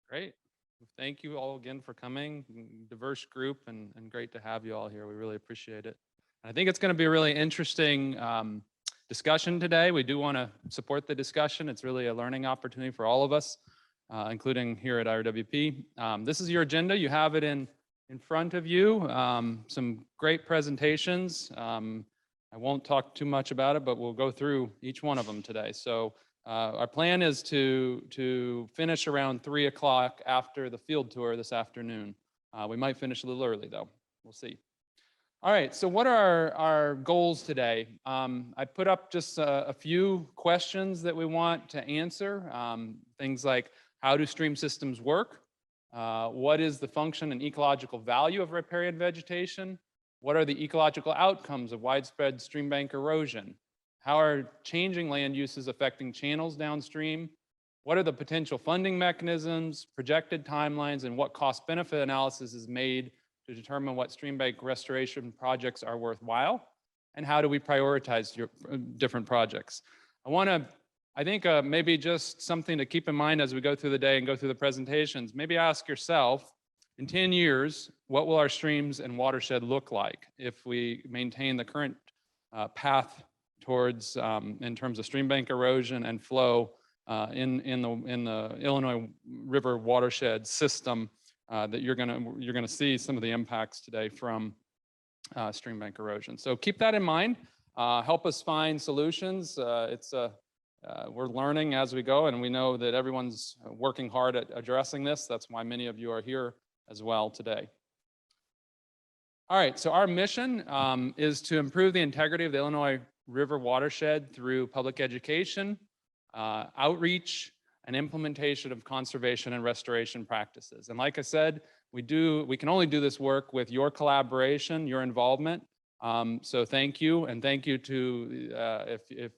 Great. Thank you all again for coming. Diverse group and great to have you all here. We really appreciate it. I think it's going to be a really interesting discussion today. We do want to support the discussion. It's really a learning opportunity for all of us, including here at IRWP. This is your agenda. You have it in front of you. Some great presentations. I won't talk too much about it, but we'll go through each one of them today. So our plan is to finish around 3 o'clock after the field tour this afternoon. We might finish a little early though. We'll see. All right, so what are our goals today? I put up just a few questions that we want to answer. Things like, how do stream systems work? What is the function and ecological value of riparian vegetation? What are the ecological outcomes of widespread streambank erosion? How are changing land uses affecting channels downstream? What are the potential funding mechanisms, projected timelines, and what cost-benefit analysis is made to determine what streambank restoration projects are worthwhile? And how do we prioritize your different projects? I think maybe just something to keep in mind as we go through the day and go through the presentations, maybe ask yourself, in 10 years, what will our streams and watershed look like if we maintain the current path towards, in terms of streambank erosion and flow in the Illinois River watershed system that you're gonna see some of the impacts today from streambank erosion. So keep that in mind. Help us find solutions. We're learning as we go, and we know that everyone's working hard at addressing this. That's why many of you are here as well today. All right, so our mission is to improve the integrity of the Illinois River watershed through public education, outreach, and implementation of conservation and restoration practices. And like I said, we can only do this work with your collaboration, your involvement. So thank you, and thank you to if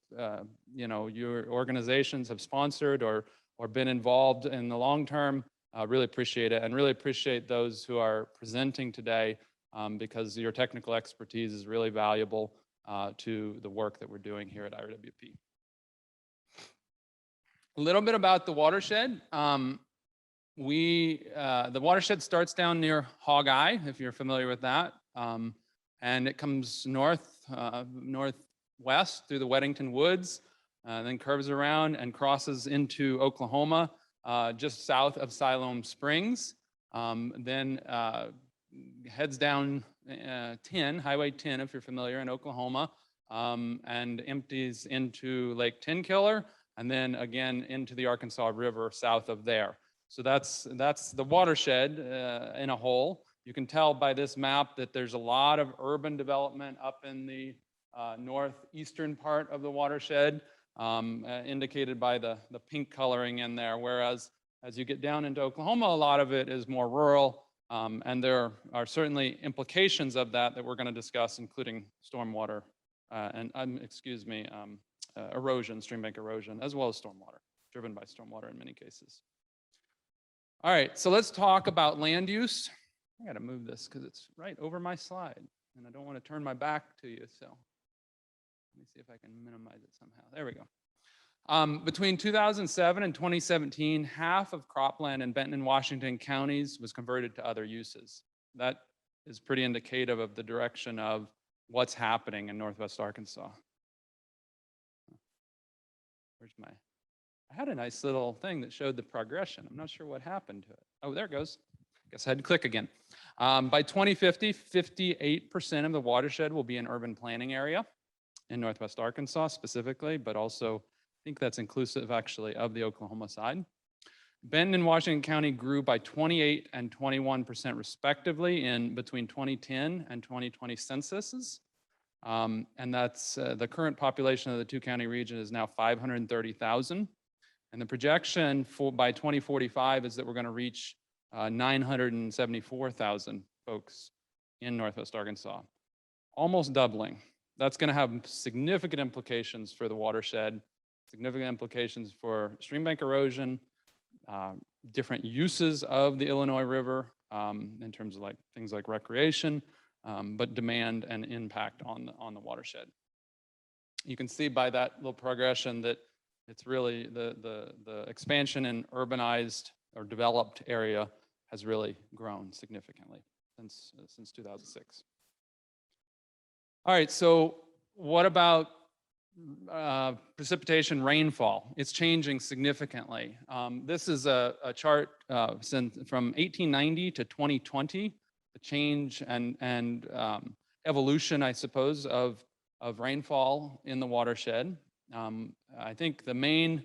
you know, your organizations have sponsored or been involved in the long term. Really appreciate it, and really appreciate those who are presenting today because your technical expertise is really valuable to the work that we're doing here at IRWP. A little bit about the watershed. The watershed starts down near Hog Eye, if you're familiar with that, and it comes northwest through the Weddington Woods, then curves around and crosses into Oklahoma, just south of Siloam Springs, then heads down Highway 10, if you're familiar, in Oklahoma, and empties into Lake Tenkiller, and then again into the Arkansas River south of there. So that's the watershed in a whole. You can tell by this map that there's a lot of urban development up in the northeastern part of the watershed, indicated by the pink coloring in there, whereas as you get down into Oklahoma, a lot of it is more rural, and there are certainly implications of that we're going to discuss, including stormwater erosion, streambank erosion, as well as stormwater, driven by stormwater in many cases. All right, so let's talk about land use. I got to move this because it's right over my slide, and I don't want to turn my back to you, so let me see if I can minimize it somehow. There we go. Between 2007 and 2017, half of cropland in Benton and Washington counties was converted to other uses. That is pretty indicative of the direction of what's happening in Northwest Arkansas. I had a nice little thing that showed the progression. I'm not sure what happened to it. Oh, there it goes. Guess I had to click again. By 2050, 58% of the watershed will be an urban planning area in Northwest Arkansas specifically, but also I think that's inclusive actually of the Oklahoma side. Benton and Washington County grew by 28 and 21% respectively in between 2010 and 2020 censuses. And that's the current population of the two-county region is now 530,000. And the projection by 2045 is that we're going to reach 974,000 folks in Northwest Arkansas, almost doubling. That's going to have significant implications for the watershed, significant implications for streambank erosion, different uses of the Illinois River in terms of things like recreation, but demand and impact on the watershed. You can see by that little progression that it's really the expansion in urbanized or developed area has really grown significantly since 2006. All right, so what about precipitation rainfall? It's changing significantly. This is a chart from 1890 to 2020, the change and evolution, I suppose, of rainfall in the watershed. I think the main,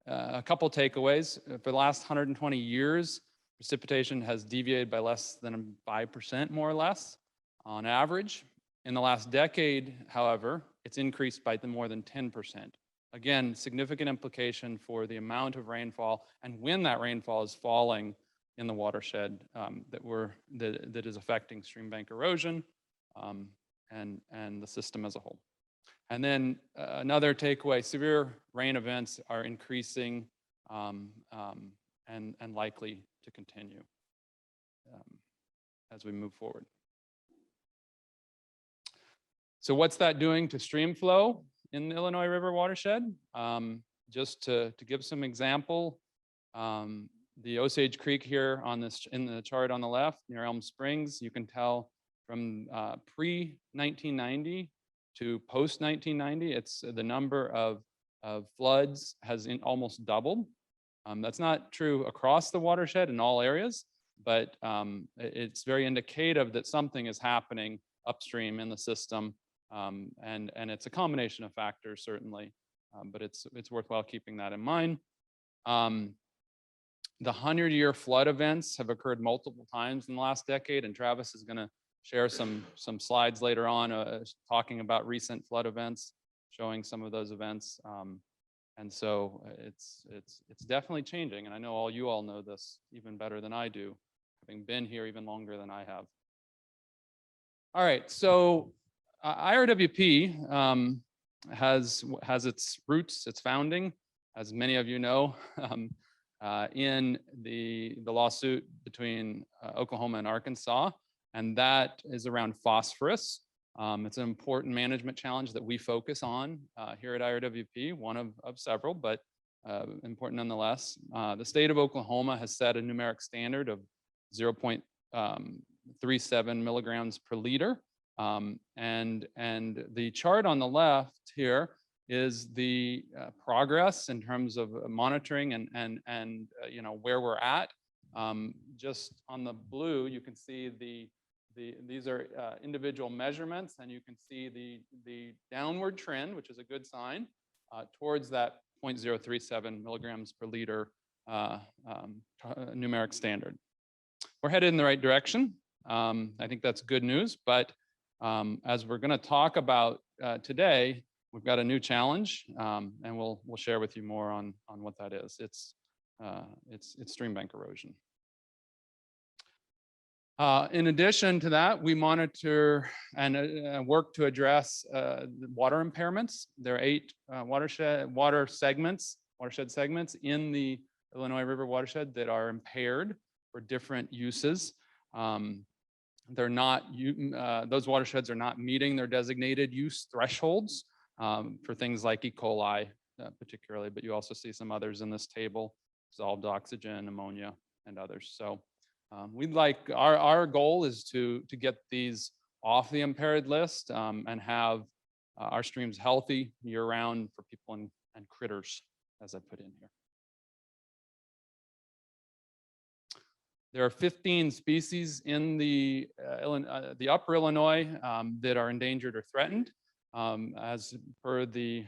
a couple takeaways. For the last 120 years, precipitation has deviated by less than 5%, more or less, on average. In the last decade, however, it's increased by more than 10%. Again, significant implication for the amount of rainfall and when that rainfall is falling in the watershed that is affecting streambank erosion and the system as a whole. And then another takeaway: severe rain events are increasing and likely to continue as we move forward. So what's that doing to stream flow in the Illinois River watershed? Just to give some example, the Osage Creek here in the chart on the left near Elm Springs, you can tell from pre-1990 to post-1990, it's the number of floods has almost doubled. That's not true across the watershed in all areas, but it's very indicative that something is happening upstream in the system. And it's a combination of factors, certainly, but it's worthwhile keeping that in mind. The 100-year flood events have occurred multiple times in the last decade, and Travis is going to share some slides later on talking about recent flood events, showing some of those events. And so it's definitely changing, and I know you all know this even better than I do, having been here even longer than I have. All right, so IRWP has its roots, its founding, as many of you know, in the lawsuit between Oklahoma and Arkansas, and that is around phosphorus. It's an important management challenge that we focus on here at IRWP, one of several, but important nonetheless. The state of Oklahoma has set a numeric standard of 0.37 milligrams per liter. And the chart on the left here is the progress in terms of monitoring and you know, where we're at. Just on the blue, you can see these are individual measurements, and you can see the downward trend, which is a good sign, towards that 0.037 milligrams per liter numeric standard. We're headed in the right direction. I think that's good news, but as we're going to talk about today, we've got a new challenge, and we'll share with you more on what that is. It's streambank erosion. In addition to that, we monitor and work to address the water impairments. There are 8 watershed segments in the Illinois River watershed that are impaired for different uses. They're not, those watersheds are not meeting their designated use thresholds for things like E. coli particularly, but you also see some others in this table: dissolved oxygen, ammonia, and others. So we'd like, our goal is to get these off the impaired list and have our streams healthy year round for people and critters, as I put in here. There are 15 species in the upper Illinois that are endangered or threatened, as per the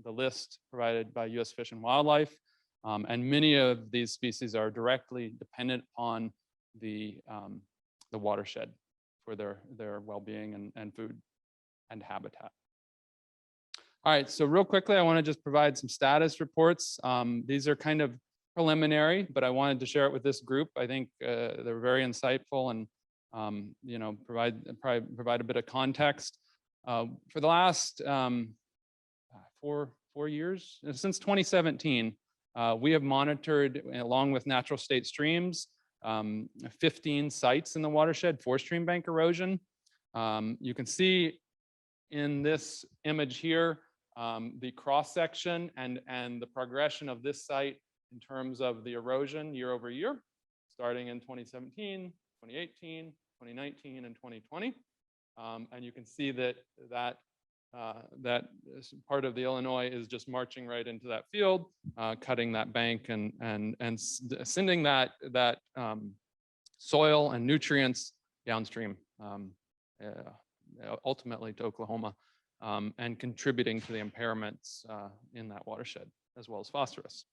list provided by U.S. Fish and Wildlife. And many of these species are directly dependent on the watershed for their well-being and food and habitat. All right, so real quickly, I want to just provide some status reports. These are kind of preliminary, but I wanted to share it with this group. I think they're very insightful and you know, provide a bit of context. For the last 4 years, since 2017, we have monitored, along with natural state streams, 15 sites in the watershed for streambank erosion. You can see in this image here the cross section and the progression of this site in terms of the erosion year over year, starting in 2017, 2018, 2019, and 2020. And you can see that part of the Illinois is just marching right into that field, cutting that bank and sending that soil and nutrients downstream, ultimately to Oklahoma, and contributing to the impairments in that watershed, as well as phosphorus.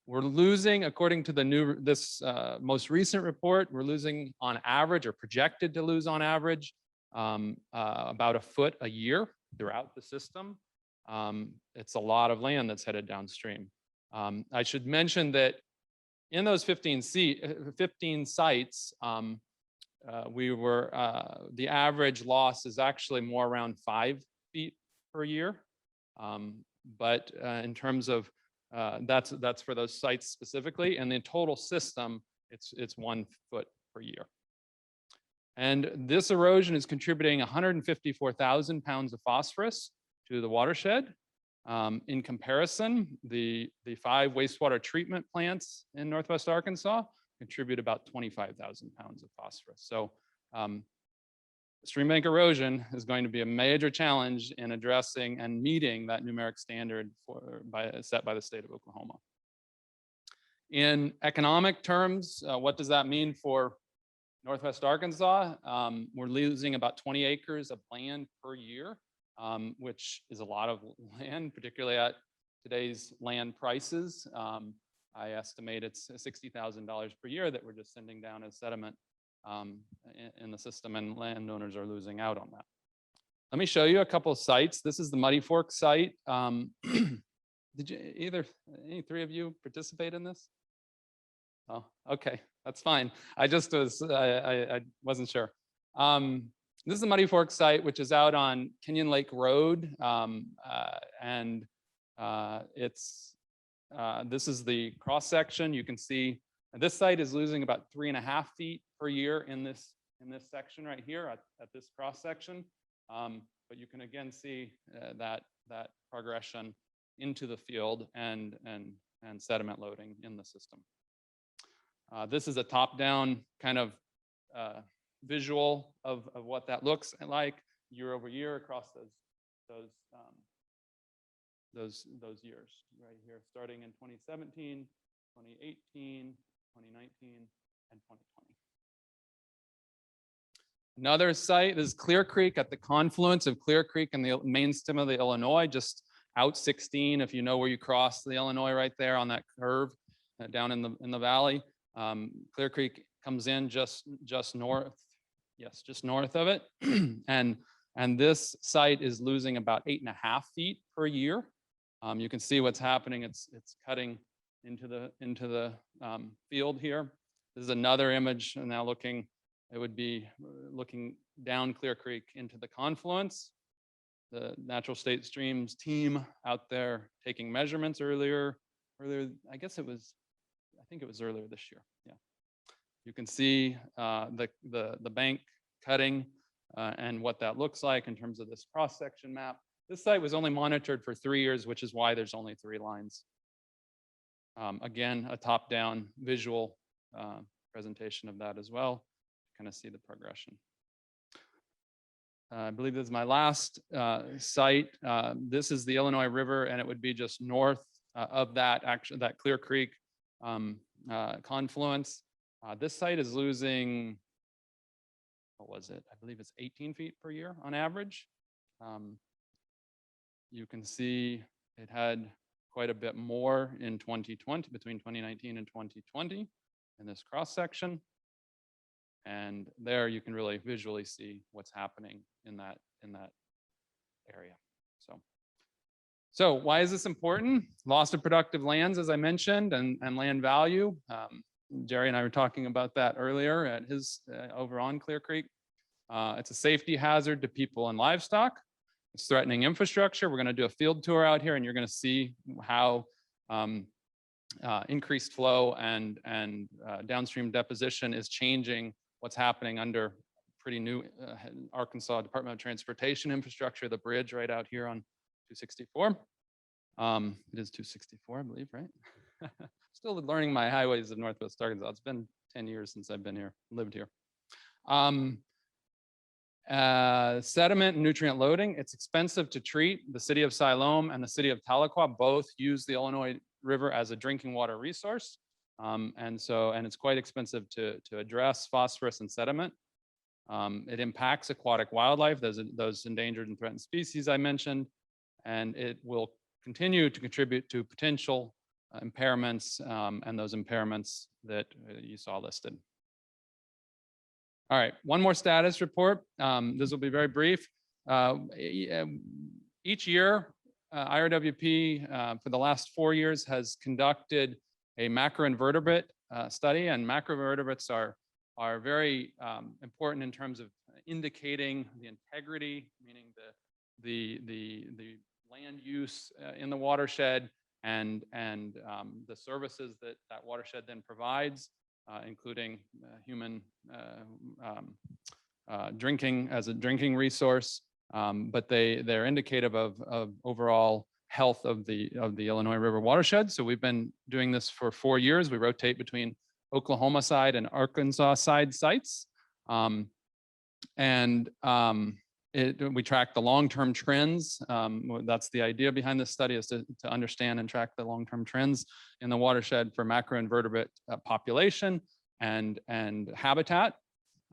We're losing, according to this most recent report, we're losing on average, or projected to lose on average, about a foot a year throughout the system. It's a lot of land that's headed downstream. I should mention that in those 15 sites, the average loss is actually more around 5 feet per year. But in terms of, that's for those sites specifically, and the total system, it's 1 foot per year. And this erosion is contributing 154,000 pounds of phosphorus to the watershed. In comparison, the 5 wastewater treatment plants in Northwest Arkansas contribute about 25,000 pounds of phosphorus. So streambank erosion is going to be a major challenge in addressing and meeting that numeric standard set by the state of Oklahoma. In economic terms, what does that mean for Northwest Arkansas? We're losing about 20 acres of land per year, which is a lot of land, particularly at today's land prices. I estimate it's $60,000 per year that we're just sending down as sediment in the system, and landowners are losing out on that. Let me show you a couple of sites. This is the Muddy Fork site. Did any 3 of you participate in this? Oh, okay, that's fine. I just was, I wasn't sure. This is the Muddy Fork site, which is out on Kenyon Lake Road. This is the cross section. You can see this site is losing about 3.5 feet per year in this section right here at this cross section. But you can again see that progression into the field and sediment loading in the system. This is a top-down kind of visual of what that looks like year over year across those years right here, starting in 2017, 2018, 2019, and 2020. Another site is Clear Creek, at the confluence of Clear Creek and the main stem of the Illinois, just out 16, if you know where you cross the Illinois, right there on that curve down in the valley. Clear Creek comes in just north, yes, just north of it, and this site is losing about 8.5 feet per year. You can see what's happening. It's cutting into the field here. This is another image, and now it would be looking down Clear Creek into the confluence. The Natural State Streams team out there taking measurements earlier, I think it was earlier this year. Yeah, you can see the bank cutting and what that looks like in terms of this cross-section map. This site was only monitored for 3 years, which is why there's only 3 lines. Again, a top-down visual presentation of that as well. Kind of see the progression. I believe this is my last site. This is the Illinois River, and it would be just north of that Clear Creek confluence. This site is losing, what was it? I believe it's 18 feet per year on average. You can see it had quite a bit more in 2020, between 2019 and 2020 in this cross section. And there you can really visually see what's happening in that area. So why is this important? Loss of productive lands, as I mentioned, and land value. Jerry and I were talking about that earlier at his over on Clear Creek. It's a safety hazard to people and livestock. It's threatening infrastructure. We're going to do a field tour out here, and you're going to see how increased flow and downstream deposition is changing what's happening under pretty new Arkansas Department of Transportation infrastructure, the bridge right out here on 264. It is 264, I believe, right? still learning my highways of Northwest Arkansas. It's been 10 years since I've been here, lived here. Sediment and nutrient loading. It's expensive to treat. The city of Siloam and the city of Tahlequah both use the Illinois River as a drinking water resource. And it's quite expensive to address phosphorus and sediment. It impacts aquatic wildlife, those endangered and threatened species I mentioned, and it will continue to contribute to potential impairments and those impairments that you saw listed. All right, one more status report. This will be very brief. Each year, IRWP for the last 4 years has conducted a macroinvertebrate study, and macroinvertebrates are very important in terms of indicating the integrity, meaning the land use in the watershed and the services that watershed then provides, including human drinking as a drinking resource. But they're indicative of overall health of the Illinois River watershed. So we've been doing this for 4 years. We rotate between Oklahoma side and Arkansas side sites. We track the long-term trends. That's the idea behind this study, is to understand and track the long-term trends in the watershed for macroinvertebrate population and habitat.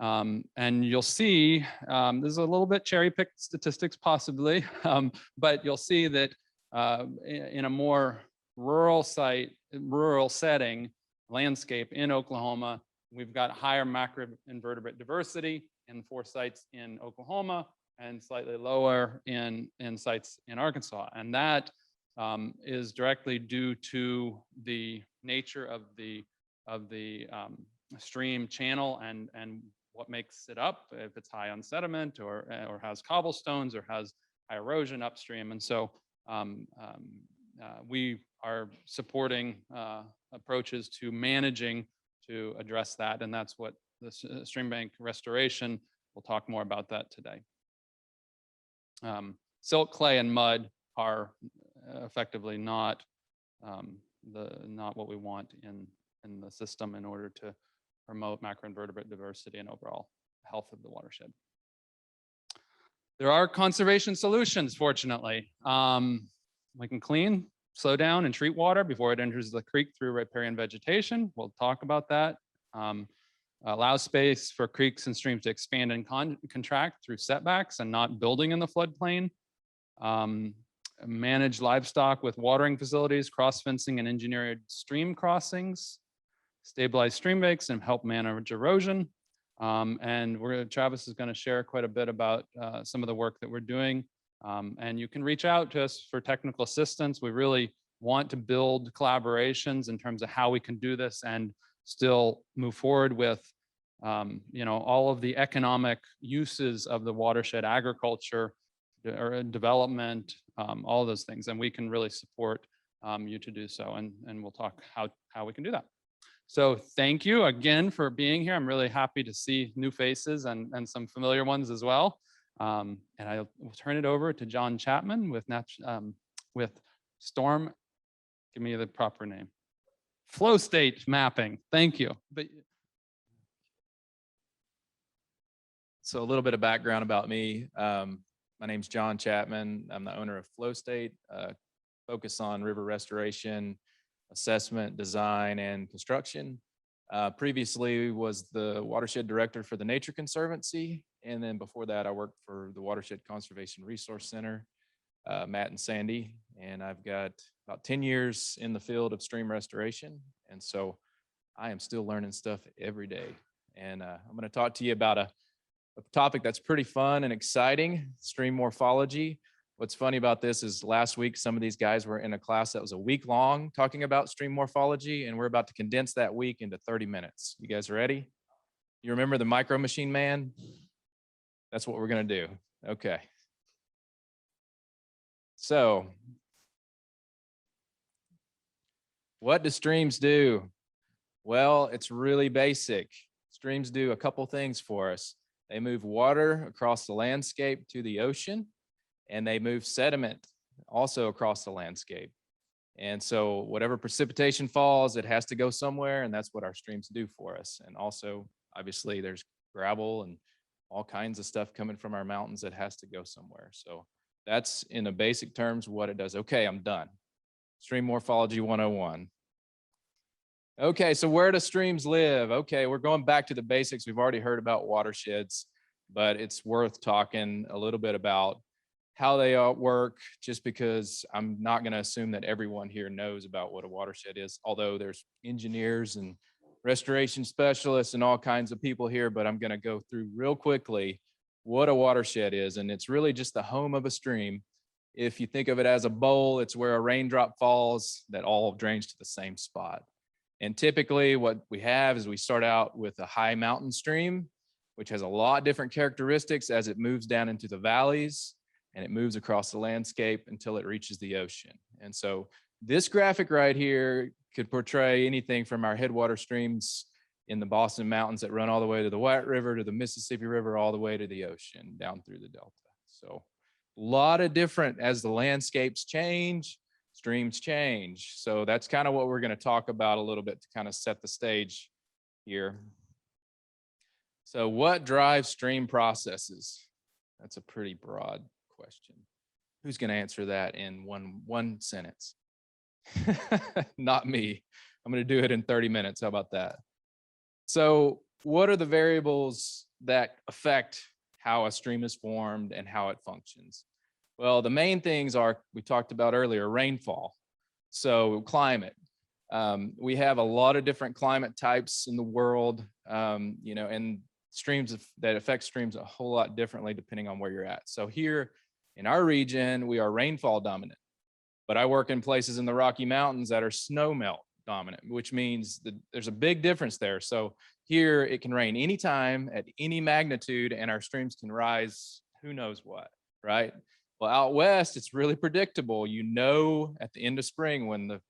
And you'll see, this is a little bit cherry-picked statistics possibly, but you'll see that in a more rural setting, landscape in Oklahoma, we've got higher macroinvertebrate diversity in 4 sites in Oklahoma and slightly lower in sites in Arkansas. And that is directly due to the nature of the stream channel and what makes it up, if it's high on sediment or has cobblestones or has high erosion upstream. And so we are supporting approaches to managing to address that. And that's what the Streambank restoration, we'll talk more about that today. Silt, clay, and mud are effectively not what we want in the system in order to promote macroinvertebrate diversity and overall health of the watershed. There are conservation solutions, fortunately. We can clean, slow down, and treat water before it enters the creek through riparian vegetation. We'll talk about that. Allow space for creeks and streams to expand and contract through setbacks and not building in the floodplain. Manage livestock with watering facilities, cross fencing, and engineered stream crossings. Stabilize stream banks and help manage erosion. And Travis is going to share quite a bit about some of the work that we're doing. And you can reach out to us for technical assistance. We really want to build collaborations in terms of how we can do this and still move forward with all of the economic uses of the watershed, agriculture or development, all of those things. And we can really support you to do so. And we'll talk how we can do that. So thank you again for being here. I'm really happy to see new faces and some familiar ones as well. And I will turn it over to John Chapman with Storm. Give me the proper name. Flowstate mapping. Thank you. So a little bit of background about me. My name's John Chapman. I'm the owner of Flowstate, focus on river restoration, assessment, design, and construction. Previously was the watershed director for the Nature Conservancy. And then before that, I worked for the Watershed Conservation Resource Center, Matt and Sandi. And I've got about 10 years in the field of stream restoration. And so I am still learning stuff every day. And I'm going to talk to you about a topic that's pretty fun and exciting, stream morphology. What's funny about this is last week, some of these guys were in a class that was a week long talking about stream morphology, and we're about to condense that week into 30 minutes. You guys ready? You remember the Micro Machine Man? That's what we're going to do. Okay. So what do streams do? Well, it's really basic. Streams do a couple things for us. They move water across the landscape to the ocean, and they move sediment also across the landscape. And so whatever precipitation falls, it has to go somewhere, and that's what our streams do for us. And also, obviously, there's gravel and all kinds of stuff coming from our mountains that has to go somewhere. So that's in a basic terms what it does. Okay, I'm done. Stream Morphology 101. Okay, so where do streams live? Okay, we're going back to the basics. We've already heard about watersheds, but it's worth talking a little bit about how they work, just because I'm not going to assume that everyone here knows about what a watershed is, although there's engineers and restoration specialists and all kinds of people here, but I'm going to go through real quickly what a watershed is. And it's really just the home of a stream. If you think of it as a bowl, it's where a raindrop falls that all drains to the same spot. And typically what we have is we start out with a high mountain stream, which has a lot of different characteristics as it moves down into the valleys, and it moves across the landscape until it reaches the ocean. And so this graphic right here could portray anything from our headwater streams in the Boston Mountains that run all the way to the White River, to the Mississippi River, all the way to the ocean, down through the Delta. So a lot of different, as the landscapes change, streams change. So that's kind of what we're going to talk about a little bit to kind of set the stage here. So what drives stream processes? That's a pretty broad question. Who's going to answer that in one sentence? Not me. I'm going to do it in 30 minutes. How about that? So what are the variables that affect how a stream is formed and how it functions? Well, the main things are, we talked about earlier, rainfall. So climate. We have a lot of different climate types in the world, and streams that affect streams a whole lot differently depending on where you're at. So here in our region, we are rainfall dominant, but I work in places in the Rocky Mountains that are snow melt dominant, which means that there's a big difference there. So here it can rain anytime at any magnitude, and our streams can rise who knows what, right? Well, out west, it's really predictable. At the end of spring, when the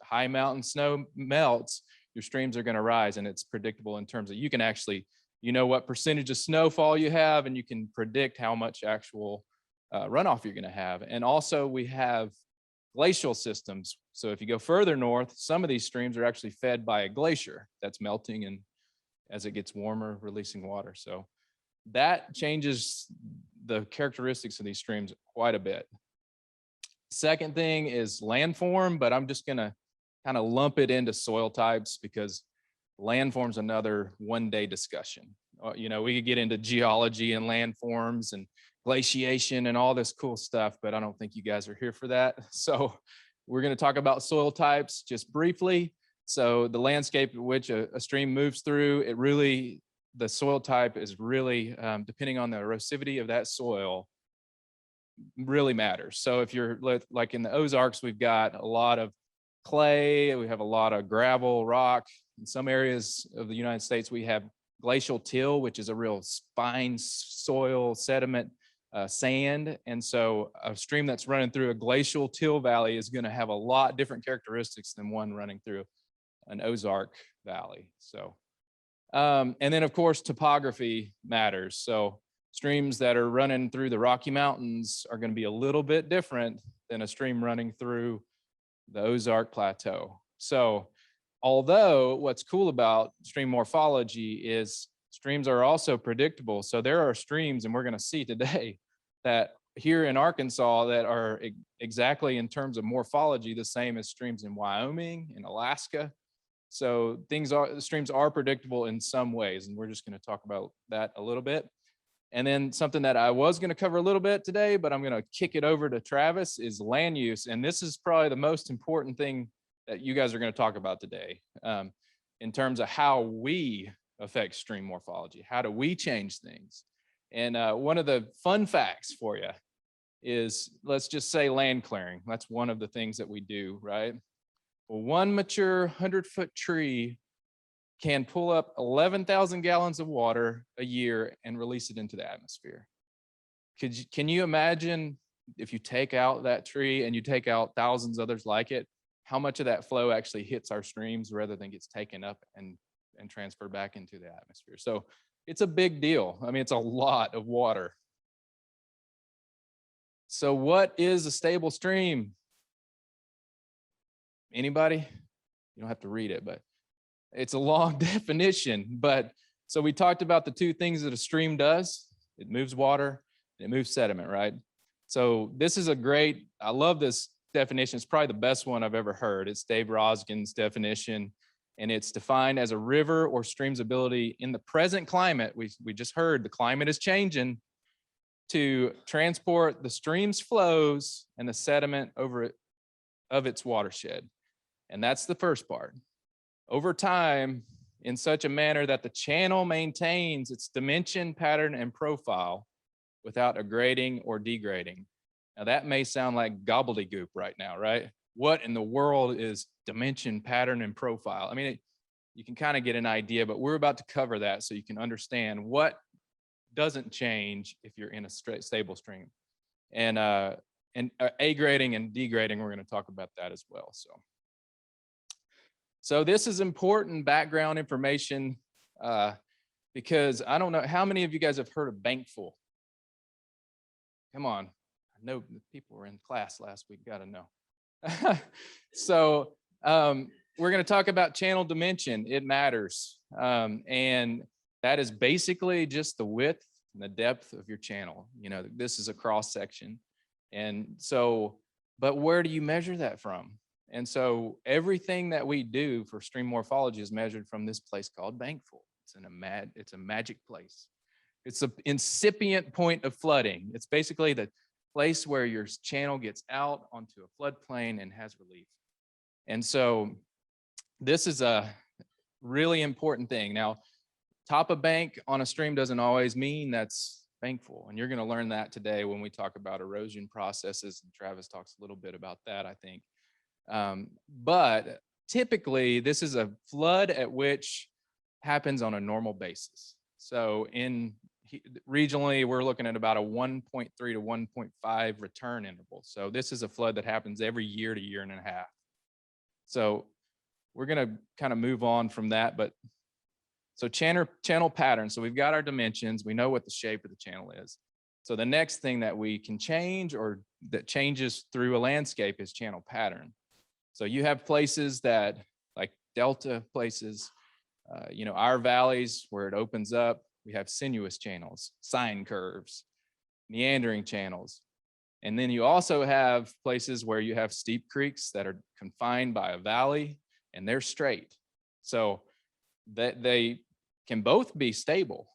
high mountain snow melts, your streams are going to rise, and it's predictable in terms of you can actually, what percentage of snowfall you have, and you can predict how much actual runoff you're going to have. And also we have glacial systems. So if you go further north, some of these streams are actually fed by a glacier that's melting, and as it gets warmer, releasing water. So that changes the characteristics of these streams quite a bit. Second thing is landform, but I'm just going to kind of lump it into soil types because landform's another one-day discussion. We could get into geology and landforms and glaciation and all this cool stuff, but I don't think you guys are here for that. So we're going to talk about soil types just briefly. So the landscape in which a stream moves through, the soil type is really, depending on the erosivity of that soil, really matters. So if you're like in the Ozarks, we've got a lot of clay, we have a lot of gravel, rock. In some areas of the United States, we have glacial till, which is a real spine soil sediment sand. And so a stream that's running through a glacial till valley is going to have a lot different characteristics than one running through an Ozark valley. So, and then of course, topography matters. So streams that are running through the Rocky Mountains are going to be a little bit different than a stream running through the Ozark Plateau. So although what's cool about stream morphology is streams are also predictable. So there are streams, and we're going to see today, that here in Arkansas that are exactly in terms of morphology the same as streams in Wyoming, in Alaska. So streams are predictable in some ways, and we're just going to talk about that a little bit. And then something that I was going to cover a little bit today, but I'm going to kick it over to Travis, is land use. And this is probably the most important thing that you guys are going to talk about today, in terms of how we affect stream morphology. How do we change things? And one of the fun facts for you is, let's just say land clearing. That's one of the things that we do, right? Well, one mature 100-foot tree can pull up 11,000 gallons of water a year and release it into the atmosphere. Can you imagine if you take out that tree and you take out thousands others like it, how much of that flow actually hits our streams rather than gets taken up and transferred back into the atmosphere? So it's a big deal. I mean, it's a lot of water. So what is a stable stream? Anybody? You don't have to read it, but it's a long definition. But so we talked about the two things that a stream does. It moves water and it moves sediment, right? So this is I love this definition. It's probably the best one I've ever heard. It's Dave Roskin's definition, and it's defined as a river or stream's ability in the present climate. We just heard the climate is changing, to transport the stream's flows and the sediment over it of its watershed. And that's the first part. Over time, in such a manner that the channel maintains its dimension, pattern, and profile without aggrading or degrading. Now that may sound like gobbledygook right now, right? What in the world is dimension, pattern, and profile? I mean, you can kind of get an idea, but we're about to cover that so you can understand what doesn't change if you're in a stable stream. And A grading and degrading, we're going to talk about that as well. So this is important background information because I don't know how many of you guys have heard of bankful. Come on, I know the people were in class last week, got to know. So we're going to talk about channel dimension. It matters. And that is basically just the width and the depth of your channel. You know, this is a cross section. And so, but where do you measure that from? And so everything that we do for stream morphology is measured from this place called bankful. It's a magic place. It's an incipient point of flooding. It's basically the place where your channel gets out onto a floodplain and has relief. And so this is a really important thing. Now, top of bank on a stream doesn't always mean that's bankful. And you're going to learn that today when we talk about erosion processes. And Travis talks a little bit about that, I think. But typically, this is a flood at which happens on a normal basis. So regionally, we're looking at about a 1.3 to 1.5 return interval. So this is a flood that happens every year to year and a half. So we're going to kind of move on from that. But so channel pattern. So we've got our dimensions. We know what the shape of the channel is. So the next thing that we can change or that changes through a landscape is channel pattern. So you have places that like delta places, you know, our valleys where it opens up, we have sinuous channels, sine curves, meandering channels. And then you also have places where you have steep creeks that are confined by a valley and they're straight. So that they can both be stable,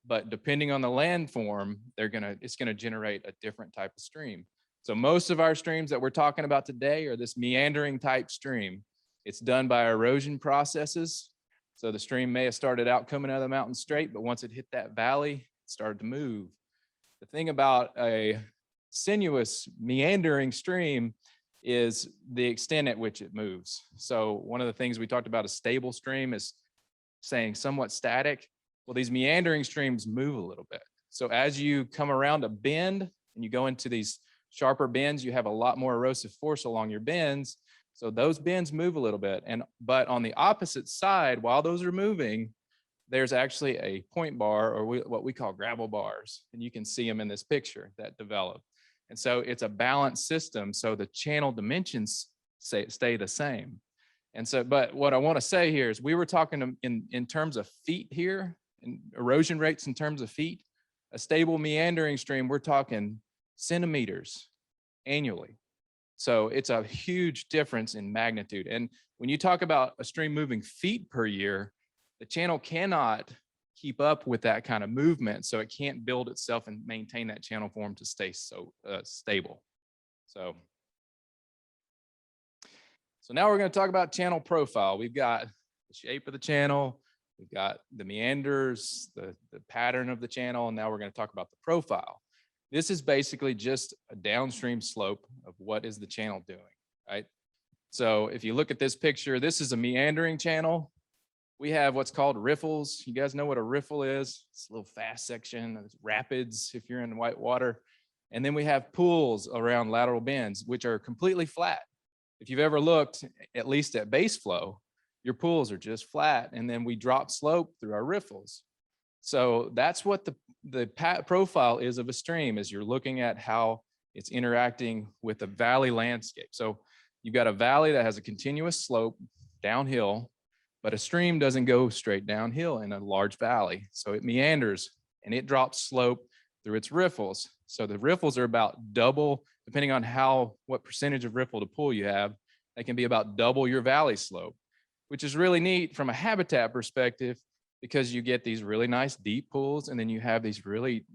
but depending on the landform, it's gonna generate a different type of stream. So most of our streams that we're talking about today are this meandering type stream. It's done by erosion processes. So the stream may have started out coming out of the mountain straight, but once it hit that valley, it started to move. The thing about a sinuous meandering stream is the extent at which it moves. So one of the things we talked about, a stable stream, is saying somewhat static. Well, these meandering streams move a little bit. So as you come around a bend and you go into these sharper bends, you have a lot more erosive force along your bends. So those bends move a little bit. But on the opposite side, while those are moving, there's actually a point bar or what we call gravel bars. And you can see them in this picture that develop. And so it's a balanced system. So the channel dimensions stay the same. And so, but what I want to say here is we were talking in terms of feet here, and erosion rates in terms of feet. A stable meandering stream, we're talking centimeters annually. So it's a huge difference in magnitude. And when you talk about a stream moving feet per year, the channel cannot keep up with that kind of movement. So it can't build itself and maintain that channel form to stay so stable. So now we're going to talk about channel profile. We've got the shape of the channel, we've got the meanders, the pattern of the channel, and now we're going to talk about the profile. This is basically just a downstream slope of what is the channel doing, right? So if you look at this picture, this is a meandering channel. We have what's called riffles. You guys know what a riffle is? It's a little fast section, it's rapids if you're in white water. And then we have pools around lateral bends, which are completely flat. If you've ever looked, at least at base flow, your pools are just flat, and then we drop slope through our riffles. So that's what the profile is of a stream, is you're looking at how it's interacting with the valley landscape. So You've got a valley that has a continuous slope downhill, but a stream doesn't go straight downhill in a large valley. So it meanders and it drops slope through its riffles. So the riffles are about double, depending on what percentage of riffle to pull you have, they can be about double your valley slope, which is really neat from a habitat perspective because you get these really nice deep pools and then you have these really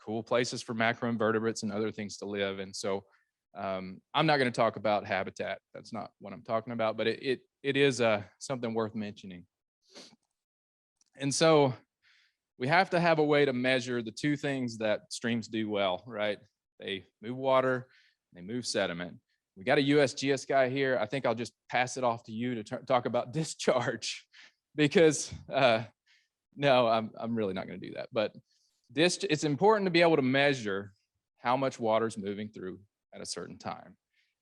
cool places for macroinvertebrates and other things to live. And so I'm not going to talk about habitat. That's not what I'm talking about, but it is something worth mentioning. And so we have to have a way to measure the two things that streams do well, right? They move water, they move sediment. We got a USGS guy here. I think I'll just pass it off to you to talk about discharge because no, I'm really not going to do that. But it's important to be able to measure how much water is moving through at a certain time.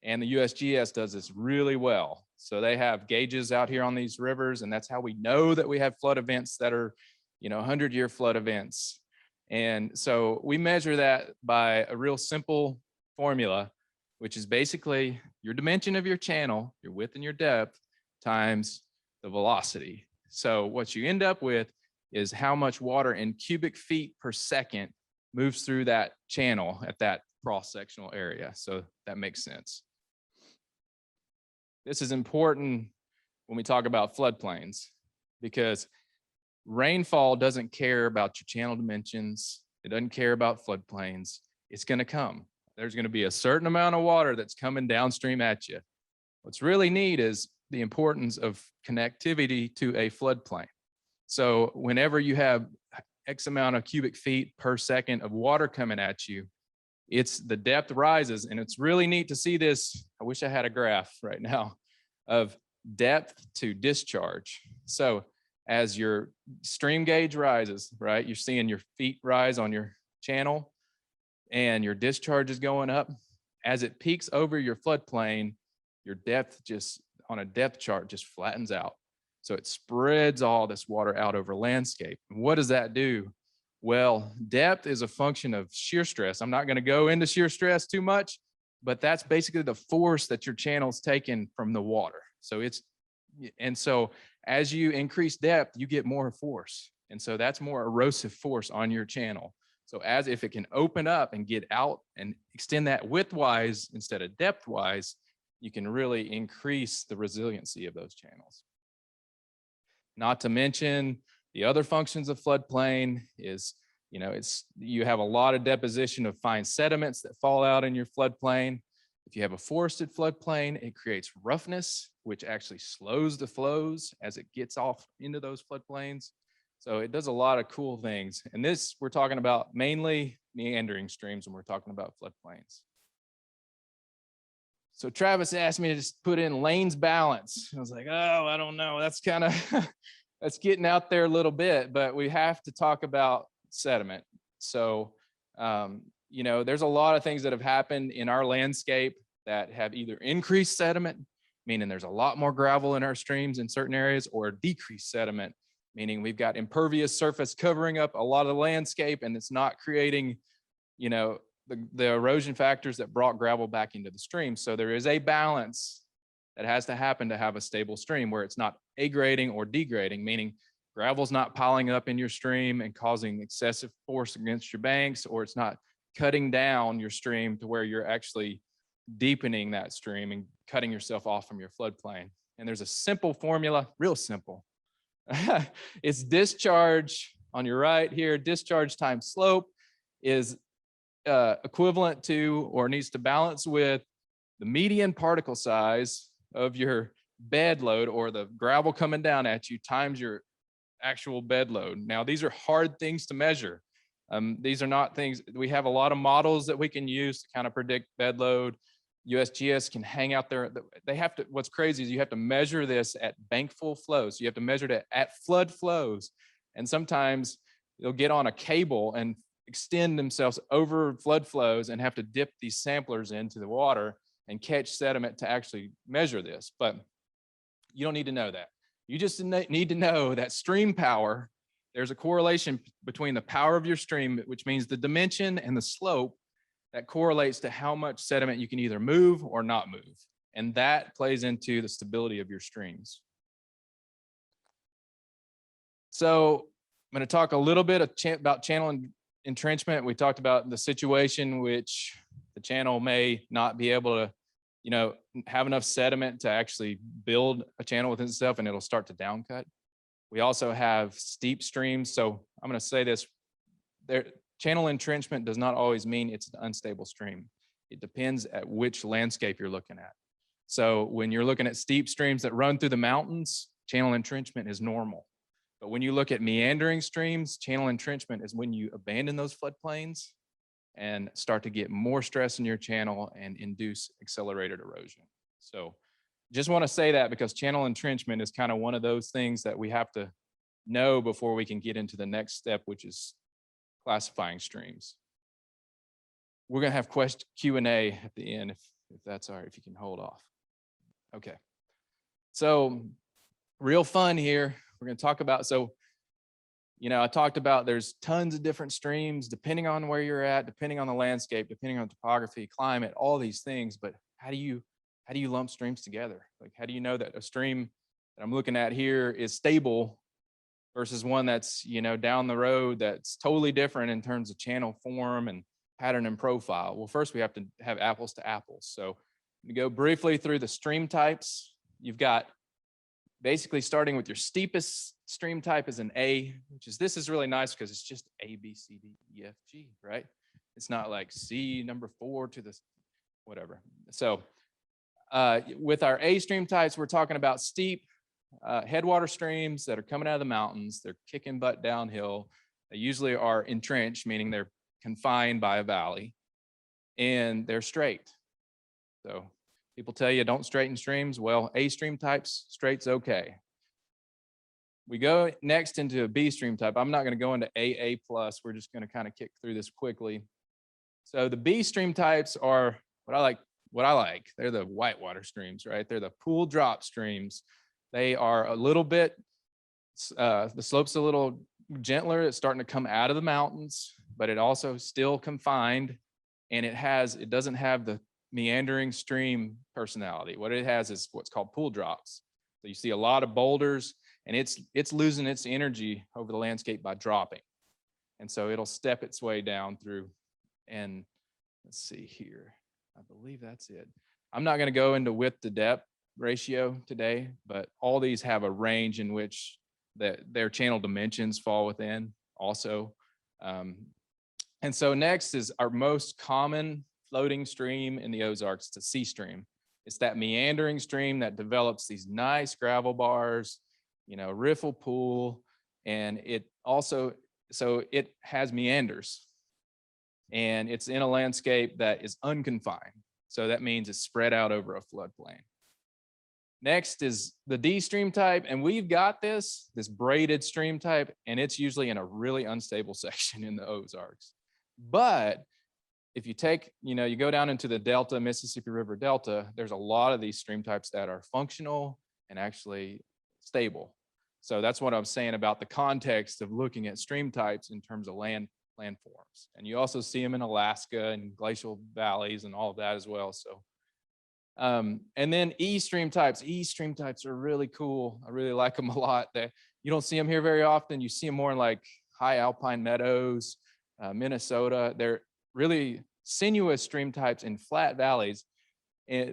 And the USGS does this really well. So they have gauges out here on these rivers, and that's how we know that we have flood events that are, 100-year flood events. And so we measure that by a real simple formula, which is basically your dimension of your channel, your width and your depth, times the velocity. So what you end up with is how much water in cubic feet per second moves through that channel at that cross-sectional area. So that makes sense. This is important when we talk about floodplains because rainfall doesn't care about your channel dimensions. It doesn't care about floodplains. It's going to come. There's going to be a certain amount of water that's coming downstream at you. What's really neat is the importance of connectivity to a floodplain. So whenever you have X amount of cubic feet per second of water coming at you, the depth rises, and it's really neat to see this. I wish I had a graph right now of depth to discharge. So as your stream gauge rises, right, you're seeing your feet rise on your channel and your discharge is going up. As it peaks over your floodplain, your depth just on a depth chart just flattens out. So it spreads all this water out over landscape. And what does that do? Well, depth is a function of shear stress. I'm not going to go into shear stress too much, but that's basically the force that your channel's taken from the water. So as you increase depth, you get more force. And so that's more erosive force on your channel. So as if it can open up and get out and extend that widthwise instead of depthwise, you can really increase the resiliency of those channels. Not to mention the other functions of floodplain is, you have a lot of deposition of fine sediments that fall out in your floodplain. If you have a forested floodplain, it creates roughness, which actually slows the flows as it gets off into those floodplains. So it does a lot of cool things. And this, we're talking about mainly meandering streams when we're talking about floodplains. So Travis asked me to just put in lanes balance. I was like, oh, I don't know. That's kind of, that's getting out there a little bit, but we have to talk about sediment. So, there's a lot of things that have happened in our landscape that have either increased sediment, meaning there's a lot more gravel in our streams in certain areas, or decreased sediment, meaning we've got impervious surface covering up a lot of the landscape and it's not creating, the erosion factors that brought gravel back into the stream. So there is a balance that has to happen to have a stable stream where it's not aggrading or degrading, meaning gravel's not piling up in your stream and causing excessive force against your banks, or it's not cutting down your stream to where you're actually deepening that stream and cutting yourself off from your floodplain. And there's a simple formula, real simple. It's discharge on your right here. Discharge times slope is equivalent to, or needs to balance with, the median particle size of your bed load, or the gravel coming down at you, times your actual bed load. Now, these are hard things to measure. These are not things, we have a lot of models that we can use to kind of predict bed load. USGS can hang out there. They have to, what's crazy is you have to measure this at bankful flows. You have to measure it at flood flows. And sometimes they'll get on a cable and extend themselves over flood flows and have to dip these samplers into the water and catch sediment to actually measure this. But you don't need to know that. You just need to know that stream power, there's a correlation between the power of your stream, which means the dimension, and the slope that correlates to how much sediment you can either move or not move. And that plays into the stability of your streams. So I'm going to talk a little bit about channel entrenchment. We talked about the situation which the channel may not be able to, have enough sediment to actually build a channel within itself, and it'll start to downcut. We also have steep streams. So I'm going to say this, channel entrenchment does not always mean it's an unstable stream. It depends at which landscape you're looking at. So when you're looking at steep streams that run through the mountains, channel entrenchment is normal. But when you look at meandering streams, channel entrenchment is when you abandon those floodplains and start to get more stress in your channel and induce accelerated erosion. So just want to say that because channel entrenchment is kind of one of those things that we have to know before we can get into the next step, which is classifying streams. We're going to have Q&A at the end, if that's all right, if you can hold off. Okay. So real fun here. We're going to talk about, I talked about there's tons of different streams depending on where you're at, depending on the landscape, depending on topography, climate, all these things. But how do you lump streams together? Like, how do you know that a stream that I'm looking at here is stable versus one that's, down the road that's totally different in terms of channel form and pattern and profile? Well, first we have to have apples to apples. So we go briefly through the stream types. You've got basically starting with your steepest stream type is an A, this is really nice because it's just A, B, C, D, E, F, G, right? It's not like C number 4 to this, whatever. So with our A stream types, we're talking about steep headwater streams that are coming out of the mountains. They're kicking butt downhill. They usually are entrenched, meaning they're confined by a valley, and they're straight. So people tell you don't straighten streams. Well, A stream types, straight's okay. We go next into a B stream type. I'm not going to go into AA plus. We're just going to kind of kick through this quickly. So the B stream types are what I like. They're the whitewater streams, right? They're the pool drop streams. They are a little bit, the slope's a little gentler. It's starting to come out of the mountains, but it also still confined, and it doesn't have the meandering stream personality. What it has is what's called pool drops. So you see a lot of boulders, and it's losing its energy over the landscape by dropping. And so it'll step its way down through, and let's see here. I believe that's it. I'm not going to go into width to depth ratio today, but all these have a range in which their channel dimensions fall within also. And so next is our most common floating stream in the Ozarks. It's a C stream. It's that meandering stream that develops these nice gravel bars, riffle pool, and it has meanders, and it's in a landscape that is unconfined. So that means it's spread out over a floodplain. Next is the D stream type, and we've got this braided stream type, and it's usually in a really unstable section in the Ozarks. But if you take, you go down into the Delta, Mississippi River Delta, there's a lot of these stream types that are functional and actually stable. So that's what I'm saying about the context of looking at stream types in terms of landforms. And you also see them in Alaska and glacial valleys and all of that as well. So, and then E stream types. E stream types are really cool. I really like them a lot. You don't see them here very often. You see them more in like high alpine meadows, Minnesota. They're really sinuous stream types in flat valleys,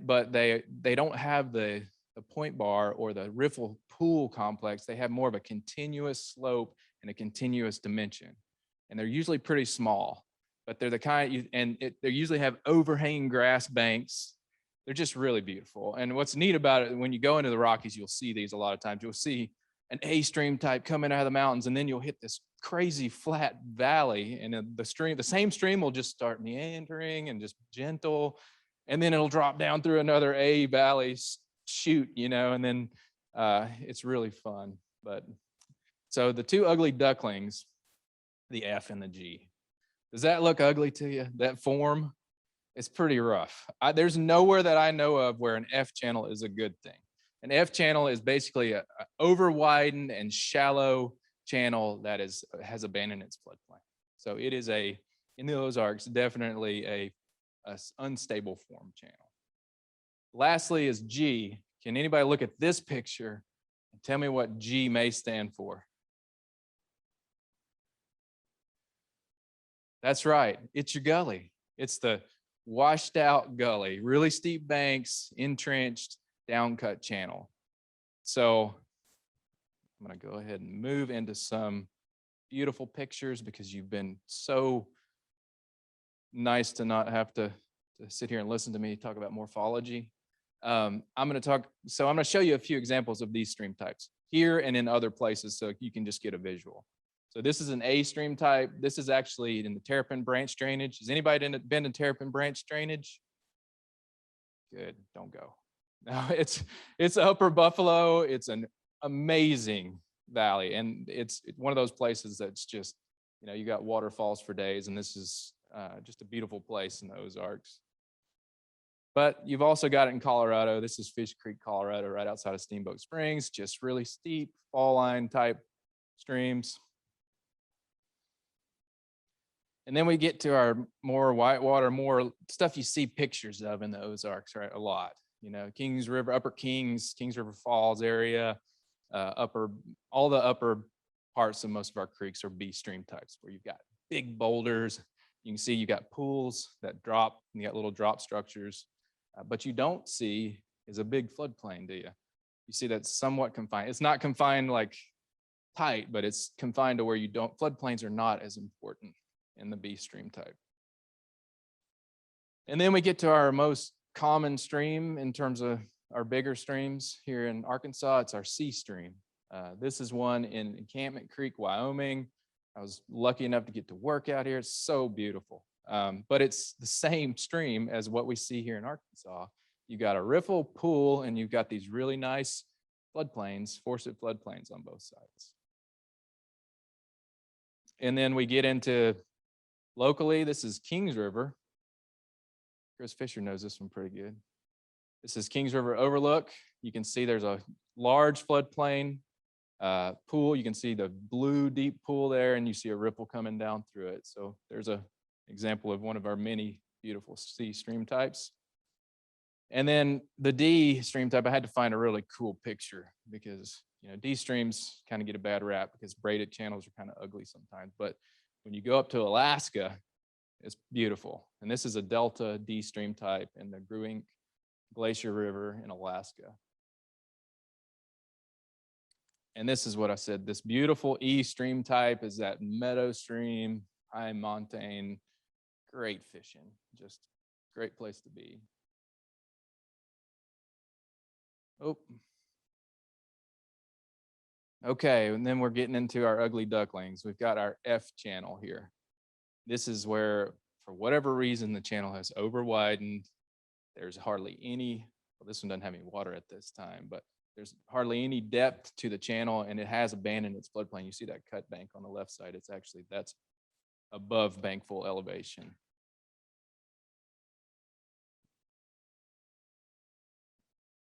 but they don't have the point bar or the riffle pool complex. They have more of a continuous slope and a continuous dimension, and they're usually pretty small, but they're the kind, they usually have overhanging grass banks. They're just really beautiful. And what's neat about it, when you go into the Rockies, you'll see these a lot of times. You'll see an A stream type coming out of the mountains, and then you'll hit this crazy flat valley, and the same stream will just start meandering and just gentle, and then it'll drop down through another A valley chute, and then it's really fun. But so the two ugly ducklings, the F and the G. Does that look ugly to you? That form? It's pretty rough. There's nowhere that I know of where an F channel is a good thing. An F channel is basically a over widened and shallow channel that has abandoned its floodplain. So it is in the Ozarks, definitely a unstable form channel. Lastly is G. Can anybody look at this picture and tell me what G may stand for? That's right. It's your gully. It's the washed out gully, really steep banks, entrenched, downcut channel. So I'm going to go ahead and move into some beautiful pictures because you've been so nice to not have to sit here and listen to me talk about morphology. I'm going to show you a few examples of these stream types here and in other places so you can just get a visual. So this is an A stream type. This is actually in the terrapin branch drainage. Has anybody been in terrapin branch drainage? Good, don't go. No, it's Upper Buffalo. It's an amazing valley, and it's one of those places that's just, you got waterfalls for days, and this is just a beautiful place in the Ozarks. But you've also got it in Colorado. This is Fish Creek, Colorado, right outside of Steamboat Springs, just really steep fall line type streams. And then we get to our more whitewater, more stuff you see pictures of in the Ozarks, right? A lot, Kings River, Upper Kings River Falls area, all the upper parts of most of our creeks are B stream types where you've got big boulders. You can see you got pools that drop, and you got little drop structures. But you don't see is a big floodplain, do you? You see that's somewhat confined. It's not confined like tight, but it's confined to where floodplains are not as important in the B stream type. And then we get to our most common stream in terms of our bigger streams here in Arkansas. It's our C stream. This is one in Encampment Creek, Wyoming. I was lucky enough to get to work out here. It's so beautiful. But it's the same stream as what we see here in Arkansas. You got a riffle pool, and you've got these really nice floodplains, forced floodplains on both sides. And then we get into locally, this is Kings River. Chris Fisher knows this one pretty good. This is Kings River Overlook. You can see there's a large floodplain pool. You can see the blue deep pool there, and you see a ripple coming down through it. So there's an example of one of our many beautiful C stream types. And then the D stream type, I had to find a really cool picture because D streams kind of get a bad rap because braided channels are kind of ugly sometimes. But when you go up to Alaska, it's beautiful. And this is a Delta D stream type in the Gruink Glacier River in Alaska. And this is what I said, this beautiful E stream type is that meadow stream, high montane, great fishing, just great place to be. Oh. Okay, and then we're getting into our ugly ducklings. We've got our F channel here. This is where, for whatever reason, the channel has over widened. There's hardly any, well, this one doesn't have any water at this time, but there's hardly any depth to the channel, and it has abandoned its floodplain. You see that cut bank on the left side. That's above bank full elevation.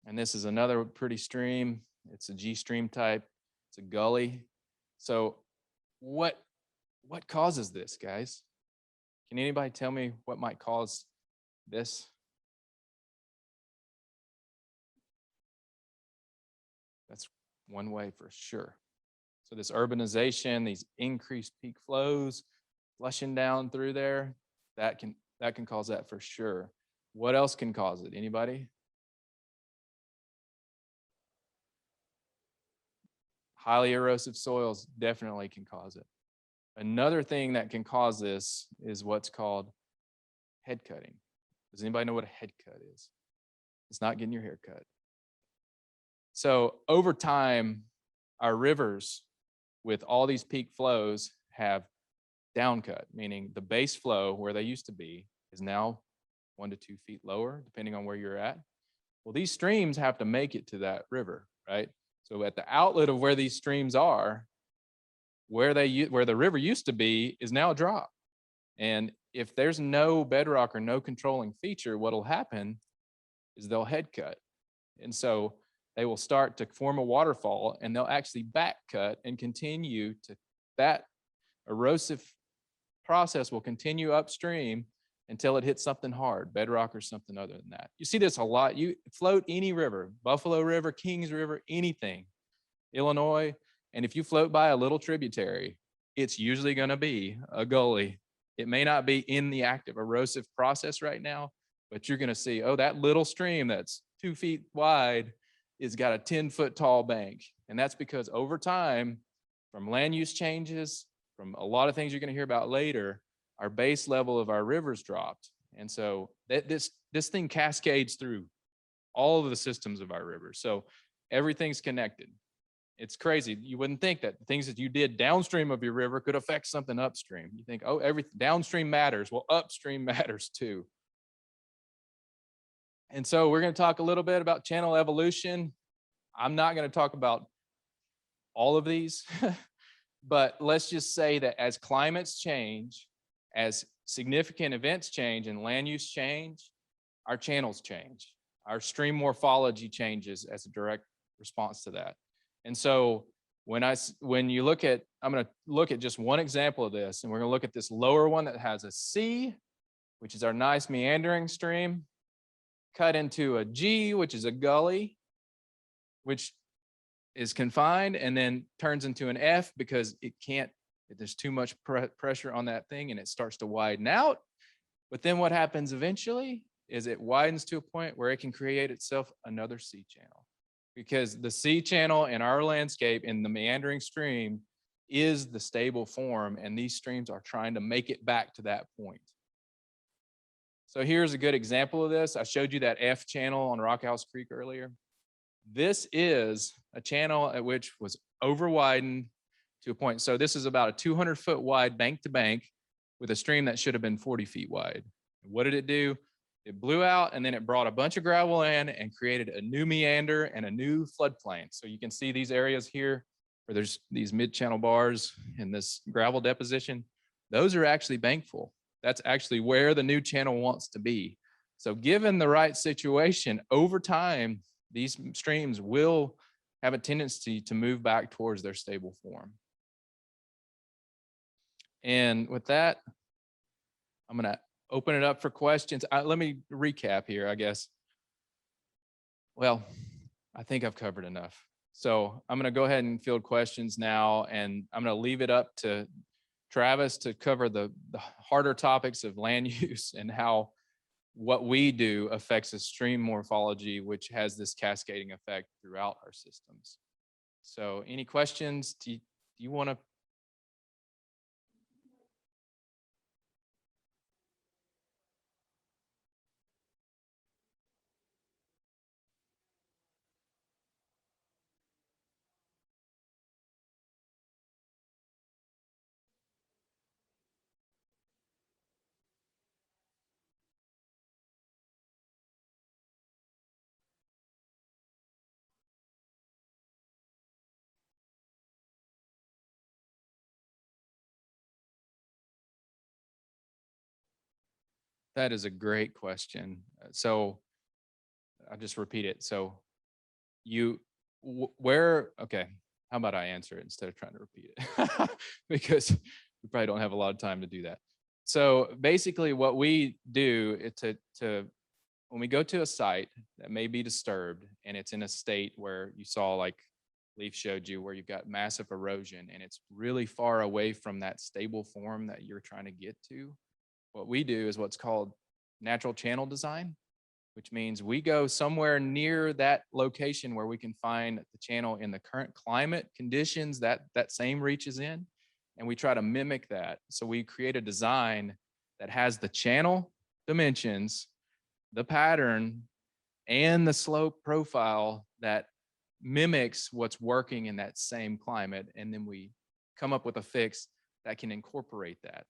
And this is another pretty stream. It's a G stream type. It's a gully. So what causes this, guys? Can anybody tell me what might cause this? That's one way for sure. So this urbanization, these increased peak flows, flushing down through there, that can cause that for sure. What else can cause it? Anybody? Highly erosive soils definitely can cause it. Another thing that can cause this is what's called head cutting. Does anybody know what a head cut is? It's not getting your hair cut. So over time, our rivers with all these peak flows have downcut, meaning the base flow where they used to be is now 1 to 2 feet lower, depending on where you're at. Well, these streams have to make it to that river, right? So at the outlet of where these streams are, where the river used to be is now a drop. And if there's no bedrock or no controlling feature, what'll happen is they'll head cut. And so they will start to form a waterfall, and they'll actually back cut and continue to, that erosive process will continue upstream until it hits something hard, bedrock or something other than that. You see this a lot. You float any river, Buffalo River, Kings River, anything, Illinois, and if you float by a little tributary, it's usually going to be a gully. It may not be in the active erosive process right now, but you're going to see, oh, that little stream that's 2 feet wide is got a 10-foot tall bank. And that's because over time, from land use changes, from a lot of things you're going to hear about later, our base level of our rivers dropped. And so this thing cascades through all of the systems of our rivers. So everything's connected. It's crazy. You wouldn't think that the things that you did downstream of your river could affect something upstream. You think, oh, everything downstream matters. Well, upstream matters too. And so we're going to talk a little bit about channel evolution. I'm not going to talk about all of these, but let's just say that as climates change, as significant events change and land use change, our channels change. Our stream morphology changes as a direct response to that. And so when you look at, I'm going to look at just one example of this, and we're going to look at this lower one that has a C, which is our nice meandering stream, cut into a G, which is a gully, which is confined, and then turns into an F because it can't, there's too much pressure on that thing and it starts to widen out. But then what happens eventually is it widens to a point where it can create itself another C channel, because the C channel in our landscape in the meandering stream is the stable form, and these streams are trying to make it back to that point. So here's a good example of this. I showed you that F channel on Rockhouse Creek earlier. This is a channel at which was over widened to a point. So this is about a 200-foot wide bank to bank with a stream that should have been 40 feet wide. What did it do? It blew out, and then it brought a bunch of gravel in and created a new meander and a new floodplain. So you can see these areas here where there's these mid-channel bars and this gravel deposition. Those are actually bankful. That's actually where the new channel wants to be. So given the right situation, over time, these streams will have a tendency to move back towards their stable form. And with that, I'm going to open it up for questions. Let me recap here, I guess. Well, I think I've covered enough. So I'm going to go ahead and field questions now, and I'm going to leave it up to Travis to cover the harder topics of land use and how what we do affects the stream morphology, which has this cascading effect throughout our systems. So any questions? Do you want to? That is a great question. So I'll just repeat it. So okay, how about I answer it instead of trying to repeat it? Because we probably don't have a lot of time to do that. So basically what we do is when we go to a site that may be disturbed and it's in a state where you saw, like Leif showed you, where you've got massive erosion and it's really far away from that stable form that you're trying to get to, what we do is what's called natural channel design, which means we go somewhere near that location where we can find the channel in the current climate conditions that same reach is in, and we try to mimic that. So we create a design that has the channel dimensions, the pattern, and the slope profile that mimics what's working in that same climate, and then we come up with a fix that can incorporate that.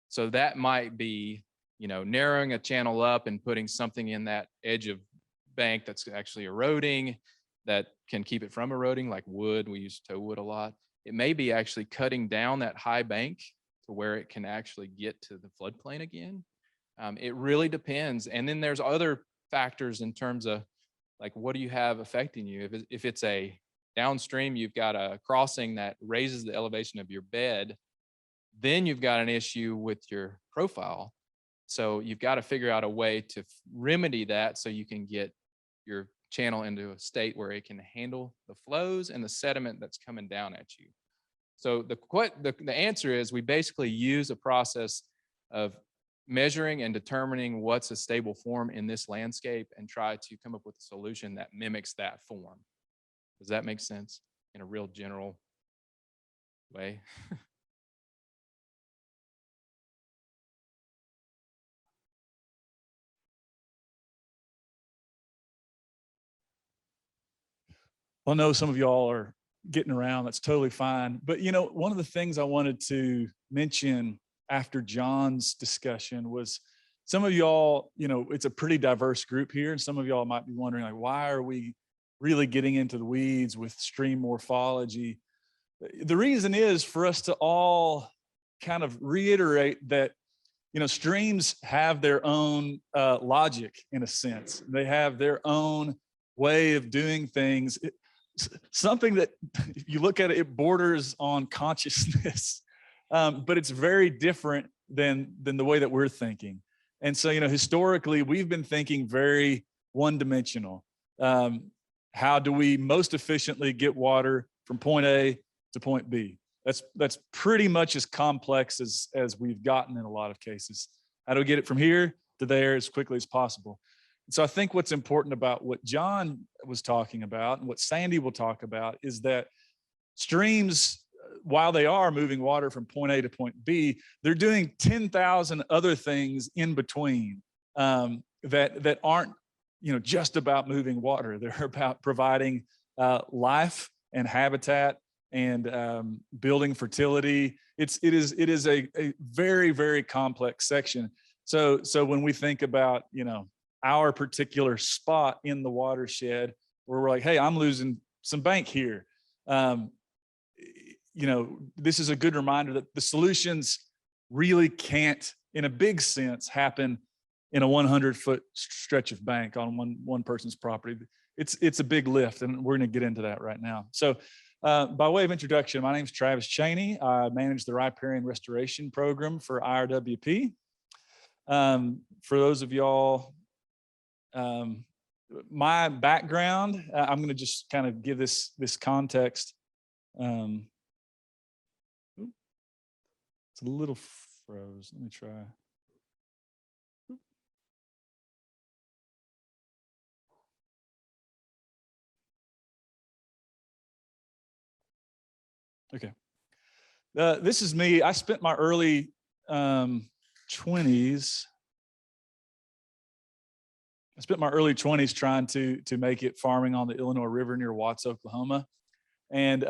So that might be, narrowing a channel up and putting something in that edge of bank that's actually eroding, that can keep it from eroding, like wood. We use tow wood a lot. It may be actually cutting down that high bank to where it can actually get to the floodplain again. It really depends. And then there's other factors in terms of, like, what do you have affecting you? If it's a downstream, you've got a crossing that raises the elevation of your bed, then you've got an issue with your profile. So you've got to figure out a way to remedy that so you can get your channel into a state where it can handle the flows and the sediment that's coming down at you. So the answer is we basically use a process of measuring and determining what's a stable form in this landscape and try to come up with a solution that mimics that form. Does that make sense in a real general way? I know some of y'all are getting around. That's totally fine. But, you know, one of the things I wanted to mention after John's discussion was some of y'all, you know, it's a pretty diverse group here. And some of y'all might be wondering, like, why are we really getting into the weeds with stream morphology? The reason is for us to all kind of reiterate that, you know, streams have their own logic in a sense. They have their own way of doing things. Something that, if you look at it, it borders on consciousness, but it's very different than the way that we're thinking. And so, you know, historically, we've been thinking very one-dimensional. How do we most efficiently get water from point A to point B? That's pretty much as complex as we've gotten in a lot of cases. How do we get it from here to there as quickly as possible? So I think what's important about what John was talking about and what Sandi will talk about is that streams, while they are moving water from point A to point B, they're doing 10,000 other things in between that aren't, you know, just about moving water. They're about providing life and habitat and building fertility. It is a very, very complex section. So when we think about, you know, our particular spot in the watershed where we're like, hey, I'm losing some bank here. You know, this is a good reminder that the solutions really can't, in a big sense, happen in a 100-foot stretch of bank on one person's property. It's a big lift, and we're going to get into that right now. So by way of introduction, my name is Travis Chaney. I manage the Riparian Restoration Program for IRWP. For those of y'all, my background, I'm going to just kind of give this context. It's a little froze. Let me try. Okay. This is me. I spent my early 20s. I spent my early 20s trying to make it farming on the Illinois River near Watts, Oklahoma, and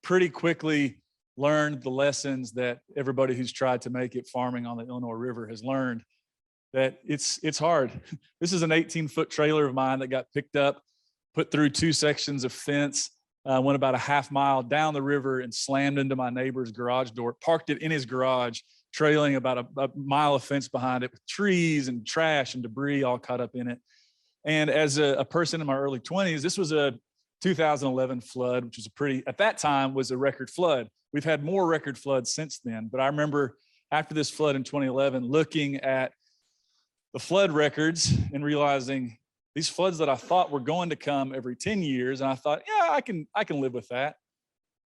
pretty quickly learned the lessons that everybody who's tried to make it farming on the Illinois River has learned, that it's hard. This is an 18-foot trailer of mine that got picked up, put through 2 sections of fence, went about a half mile down the river and slammed into my neighbor's garage door, parked it in his garage, trailing about a mile of fence behind it with trees and trash and debris all caught up in it. And as a person in my early 20s, this was a 2011 flood, which was at that time was a record flood. We've had more record floods since then, but I remember after this flood in 2011, looking at the flood records and realizing these floods that I thought were going to come every 10 years, and I thought, yeah, I can live with that.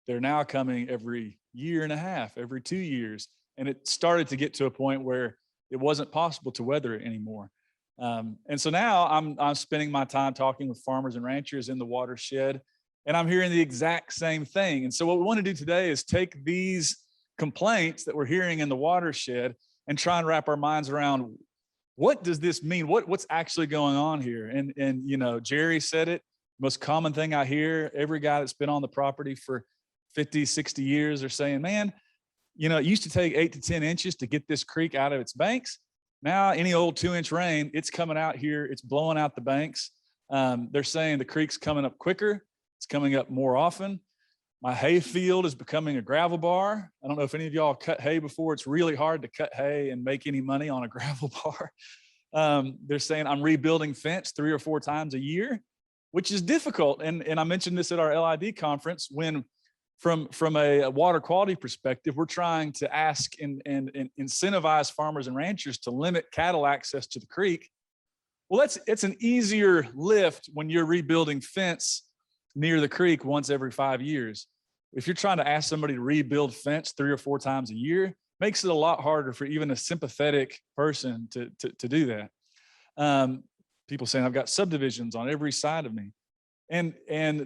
They're now coming every year and a half, every 2 years. And it started to get to a point where it wasn't possible to weather it anymore. And so now I'm spending my time talking with farmers and ranchers in the watershed, and I'm hearing the exact same thing. And so what we want to do today is take these complaints that we're hearing in the watershed and try and wrap our minds around, what does this mean? What's actually going on here? And you know, Jerry said it, most common thing I hear, every guy that's been on the property for 50, 60 years are saying, man, you know, it used to take 8 to 10 inches to get this creek out of its banks. Now, any old 2-inch rain, it's coming out here, it's blowing out the banks. They're saying the creek's coming up quicker, it's coming up more often. My hay field is becoming a gravel bar. I don't know if any of y'all cut hay before. It's really hard to cut hay and make any money on a gravel bar. They're saying I'm rebuilding fence 3 or 4 times a year, which is difficult. And I mentioned this at our LID conference, when from a water quality perspective, we're trying to ask and incentivize farmers and ranchers to limit cattle access to the creek. Well, it's an easier lift when you're rebuilding fence near the creek once every 5 years. If you're trying to ask somebody to rebuild fence 3 or 4 times a year, makes it a lot harder for even a sympathetic person to do that. People saying I've got subdivisions on every side of me. And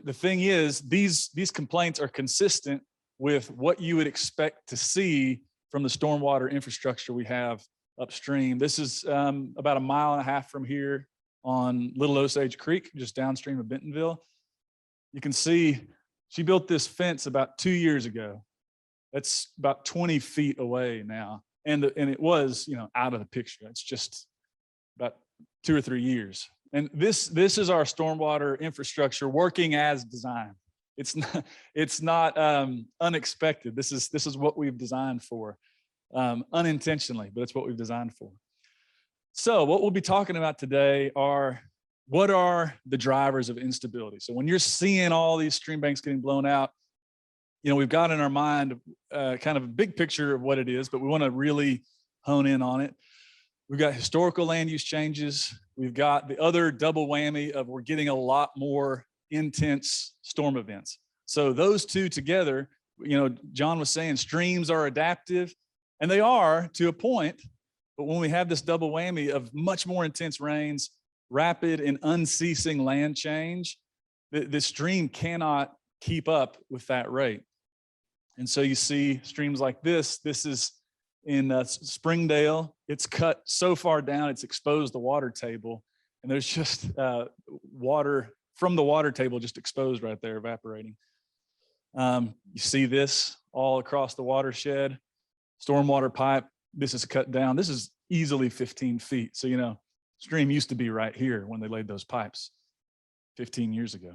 the thing is, these complaints are consistent with what you would expect to see from the stormwater infrastructure we have upstream. This is about 1.5 miles from here on Little Osage Creek, just downstream of Bentonville. You can see she built this fence about 2 years ago. That's about 20 feet away now. And it was, out of the picture. It's just about 2 or 3 years. And this is our stormwater infrastructure working as designed. It's not unexpected. This is what we've designed for, unintentionally, but it's what we've designed for. So what we'll be talking about today are, what are the drivers of instability? So when you're seeing all these stream banks getting blown out, we've got in our mind kind of a big picture of what it is, but we want to really hone in on it. We've got historical land use changes. We've got the other double whammy of we're getting a lot more intense storm events. So those two together, John was saying streams are adaptive, and they are to a point, but when we have this double whammy of much more intense rains, rapid and unceasing land change, the stream cannot keep up with that rate. And so you see streams like this. This is in Springdale. It's cut so far down, it's exposed the water table. And there's just water from the water table just exposed right there, evaporating. You see this all across the watershed. Stormwater pipe, this is cut down. This is easily 15 feet. So, stream used to be right here when they laid those pipes 15 years ago.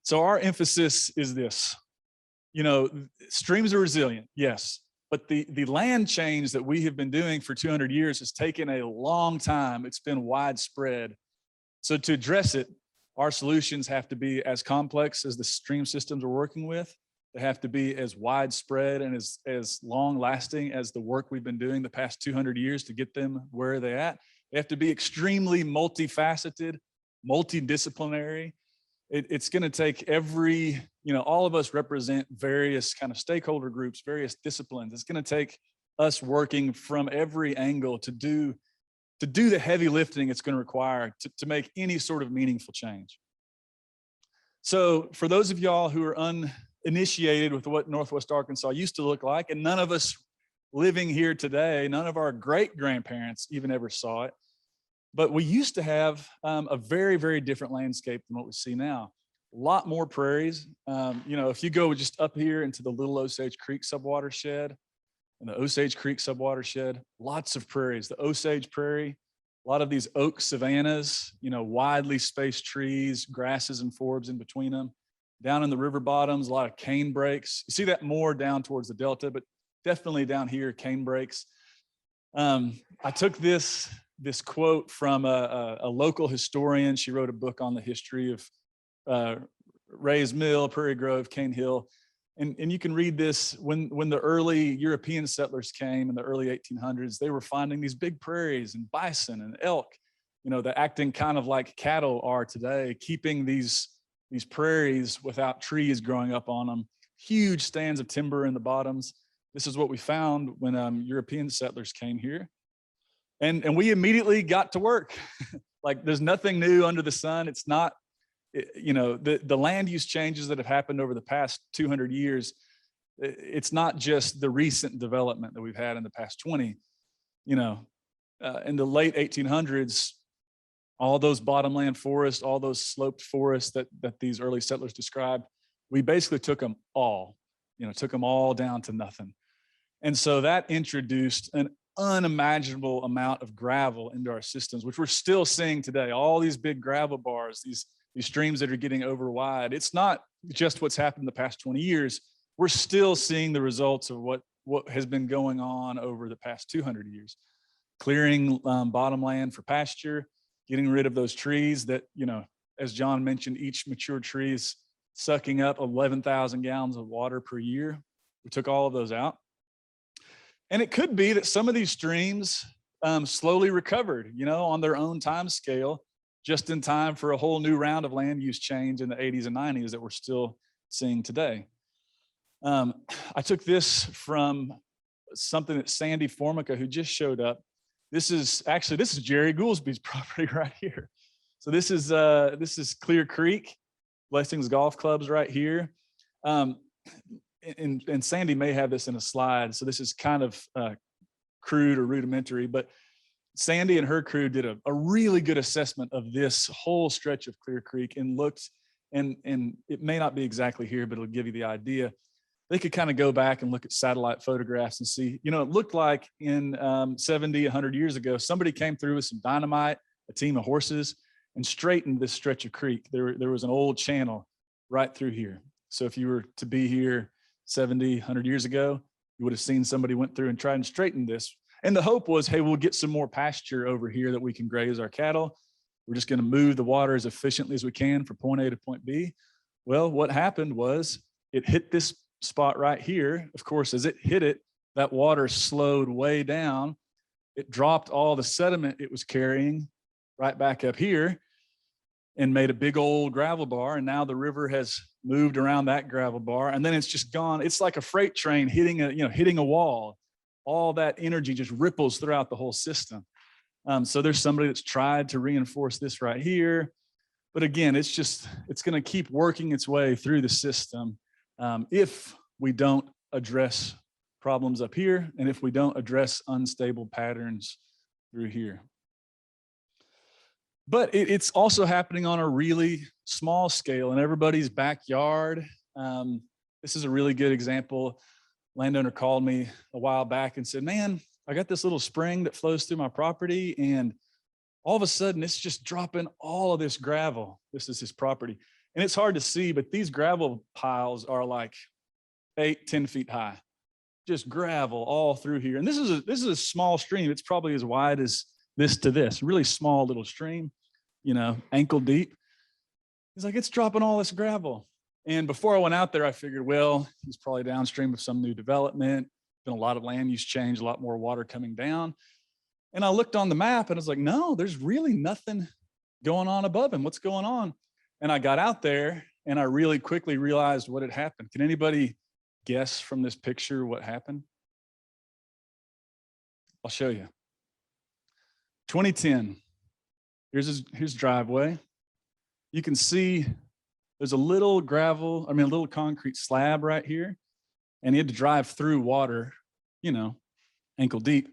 So our emphasis is this, streams are resilient, yes, but the land change that we have been doing for 200 years has taken a long time. It's been widespread. So to address it, our solutions have to be as complex as the stream systems we're working with. They have to be as widespread and as long lasting as the work we've been doing the past 200 years to get them where they're at. They have to be extremely multifaceted, multidisciplinary. It's going to take all of us represent various kind of stakeholder groups, various disciplines. It's going to take us working from every angle to do the heavy lifting it's going to require to make any sort of meaningful change. So for those of y'all who are uninitiated with what Northwest Arkansas used to look like, and none of us living here today, none of our great-grandparents even ever saw it, but we used to have a very, very different landscape than what we see now. A lot more prairies. If you go just up here into the Little Osage Creek subwatershed and the Osage Creek subwatershed, lots of prairies. The Osage Prairie, a lot of these oak savannas, widely spaced trees, grasses and forbs in between them. Down in the river bottoms, a lot of cane breaks. You see that more down towards the Delta, but definitely down here, cane breaks. I took this quote from a local historian. She wrote a book on the history of Ray's Mill, Prairie Grove, Cane Hill. And you can read this. When the early European settlers came in the early 1800s, they were finding these big prairies and bison and elk, they're acting kind of like cattle are today, keeping these prairies without trees growing up on them, huge stands of timber in the bottoms. This is what we found when European settlers came here. And we immediately got to work. Like there's nothing new under the sun. It's not, the land use changes that have happened over the past 200 years. It's not just the recent development that we've had in the past 20. In the late 1800s, all those bottomland forests, all those sloped forests that these early settlers described, we basically took them all down to nothing. And so that introduced an unimaginable amount of gravel into our systems, which we're still seeing today. All these big gravel bars, these streams that are getting over wide. It's not just what's happened in the past 20 years. We're still seeing the results of what has been going on over the past 200 years. Clearing bottomland for pasture, getting rid of those trees that, as John mentioned, each mature tree is sucking up 11,000 gallons of water per year. We took all of those out. And it could be that some of these streams slowly recovered, on their own time scale, just in time for a whole new round of land use change in the 80s and 90s that we're still seeing today. I took this from something that Sandi Formica, who just showed up. This is Jerry Goolsby's property right here. So this is Clear Creek, Blessings Golf Club's right here. And Sandi may have this in a slide. So this is kind of crude or rudimentary, but Sandi and her crew did a really good assessment of this whole stretch of Clear Creek and looked, and it may not be exactly here, but it'll give you the idea. They could kind of go back and look at satellite photographs and see, it looked like in 70, 100 years ago, somebody came through with some dynamite, a team of horses, and straightened this stretch of creek. There was an old channel right through here. So if you were to be here 70, 100 years ago, you would have seen somebody went through and tried and straightened this. And the hope was, hey, we'll get some more pasture over here that we can graze our cattle. We're just going to move the water as efficiently as we can from point A to point B. Well, what happened was it hit this spot right here. Of course, as it hit it, that water slowed way down. It dropped all the sediment it was carrying right back up here and made a big old gravel bar. And now the river has moved around that gravel bar, and then it's just gone. It's like a freight train hitting a wall. All that energy just ripples throughout the whole system. So there's somebody that's tried to reinforce this right here. But again, it's going to keep working its way through the system if we don't address problems up here and if we don't address unstable patterns through here. But it's also happening on a really small scale in everybody's backyard. This is a really good example. Landowner called me a while back and said, man, I got this little spring that flows through my property, and all of a sudden it's just dropping all of this gravel. This is his property. And it's hard to see, but these gravel piles are like 8-10 feet high, just gravel all through here. And this is a small stream. It's probably as wide as this to this, really small little stream, ankle deep. He's like, it's dropping all this gravel. And before I went out there, I figured, well, he's probably downstream of some new development, been a lot of land use change, a lot more water coming down. And I looked on the map and I was like, no, there's really nothing going on above him. What's going on? And I got out there and I really quickly realized what had happened. Can anybody guess from this picture what happened? I'll show you. 2010, here's his driveway. You can see there's a little concrete slab right here, and he had to drive through water, ankle deep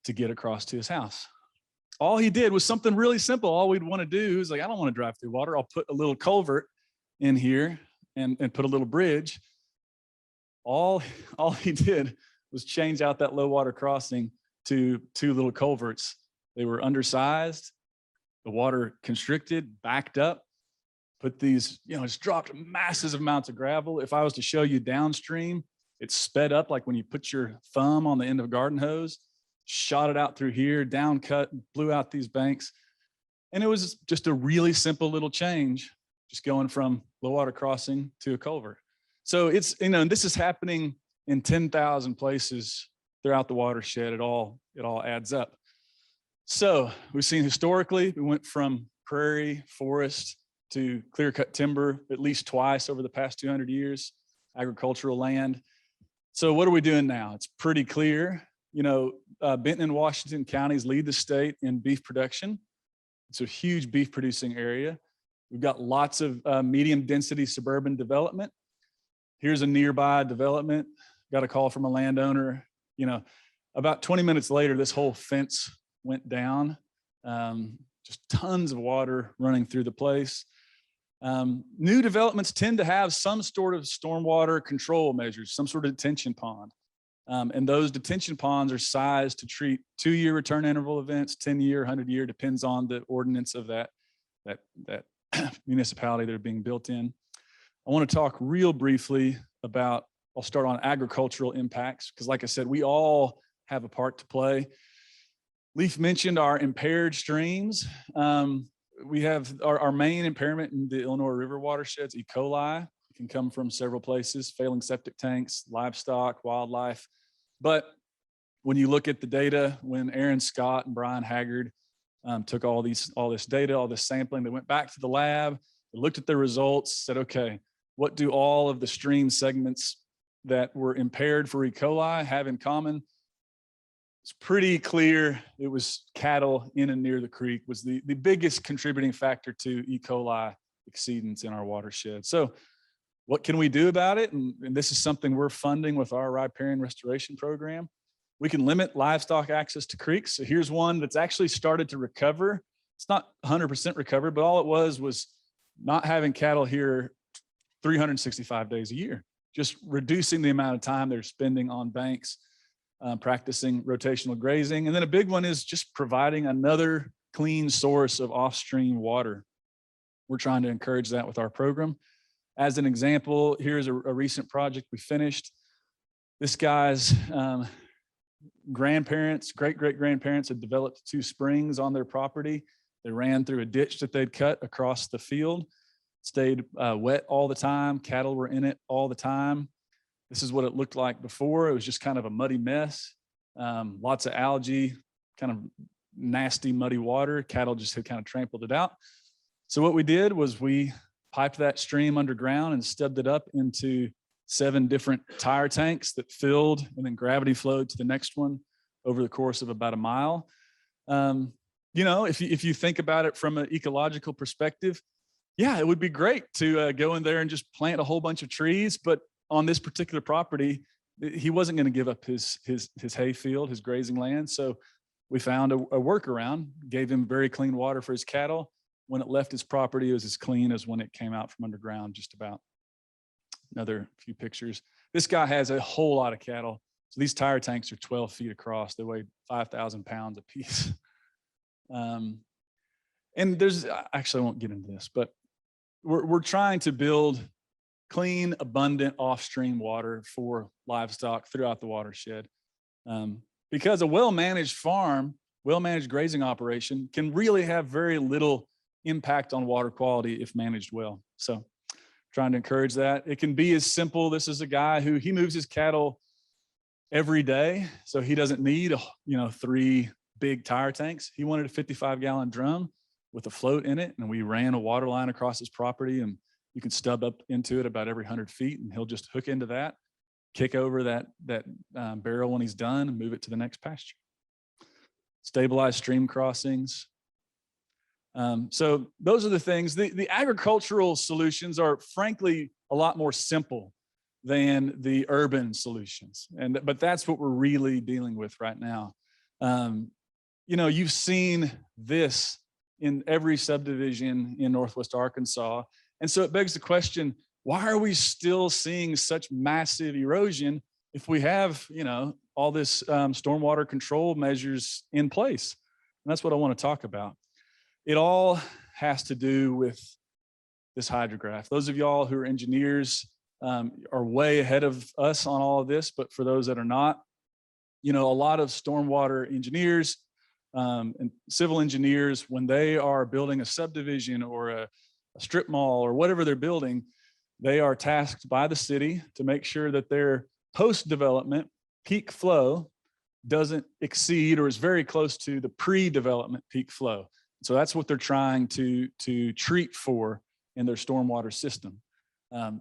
to get across to his house. All he did was something really simple. All we'd want to do is like, I don't want to drive through water. I'll put a little culvert in here and put a little bridge. All he did was change out that low water crossing to 2 little culverts. They were undersized, the water constricted, backed up, put these, it's dropped massive amounts of gravel. If I was to show you downstream, it's sped up like when you put your thumb on the end of a garden hose, shot it out through here, down cut, blew out these banks. And it was just a really simple little change, just going from low water crossing to a culvert. So it's, this is happening in 10,000 places throughout the watershed. It all adds up. So we've seen historically, we went from prairie, forest to clear-cut timber at least twice over the past 200 years, agricultural land. So what are we doing now? It's pretty clear. Benton and Washington counties lead the state in beef production. It's a huge beef producing area. We've got lots of medium density suburban development. Here's a nearby development. Got a call from a landowner. About 20 minutes later, this whole fence went down. Just tons of water running through the place. New developments tend to have some sort of stormwater control measures, some sort of detention pond. And those detention ponds are sized to treat 2-year return interval events, 10-year, 100-year, depends on the ordinance of that municipality that are being built in. I want to talk real briefly about, I'll start on agricultural impacts, because like I said, we all have a part to play. Leif mentioned our impaired streams. we have our main impairment in the Illinois River watersheds, E. coli. It can come from several places, failing septic tanks, livestock, wildlife. But when you look at the data, when Aaron Scott and Brian Haggard took all this data, all this sampling, they went back to the lab, they looked at the results, said, okay, what do all of the stream segments that were impaired for E. coli have in common? It's pretty clear it was cattle in and near the creek was the biggest contributing factor to E. coli exceedance in our watershed. So what can we do about it? And this is something we're funding with our riparian restoration program. We can limit livestock access to creeks. So here's one that's actually started to recover. It's not 100% recovered, but all it was not having cattle here 365 days a year, just reducing the amount of time they're spending on banks, practicing rotational grazing. And then a big one is just providing another clean source of off-stream water. We're trying to encourage that with our program. As an example, here's a recent project we finished. This guy's grandparents, great-great-grandparents had developed 2 springs on their property. They ran through a ditch that they'd cut across the field, stayed wet all the time. Cattle were in it all the time. This is what it looked like before. It was just kind of a muddy mess, lots of algae, kind of nasty, muddy water. Cattle just had kind of trampled it out. So what we did was we piped that stream underground and stubbed it up into 7 different tire tanks that filled and then gravity flowed to the next one over the course of about a mile. You know, if you think about it from an ecological perspective, yeah, it would be great to go in there and just plant a whole bunch of trees, but on this particular property, he wasn't going to give up his hay field, his grazing land. So we found a workaround, gave him very clean water for his cattle. When it left his property, it was as clean as when it came out from underground, just about. Another few pictures. This guy has a whole lot of cattle. So these tire tanks are 12 feet across. They weigh 5,000 pounds a piece. And there's, actually I won't get into this, but we're trying to build clean, abundant off-stream water for livestock throughout the watershed. Because a well-managed farm, well-managed grazing operation can really have very little impact on water quality if managed well. So trying to encourage that. It can be as simple. This is a guy who he moves his cattle every day. So he doesn't need, 3 big tire tanks. He wanted a 55-gallon drum with a float in it. And we ran a water line across his property, and you can stub up into it about every 100 feet, and he'll just hook into that, kick over that barrel when he's done, and move it to the next pasture. Stabilized stream crossings. So those are the things. The agricultural solutions are frankly a lot more simple than the urban solutions. But that's what we're really dealing with right now. You've seen this in every subdivision in Northwest Arkansas. And so it begs the question, why are we still seeing such massive erosion if we have, all this stormwater control measures in place? And that's what I want to talk about. It all has to do with this hydrograph. Those of y'all who are engineers are way ahead of us on all of this, but for those that are not, a lot of stormwater engineers and civil engineers, when they are building a subdivision or a strip mall or whatever they're building, they are tasked by the city to make sure that their post-development peak flow doesn't exceed or is very close to the pre-development peak flow. So that's what they're trying to treat for in their stormwater system, at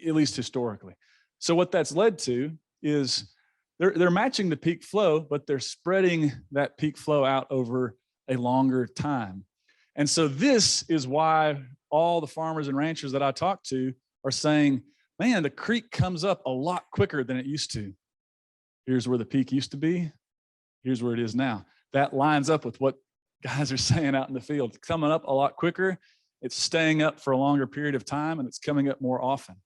least historically. So what that's led to is they're matching the peak flow, but they're spreading that peak flow out over a longer time. And so this is why all the farmers and ranchers that I talk to are saying, man, the creek comes up a lot quicker than it used to. Here's where the peak used to be. Here's where it is now. That lines up with what guys are saying out in the field. It's coming up a lot quicker. It's staying up for a longer period of time, and it's coming up more often.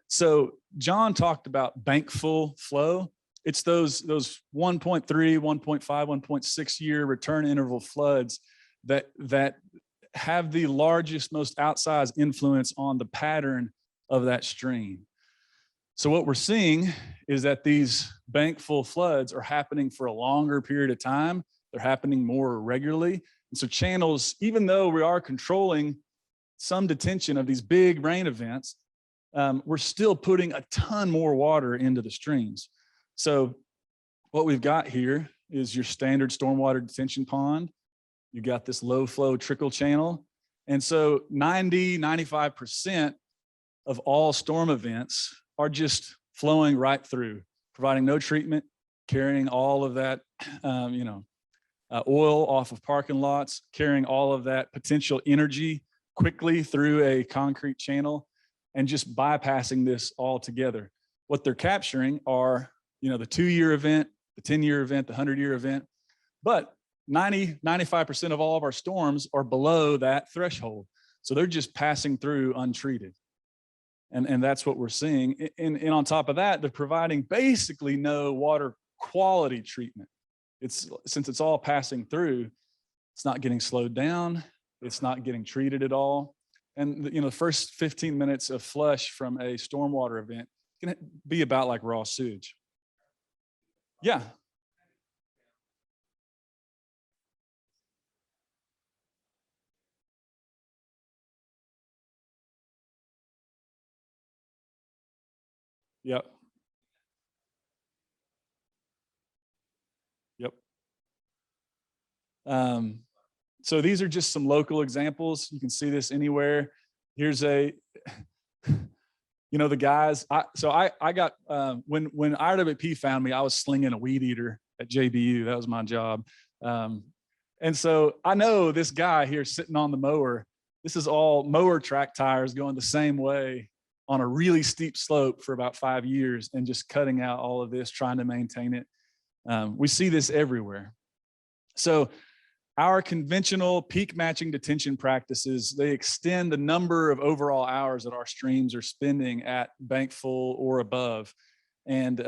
So John talked about bank full flow. It's those 1.3, 1.5, 1.6 year return interval floods that have the largest, most outsized influence on the pattern of that stream. So what we're seeing is that these bank full floods are happening for a longer period of time. They're happening more regularly. And so channels, even though we are controlling some detention of these big rain events, we're still putting a ton more water into the streams. So what we've got here is your standard stormwater detention pond. You got this low flow trickle channel. And so 95% of all storm events are just flowing right through, providing no treatment, carrying all of that, oil off of parking lots, carrying all of that potential energy quickly through a concrete channel, and just bypassing this altogether. What they're capturing are, the 2-year event, the 10-year event, the 100-year event, but 95% of all of our storms are below that threshold. So they're just passing through untreated. And that's what we're seeing. And on top of that, they're providing basically no water quality treatment. Since it's all passing through, it's not getting slowed down. It's not getting treated at all. And the first 15 minutes of flush from a stormwater event can be about like raw sewage. Yeah. Yep. Yep. So these are just some local examples. You can see this anywhere. Here's the guys. I got when IRWP found me, I was slinging a weed eater at JBU. That was my job. And so I know this guy here sitting on the mower. This is all mower track tires going the same way on a really steep slope for about 5 years and just cutting out all of this, trying to maintain it. We see this everywhere. So our conventional peak matching detention practices, they extend the number of overall hours that our streams are spending at bank full or above. And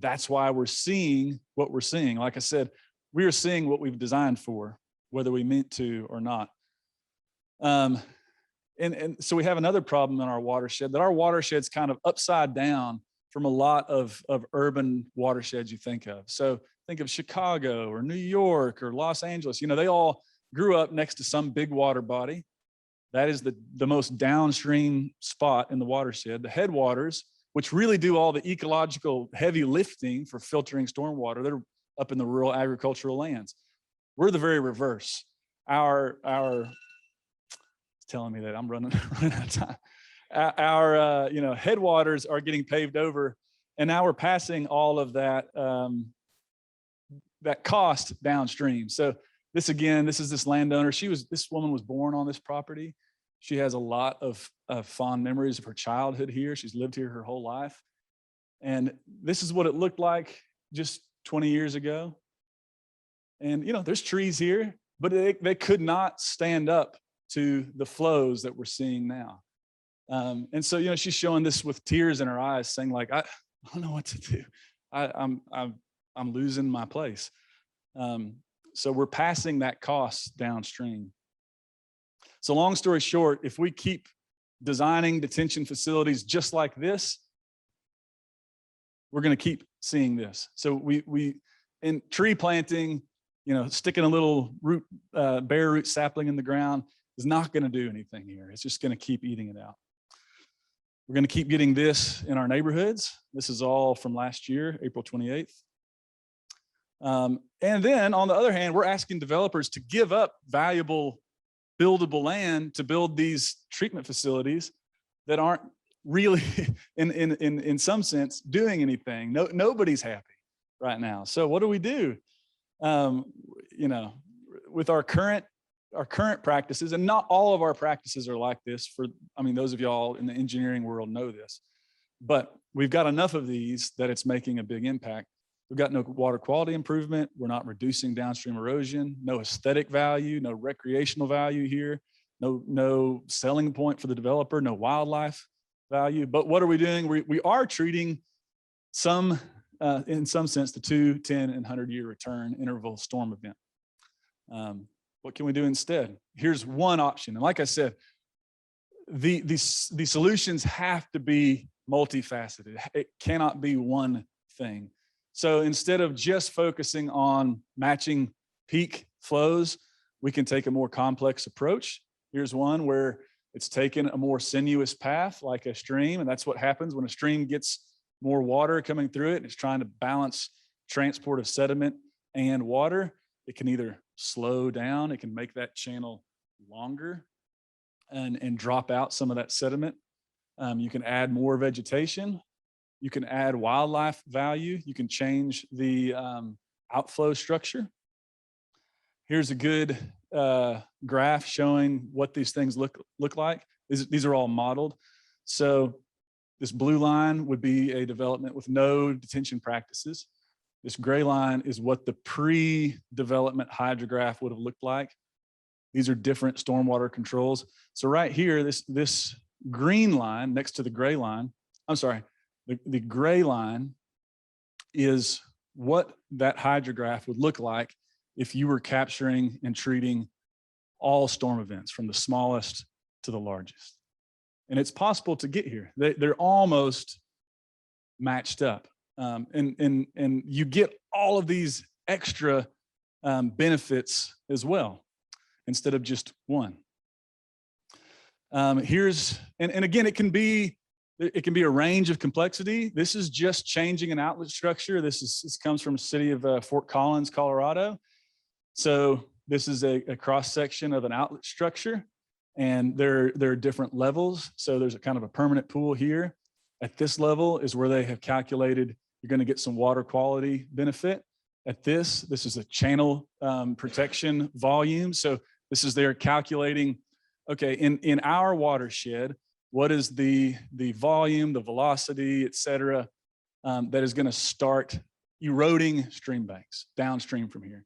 that's why we're seeing what we're seeing. Like I said, we are seeing what we've designed for, whether we meant to or not. And so we have another problem in our watershed, that our watershed's kind of upside down from a lot of urban watersheds you think of. So think of Chicago or New York or Los Angeles. They all grew up next to some big water body. That is the most downstream spot in the watershed. The headwaters, which really do all the ecological heavy lifting for filtering stormwater, they're up in the rural agricultural lands. We're the very reverse. Our it's telling me that I'm running out of time. Our headwaters are getting paved over, and now we're passing all of that that cost downstream. So this is this landowner. This woman was born on this property. She has a lot of fond memories of her childhood here. She's lived here her whole life. And this is what it looked like just 20 years ago. And there's trees here, but they could not stand up to the flows that we're seeing now. And so, she's showing this with tears in her eyes, saying like, I don't know what to do. I'm losing my place. So we're passing that cost downstream. So long story short, if we keep designing detention facilities just like this, we're going to keep seeing this. So we in tree planting, sticking a little bare root sapling in the ground is not going to do anything here. It's just going to keep eating it out. We're going to keep getting this in our neighborhoods. This is all from last year, April 28th. And then on the other hand, we're asking developers to give up valuable buildable land to build these treatment facilities that aren't really in some sense doing anything. Nobody's happy right now. So what do we do? With our current practices, and not all of our practices are like this. Those of y'all in the engineering world know this, but we've got enough of these that it's making a big impact. We've got no water quality improvement. We're not reducing downstream erosion, no aesthetic value, no recreational value here, no selling point for the developer, no wildlife value. But what are we doing? We are treating some, in some sense, the 2, 10, and 100-year return interval storm event. What can we do instead? Here's one option. And like I said, the solutions have to be multifaceted. It cannot be one thing. So instead of just focusing on matching peak flows, We can take a more complex approach. Here's one where it's taken a more sinuous path like a stream, and that's what happens when a stream gets more water coming through it and it's trying to balance transport of sediment and water. It can either slow down, it can make that channel longer and drop out some of that sediment. You can add more vegetation. You can add wildlife value. You can change the outflow structure. Here's a good graph showing what these things look like. These are all modeled. So this blue line would be a development with no detention practices. This gray line is what the pre-development hydrograph would have looked like. These are different stormwater controls. So right here, this green line next to the gray line, I'm sorry, the gray line is what that hydrograph would look like if you were capturing and treating all storm events from the smallest to the largest. And it's possible to get here. They're almost matched up. And you get all of these extra benefits as well, instead of just one. And again, it can be a range of complexity. This is just changing an outlet structure. This comes from the city of Fort Collins, Colorado. So this is a cross section of an outlet structure, and there are different levels. So there's a kind of a permanent pool here. At this level is where they have calculated you're going to get some water quality benefit. At this is a channel protection volume. So this is they're calculating, okay, in our watershed, what is the volume, the velocity, et cetera, that is going to start eroding stream banks downstream from here.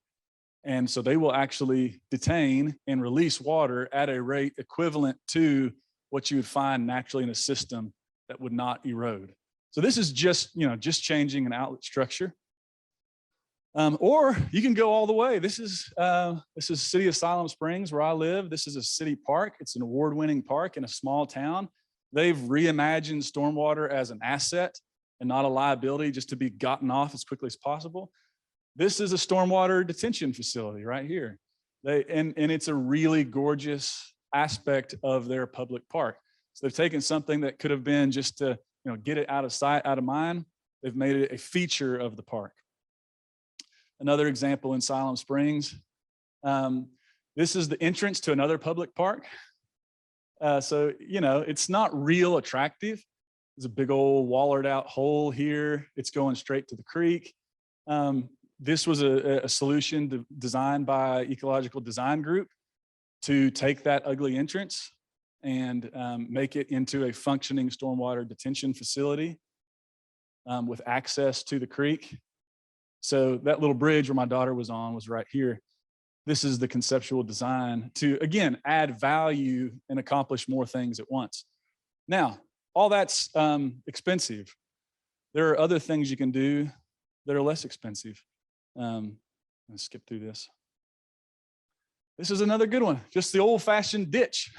And so they will actually detain and release water at a rate equivalent to what you would find naturally in a system that would not erode. So this is just changing an outlet structure. Or you can go all the way. This is City of Siloam Springs, where I live. This is a city park. It's an award-winning park in a small town. They've reimagined stormwater as an asset and not a liability, just to be gotten off as quickly as possible. This is a stormwater detention facility right here. And it's a really gorgeous aspect of their public park. So they've taken something that could have been just to get it out of sight, out of mind. They've made it a feature of the park. Another example in Siloam Springs. This is the entrance to another public park. So it's not real attractive. There's a big old wallered out hole here. It's going straight to the creek. This was a solution designed by Ecological Design Group to take that ugly entrance and make it into a functioning stormwater detention facility with access to the creek. So that little bridge where my daughter was on was right here. This is the conceptual design to, again, add value and accomplish more things at once. Now, all that's expensive. There are other things you can do that are less expensive. Let's skip through this. This is another good one, just the old-fashioned ditch.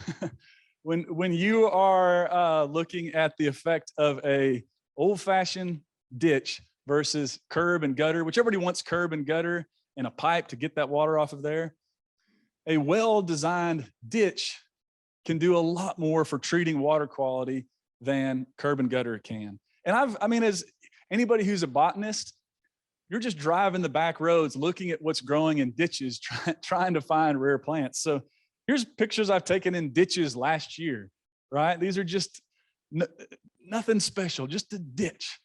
When you are looking at the effect of a old-fashioned ditch versus curb and gutter, which everybody wants curb and gutter and a pipe to get that water off of there. A well-designed ditch can do a lot more for treating water quality than curb and gutter can. And I mean, as anybody who's a botanist, you're just driving the back roads, looking at what's growing in ditches, trying to find rare plants. So here's pictures I've taken in ditches last year, right? These are just nothing special, just a ditch.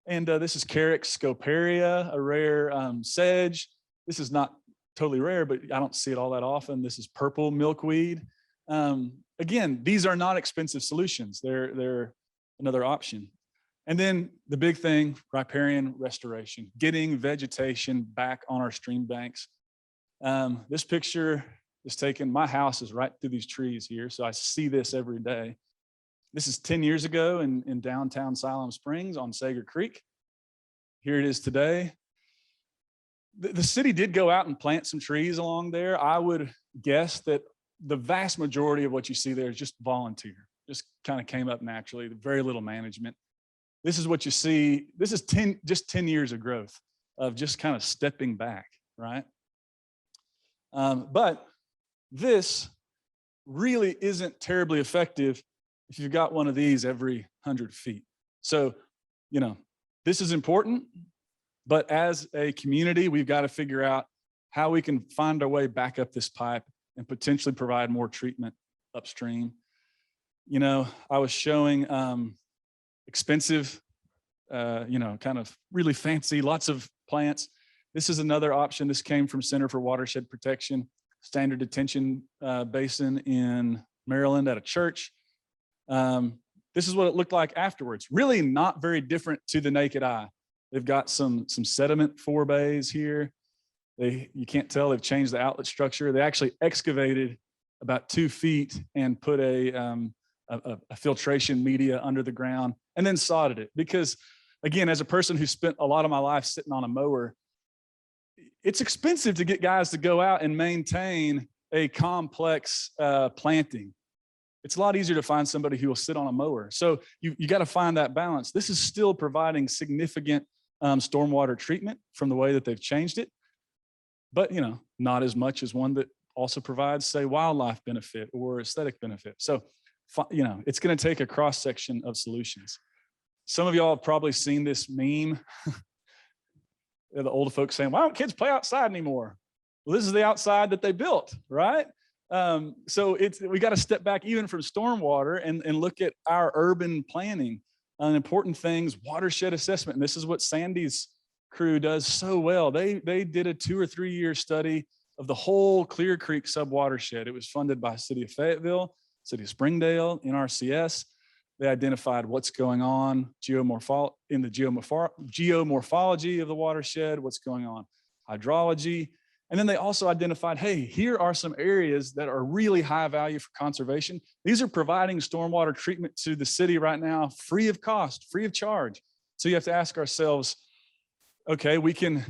And this is Carex scoparia, a rare sedge. This is not totally rare, but I don't see it all that often. This is purple milkweed. Again, these are not expensive solutions. They're another option. And then the big thing, riparian restoration, getting vegetation back on our stream banks. This picture is taken, my house is right through these trees here, so I see this every day. This is 10 years ago in downtown Siloam Springs on Sager Creek. Here it is today. The city did go out and plant some trees along there. I would guess that the vast majority of what you see there is just volunteer, just kind of came up naturally, very little management. This is what you see. This is just 10 years of growth of just kind of stepping back, right? But This really isn't terribly effective if you've got one of these every 100 feet. So, you know, this is important, but as a community, we've got to figure out how we can find our way back up this pipe and potentially provide more treatment upstream. You know, I was showing expensive, you know, kind of really fancy, lots of plants. This is another option. This came from Center for Watershed Protection, standard detention basin in Maryland at a church. This is what it looked like afterwards. Really not very different to the naked eye. They've got some sediment forebays here. You can't tell they've changed the outlet structure. They actually excavated about 2 feet and put a filtration media under the ground and then sodded it. Because again, as a person who spent a lot of my life sitting on a mower, it's expensive to get guys to go out and maintain a complex planting. It's a lot easier to find somebody who will sit on a mower. So you got to find that balance. This is still providing significant stormwater treatment from the way that they've changed it, but you know, not as much as one that also provides, say, wildlife benefit or aesthetic benefit. So, you know, it's going to take a cross section of solutions. Some of y'all have probably seen this meme. The older folks saying, "Why don't kids play outside anymore?" Well, this is the outside that they built, right? So we got to step back even from stormwater and look at our urban planning on important things, watershed assessment. And this is what Sandi's crew does so well. They did a 2 or 3 year study of the whole Clear Creek subwatershed. It was funded by City of Fayetteville, City of Springdale, NRCS. They identified what's going on in the geomorphology of the watershed, what's going on, hydrology. And then they also identified, hey, here are some areas that are really high value for conservation. These are providing stormwater treatment to the city right now, free of cost, free of charge. So you have to ask ourselves, okay, we can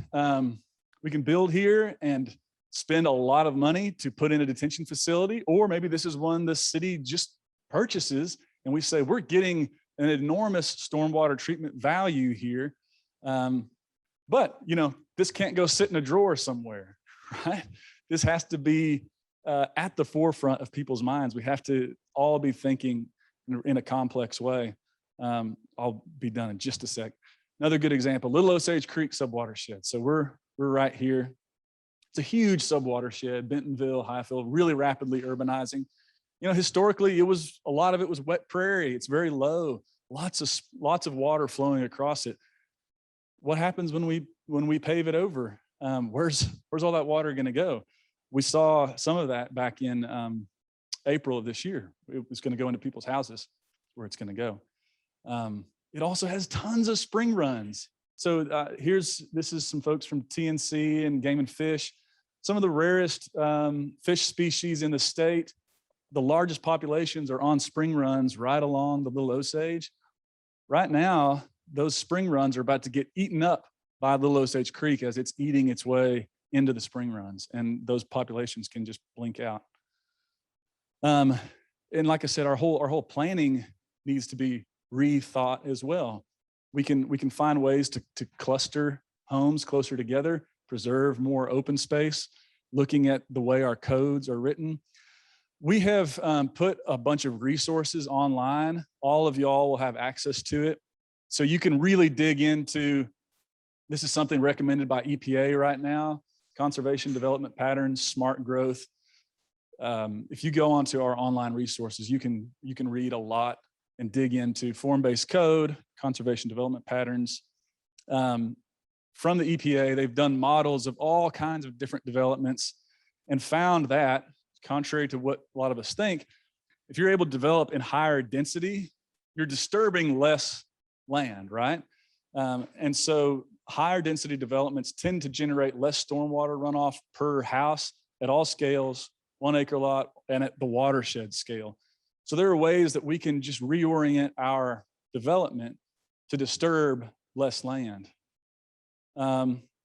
build here and spend a lot of money to put in a detention facility, or maybe this is one the city just purchases and we say, we're getting an enormous stormwater treatment value here. But, you know, this can't go sit in a drawer somewhere, right? This has to be at the forefront of people's minds. We have to all be thinking in a complex way. I'll be done in just a sec. Another good example, Little Osage Creek subwatershed. So we're right here. It's a huge subwatershed, Bentonville, Highfield, really rapidly urbanizing. You know, historically, a lot of it was wet prairie. It's very low, lots of water flowing across it. What happens when we pave it over? Where's all that water going to go? We saw some of that back in April of this year. It was going to go into people's houses, where it's going to go. It also has tons of spring runs. So this is some folks from TNC and Game and Fish. Some of the rarest fish species in the state. The largest populations are on spring runs right along the Little Osage. Right now, those spring runs are about to get eaten up by Little Osage Creek as it's eating its way into the spring runs, and those populations can just blink out. And like I said, our whole planning needs to be rethought as well. We can find ways to cluster homes closer together, preserve more open space, looking at the way our codes are written. We have put a bunch of resources online. All of y'all will have access to it. So you can really dig into, this is something recommended by EPA right now, conservation development patterns, smart growth. If you go onto our online resources, you can read a lot and dig into form-based code, conservation development patterns. From the EPA, they've done models of all kinds of different developments and found that, contrary to what a lot of us think, if you're able to develop in higher density, you're disturbing less land, right? And so higher density developments tend to generate less stormwater runoff per house at all scales, 1 acre lot, and at the watershed scale. So there are ways that we can just reorient our development to disturb less land.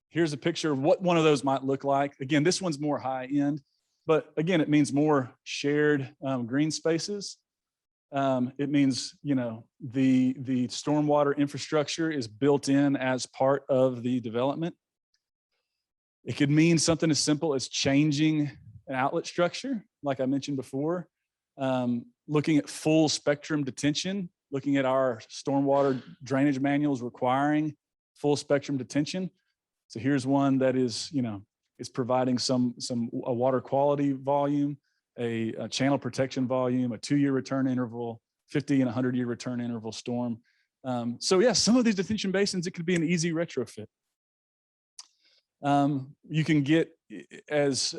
Here's a picture of what one of those might look like. Again, this one's more high end, but again, it means more shared green spaces. It means, you know, the stormwater infrastructure is built in as part of the development. It could mean something as simple as changing an outlet structure, like I mentioned before, looking at full spectrum detention, looking at our stormwater drainage manuals requiring full spectrum detention. So here's one that is, is providing a water quality volume, a channel protection volume, a 2-year return interval, 50 and 100-year return interval storm. So yeah, some of these detention basins, it could be an easy retrofit. You can get as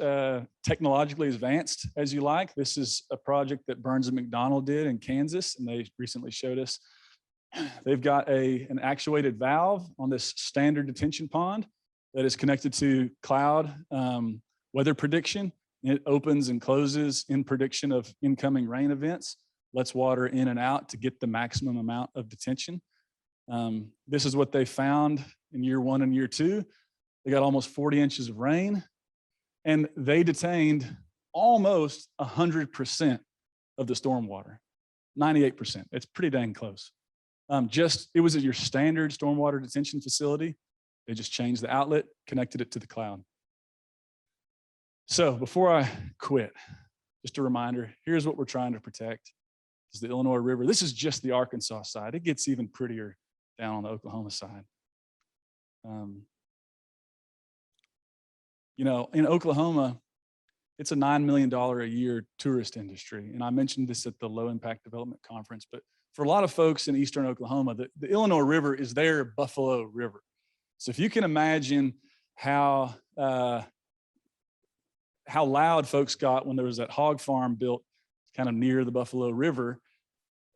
technologically advanced as you like. This is a project that Burns and McDonnell did in Kansas, and they recently showed us. They've got an actuated valve on this standard detention pond that is connected to cloud weather prediction. It opens and closes in prediction of incoming rain events, lets water in and out to get the maximum amount of detention. This is what they found in year 1 and year 2. They got almost 40 inches of rain, and they detained almost 100% of the stormwater, 98%. It's pretty dang close. It was at your standard stormwater detention facility. They just changed the outlet, connected it to the cloud. So before I quit, just a reminder, here's what we're trying to protect. This is the Illinois River. This is just the Arkansas side. It gets even prettier down on the Oklahoma side. In Oklahoma, it's a $9 million a year tourist industry. And I mentioned this at the Low Impact Development Conference, but for a lot of folks in Eastern Oklahoma, the Illinois River is their Buffalo River. So if you can imagine how loud folks got when there was that hog farm built kind of near the Buffalo River,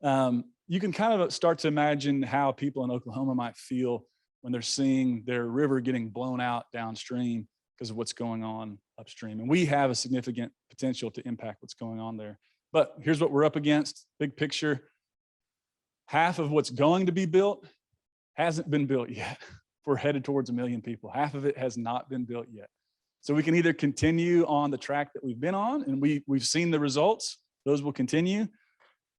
you can kind of start to imagine how people in Oklahoma might feel when they're seeing their river getting blown out downstream because of what's going on upstream. And we have a significant potential to impact what's going on there. But here's what we're up against, big picture. Half of what's going to be built hasn't been built yet. We're headed towards 1 million people. Half of it has not been built yet. So we can either continue on the track that we've been on, and we've seen the results, those will continue,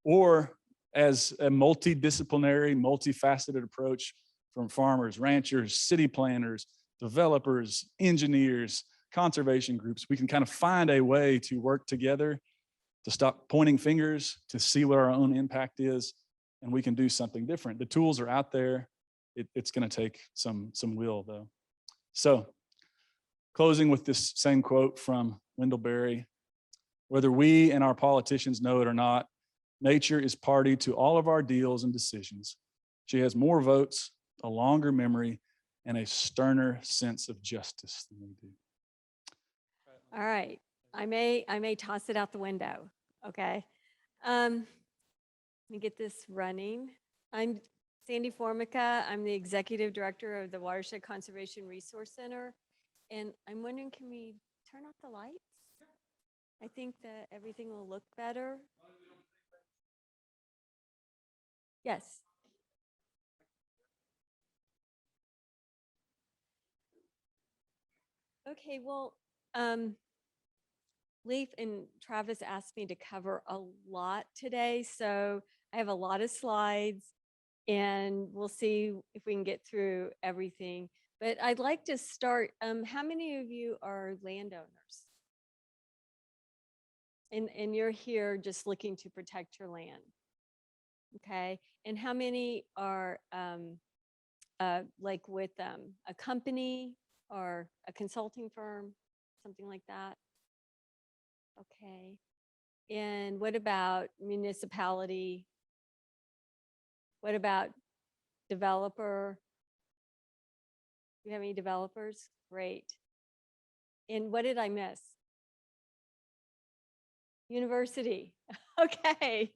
or as a multidisciplinary, multifaceted approach from farmers, ranchers, city planners, developers, engineers, conservation groups, we can kind of find a way to work together to stop pointing fingers, to see what our own impact is, and we can do something different. The tools are out there. It's going to take some will, though. So, closing with this same quote from Wendell Berry: whether we and our politicians know it or not, nature is party to all of our deals and decisions. She has more votes, a longer memory, and a sterner sense of justice than we do. All right, I may toss it out the window. Okay, let me get this running. I'm Sandi Formica. I'm the executive director of the Watershed Conservation Resource Center, and I'm wondering, can we turn off the lights? I think that everything will look better. Yes. Okay, well, Leif and Travis asked me to cover a lot today, so I have a lot of slides, and we'll see if we can get through everything. But I'd like to start, how many of you are landowners? And you're here just looking to protect your land, okay? And how many are like with a company or a consulting firm, something like that? Okay. And what about municipality? What about developer? Do you have any developers? Great. And what did I miss? University. Okay.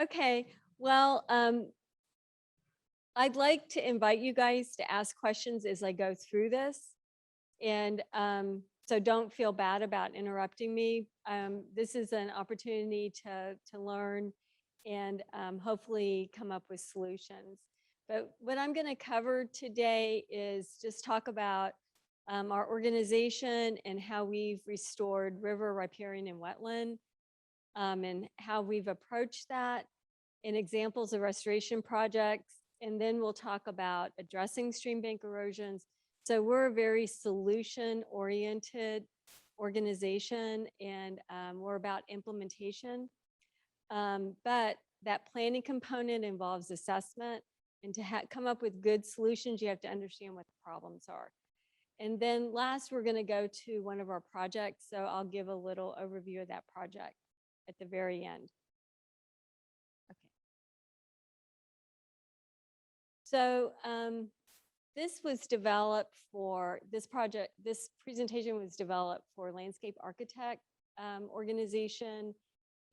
Okay. Well, I'd like to invite you guys to ask questions as I go through this. And so don't feel bad about interrupting me. This is an opportunity to learn and hopefully come up with solutions. But what I'm going to cover today is just talk about our organization and how we've restored river, riparian, and wetland, and how we've approached that, and examples of restoration projects. And then we'll talk about addressing stream bank erosions. So we're a very solution-oriented organization, and we're about implementation. But that planning component involves assessment, and to come up with good solutions, you have to understand what the problems are. And then last, we're going to go to one of our projects. So I'll give a little overview of that project at the very end. Okay. So this presentation was developed for landscape architect organization,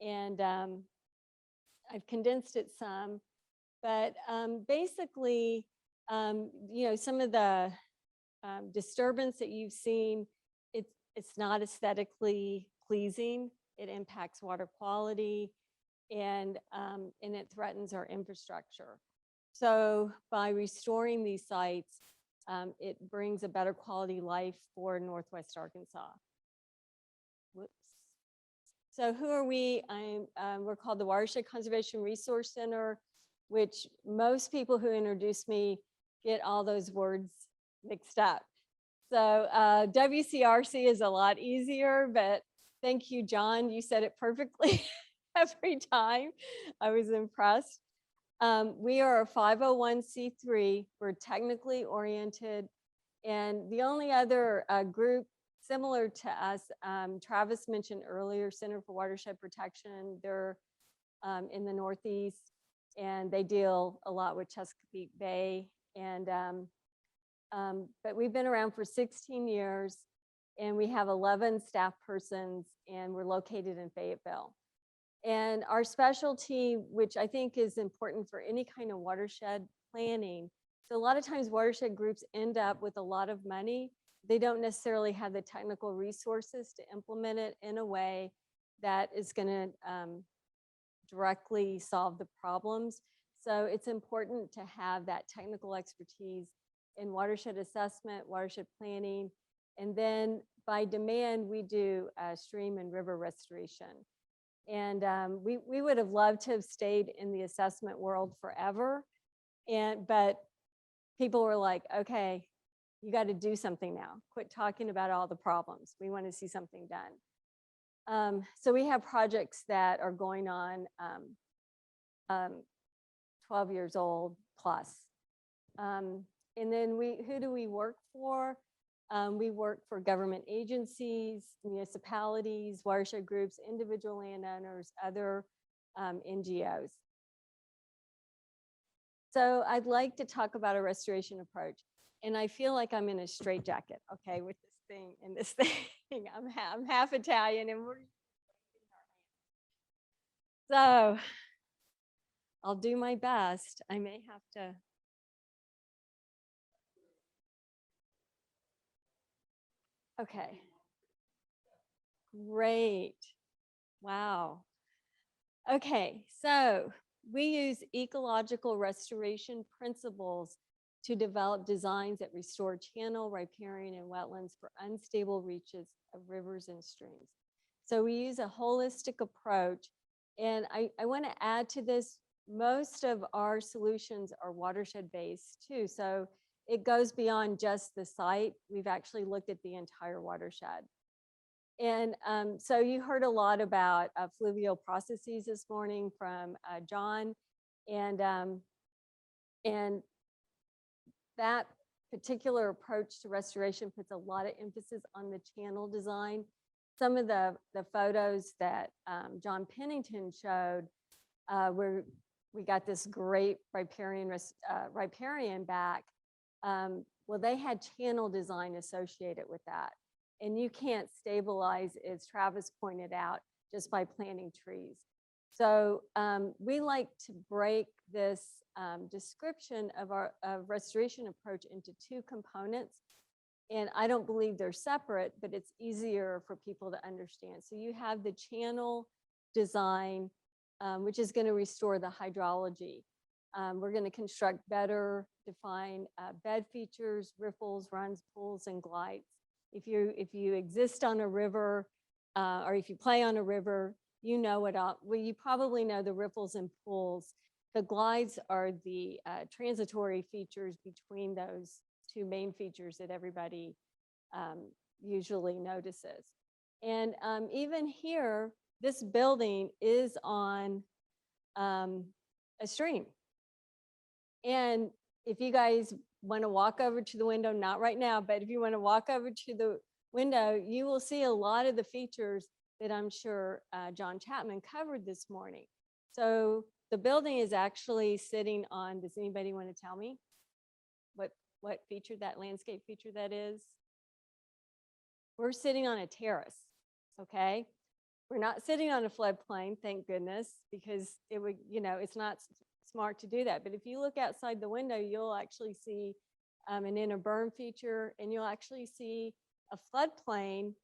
and I've condensed it some, but basically, some of the disturbance that you've seen, it's not aesthetically pleasing. It impacts water quality, and it threatens our infrastructure. So by restoring these sites, it brings a better quality life for Northwest Arkansas. Whoops. So who are we? We're called the Watershed Conservation Resource Center, which most people who introduce me get all those words mixed up. So WCRC is a lot easier, but thank you, John. You said it perfectly every time. I was impressed. We are a 501c3. We're technically oriented. And the only other group similar to us, Travis mentioned earlier, Center for Watershed Protection. They're in the Northeast, and they deal a lot with Chesapeake Bay. And but we've been around for 16 years, and we have 11 staff persons, and we're located in Fayetteville. And our specialty, which I think is important for any kind of watershed planning, so a lot of times watershed groups end up with a lot of money. They don't necessarily have the technical resources to implement it in a way that is going to directly solve the problems. So it's important to have that technical expertise in watershed assessment, watershed planning, and then by demand, we do stream and river restoration. And we would have loved to have stayed in the assessment world forever, but people were like, okay, you got to do something now. Quit talking about all the problems. We want to see something done. So we have projects that are going on 12 years old plus. And then who do we work for? We work for government agencies, municipalities, watershed groups, individual landowners, other NGOs. So I'd like to talk about a restoration approach. And I feel like I'm in a straitjacket, okay, with this thing and this thing. I'm half Italian, and we're so I'll do my best. I may have to. Okay. Great. Wow. Okay, so we use ecological restoration principles to develop designs that restore channel, riparian, and wetlands for unstable reaches of rivers and streams. So we use a holistic approach. And I want to add to this, most of our solutions are watershed based too. So it goes beyond just the site. We've actually looked at the entire watershed. And so you heard a lot about fluvial processes this morning from John, and that particular approach to restoration puts a lot of emphasis on the channel design. Some of the photos that John Pennington showed, where we got this great riparian back, well, they had channel design associated with that. And you can't stabilize, as Travis pointed out, just by planting trees. So we like to break this description of our restoration approach into two components. And I don't believe they're separate, but it's easier for people to understand. So you have the channel design, which is going to restore the hydrology. We're going to construct better defined bed features, riffles, runs, pools, and glides. If you exist on a river, or if you play on a river, you know it all. Well, you probably know the riffles and pools. The glides are the transitory features between those two main features that everybody usually notices. And even here, this building is on a stream. And if you guys want to walk over to the window, not right now, but if you want to walk over to the window, you will see a lot of the features that I'm sure John Chapman covered this morning. So the building is actually sitting on, does anybody want to tell me what feature, that landscape feature that is? We're sitting on a terrace, okay? We're not sitting on a floodplain, thank goodness, because it would, it's not smart to do that. But if you look outside the window, you'll actually see an inner berm feature, and you'll actually see a floodplain.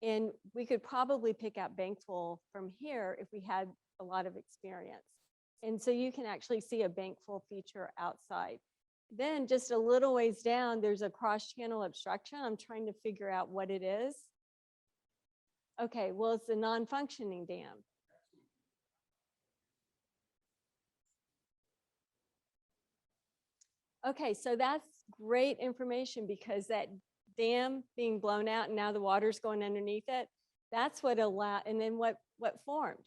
And we could probably pick out bankful from here if we had a lot of experience. And so you can actually see a bankful feature outside. Then just a little ways down, there's a cross-channel obstruction. I'm trying to figure out what it is. Okay, well, it's a non-functioning dam. Okay, so that's great information, because that dam being blown out and now the water's going underneath it, that's what allowed, and then what formed?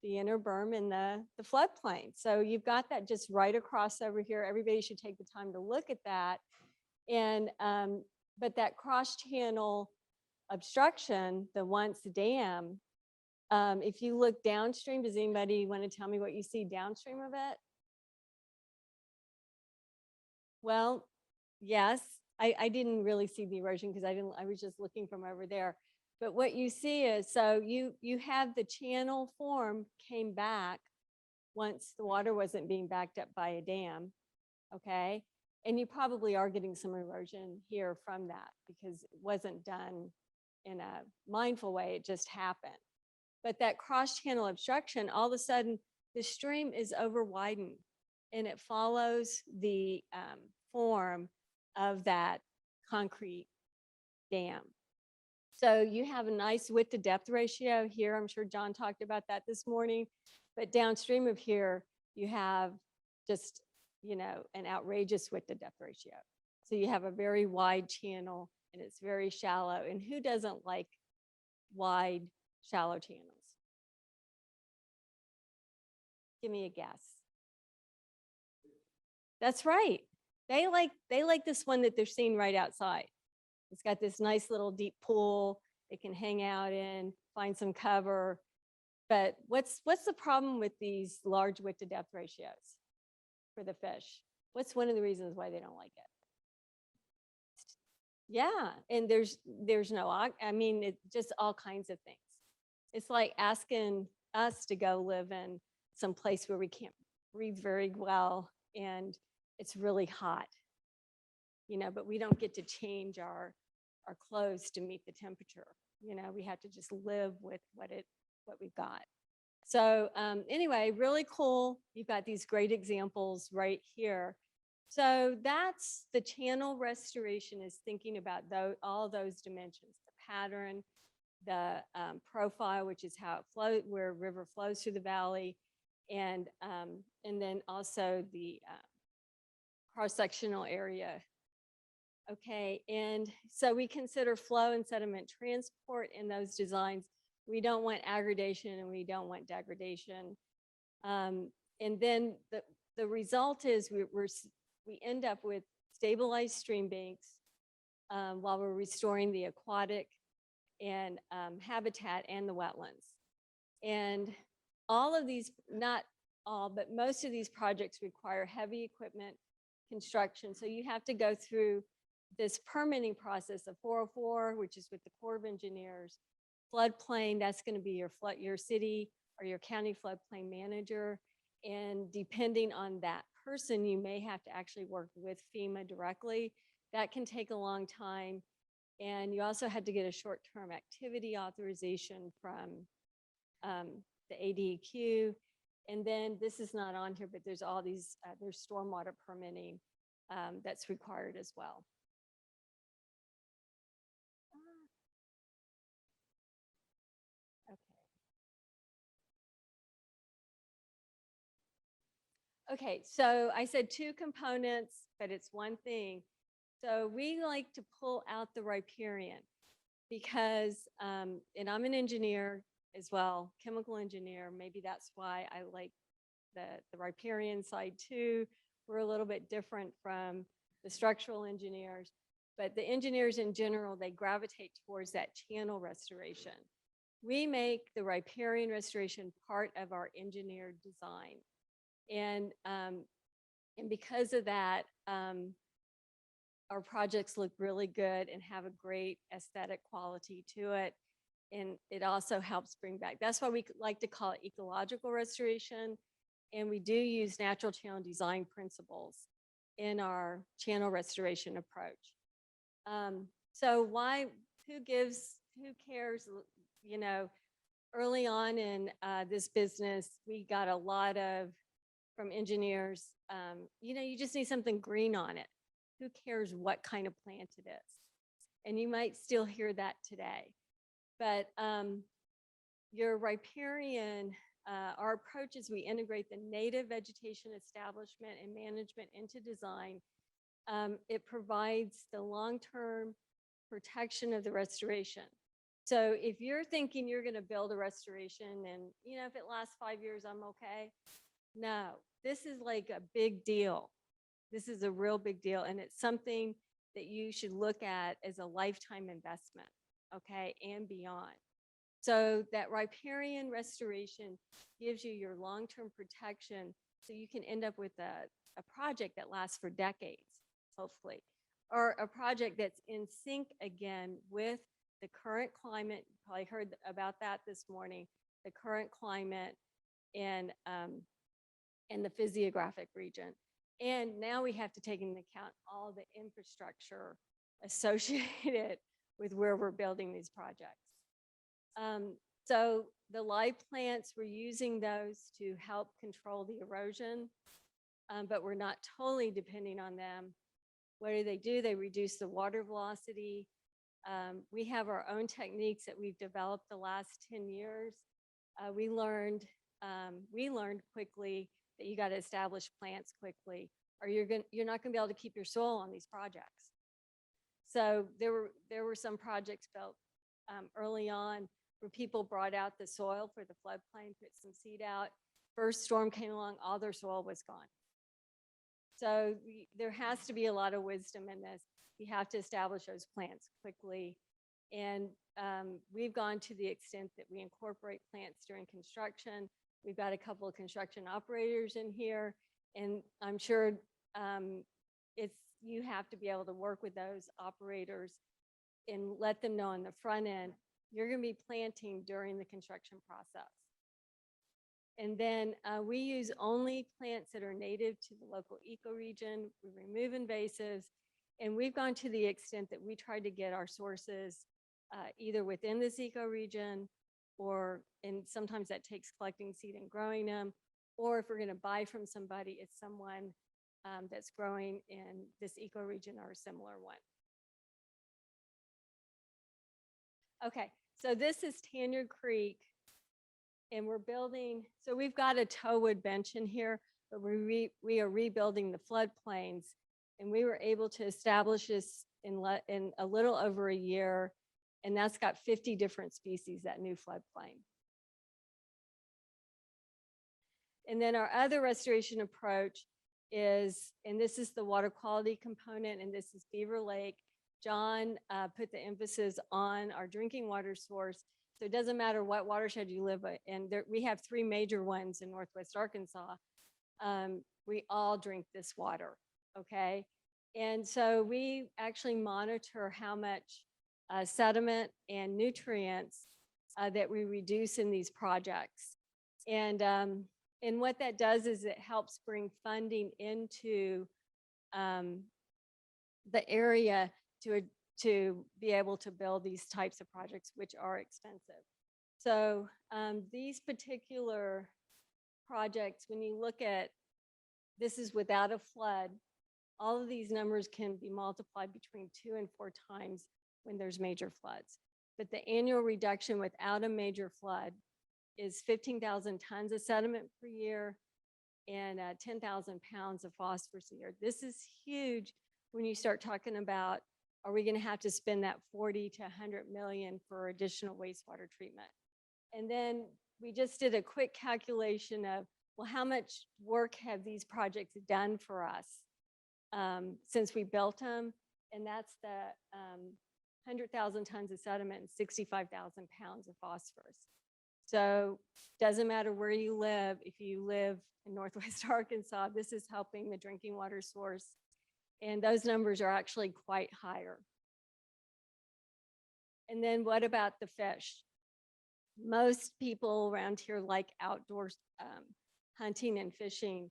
The inner berm and the floodplain. So you've got that just right across over here. Everybody should take the time to look at that. And, but that cross-channel obstruction, the once dam, if you look downstream, does anybody want to tell me what you see downstream of it? Well, yes, I didn't really see the erosion because I was just looking from over there. But what you see is, so you have the channel form came back once the water wasn't being backed up by a dam, okay? And you probably are getting some erosion here from that because it wasn't done in a mindful way, it just happened. But that cross-channel obstruction, all of a sudden, the stream is over widened and it follows the form of that concrete dam. So you have a nice width to depth ratio here. I'm sure John talked about that this morning, but downstream of here, you have just, an outrageous width to depth ratio. So you have a very wide channel and it's very shallow. And who doesn't like wide, shallow channels? Give me a guess. That's right. They like this one that they're seeing right outside. It's got this nice little deep pool they can hang out in, find some cover. But what's the problem with these large width to depth ratios for the fish? What's one of the reasons why they don't like it? Yeah, and there's no, I mean, it's just all kinds of things. It's like asking us to go live in some place where we can't breathe very well and it's really hot, but we don't get to change our clothes to meet the temperature. We have to just live with what we've got. So anyway, really cool. You've got these great examples right here. So that's the channel restoration, is thinking about all those dimensions, the pattern, the profile, which is how it flows, where a river flows through the valley, and then also the cross-sectional area. Okay, and so we consider flow and sediment transport in those designs. We don't want aggradation and we don't want degradation. And then the result is we end up with stabilized stream banks while we're restoring the aquatic and habitat and the wetlands. And all of these, not all, but most of these projects require heavy equipment construction. So you have to go through this permitting process of 404, which is with the Corps of Engineers, floodplain, that's going to be your city or your county floodplain manager. And depending on that person, you may have to actually work with FEMA directly. That can take a long time. And you also had to get a short-term activity authorization from the ADEQ. And then this is not on here, but there's all these, there's stormwater permitting that's required as well. Okay, so I said two components, but it's one thing. So we like to pull out the riparian. because, and I'm an engineer as well, chemical engineer. Maybe that's why I like the riparian side too. We're a little bit different from the structural engineers, but the engineers in general, they gravitate towards that channel restoration. We make the riparian restoration part of our engineered design. And because of that, our projects look really good and have a great aesthetic quality to it. And it also helps bring back, that's why we like to call it ecological restoration. And we do use natural channel design principles in our channel restoration approach. So why, who cares, you know, early on in this business, we got a lot of, from engineers, you know, you just need something green on it. Who cares what kind of plant it is? And you might still hear that today. But your riparian, our approach is we integrate the native vegetation establishment and management into design. It provides the long-term protection of the restoration. So if you're thinking you're going to build a restoration and, you know, if it lasts 5 years, I'm okay. No, this is like a big deal. This is a real big deal. And it's something that you should look at as a lifetime investment, okay, and beyond. So that riparian restoration gives you your long-term protection so you can end up with a project that lasts for decades, hopefully, or a project that's in sync again with the current climate. You probably heard about that this morning, the current climate and the physiographic region. And now we have to take into account all the infrastructure associated with where we're building these projects. So the live plants, we're using those to help control the erosion, but we're not totally depending on them. What do? They reduce the water velocity. We have our own techniques that we've developed the last 10 years. We learned quickly that you got to establish plants quickly, or you're not going to be able to keep your soil on these projects. So there were some projects built early on where people brought out the soil for the floodplain, put some seed out. First storm came along, all their soil was gone. So there has to be a lot of wisdom in this. You have to establish those plants quickly. And we've gone to the extent that we incorporate plants during construction. We've got a couple of construction operators in here, and I'm sure you have to be able to work with those operators and let them know on the front end, you're going to be planting during the construction process. And then we use only plants that are native to the local ecoregion. We remove invasives, and we've gone to the extent that we try to get our sources either within this ecoregion, and sometimes that takes collecting seed and growing them, or if we're going to buy from somebody, it's someone that's growing in this ecoregion or a similar one. Okay, so this is Tanyard Creek, and we're building, so we've got a towwood bench in here, but we are rebuilding the floodplains, and we were able to establish this in a little over a year, and that's got 50 different species, that new floodplain. And then our other restoration approach is, and this is the water quality component, and this is Beaver Lake. John put the emphasis on our drinking water source. So it doesn't matter what watershed you live in. We have 3 major ones in Northwest Arkansas. We all drink this water, okay? And so we actually monitor how much sediment and nutrients that we reduce in these projects. And what that does is it helps bring funding into the area to be able to build these types of projects, which are expensive. So these particular projects, when you look at, this is without a flood, all of these numbers can be multiplied between 2 and 4 times when there's major floods. But the annual reduction without a major flood is 15,000 tons of sediment per year and 10,000 pounds of phosphorus a year. This is huge when you start talking about are we going to have to spend that 40 to 100 million for additional wastewater treatment? And then we just did a quick calculation of, well, how much work have these projects done for us since we built them? And that's the 100,000 tons of sediment and 65,000 pounds of phosphorus. So doesn't matter where you live, if you live in Northwest Arkansas, this is helping the drinking water source. And those numbers are actually quite higher. And then what about the fish? Most people around here like outdoor hunting and fishing.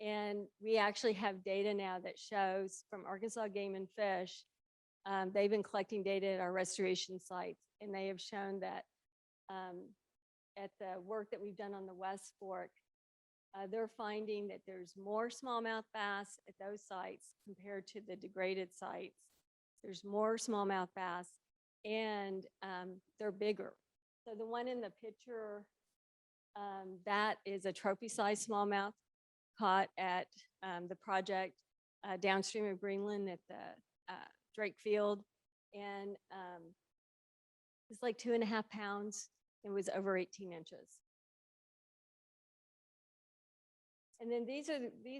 And we actually have data now that shows from Arkansas Game and Fish, they've been collecting data at our restoration sites, and they have shown that at the work that we've done on the West Fork, they're finding that there's more smallmouth bass at those sites compared to the degraded sites. There's more smallmouth bass, and they're bigger. So the one in the picture, that is a trophy-sized smallmouth caught at the project downstream of Greenland at the Drake Field, and it's like 2.5 pounds. It was over 18 inches. And then these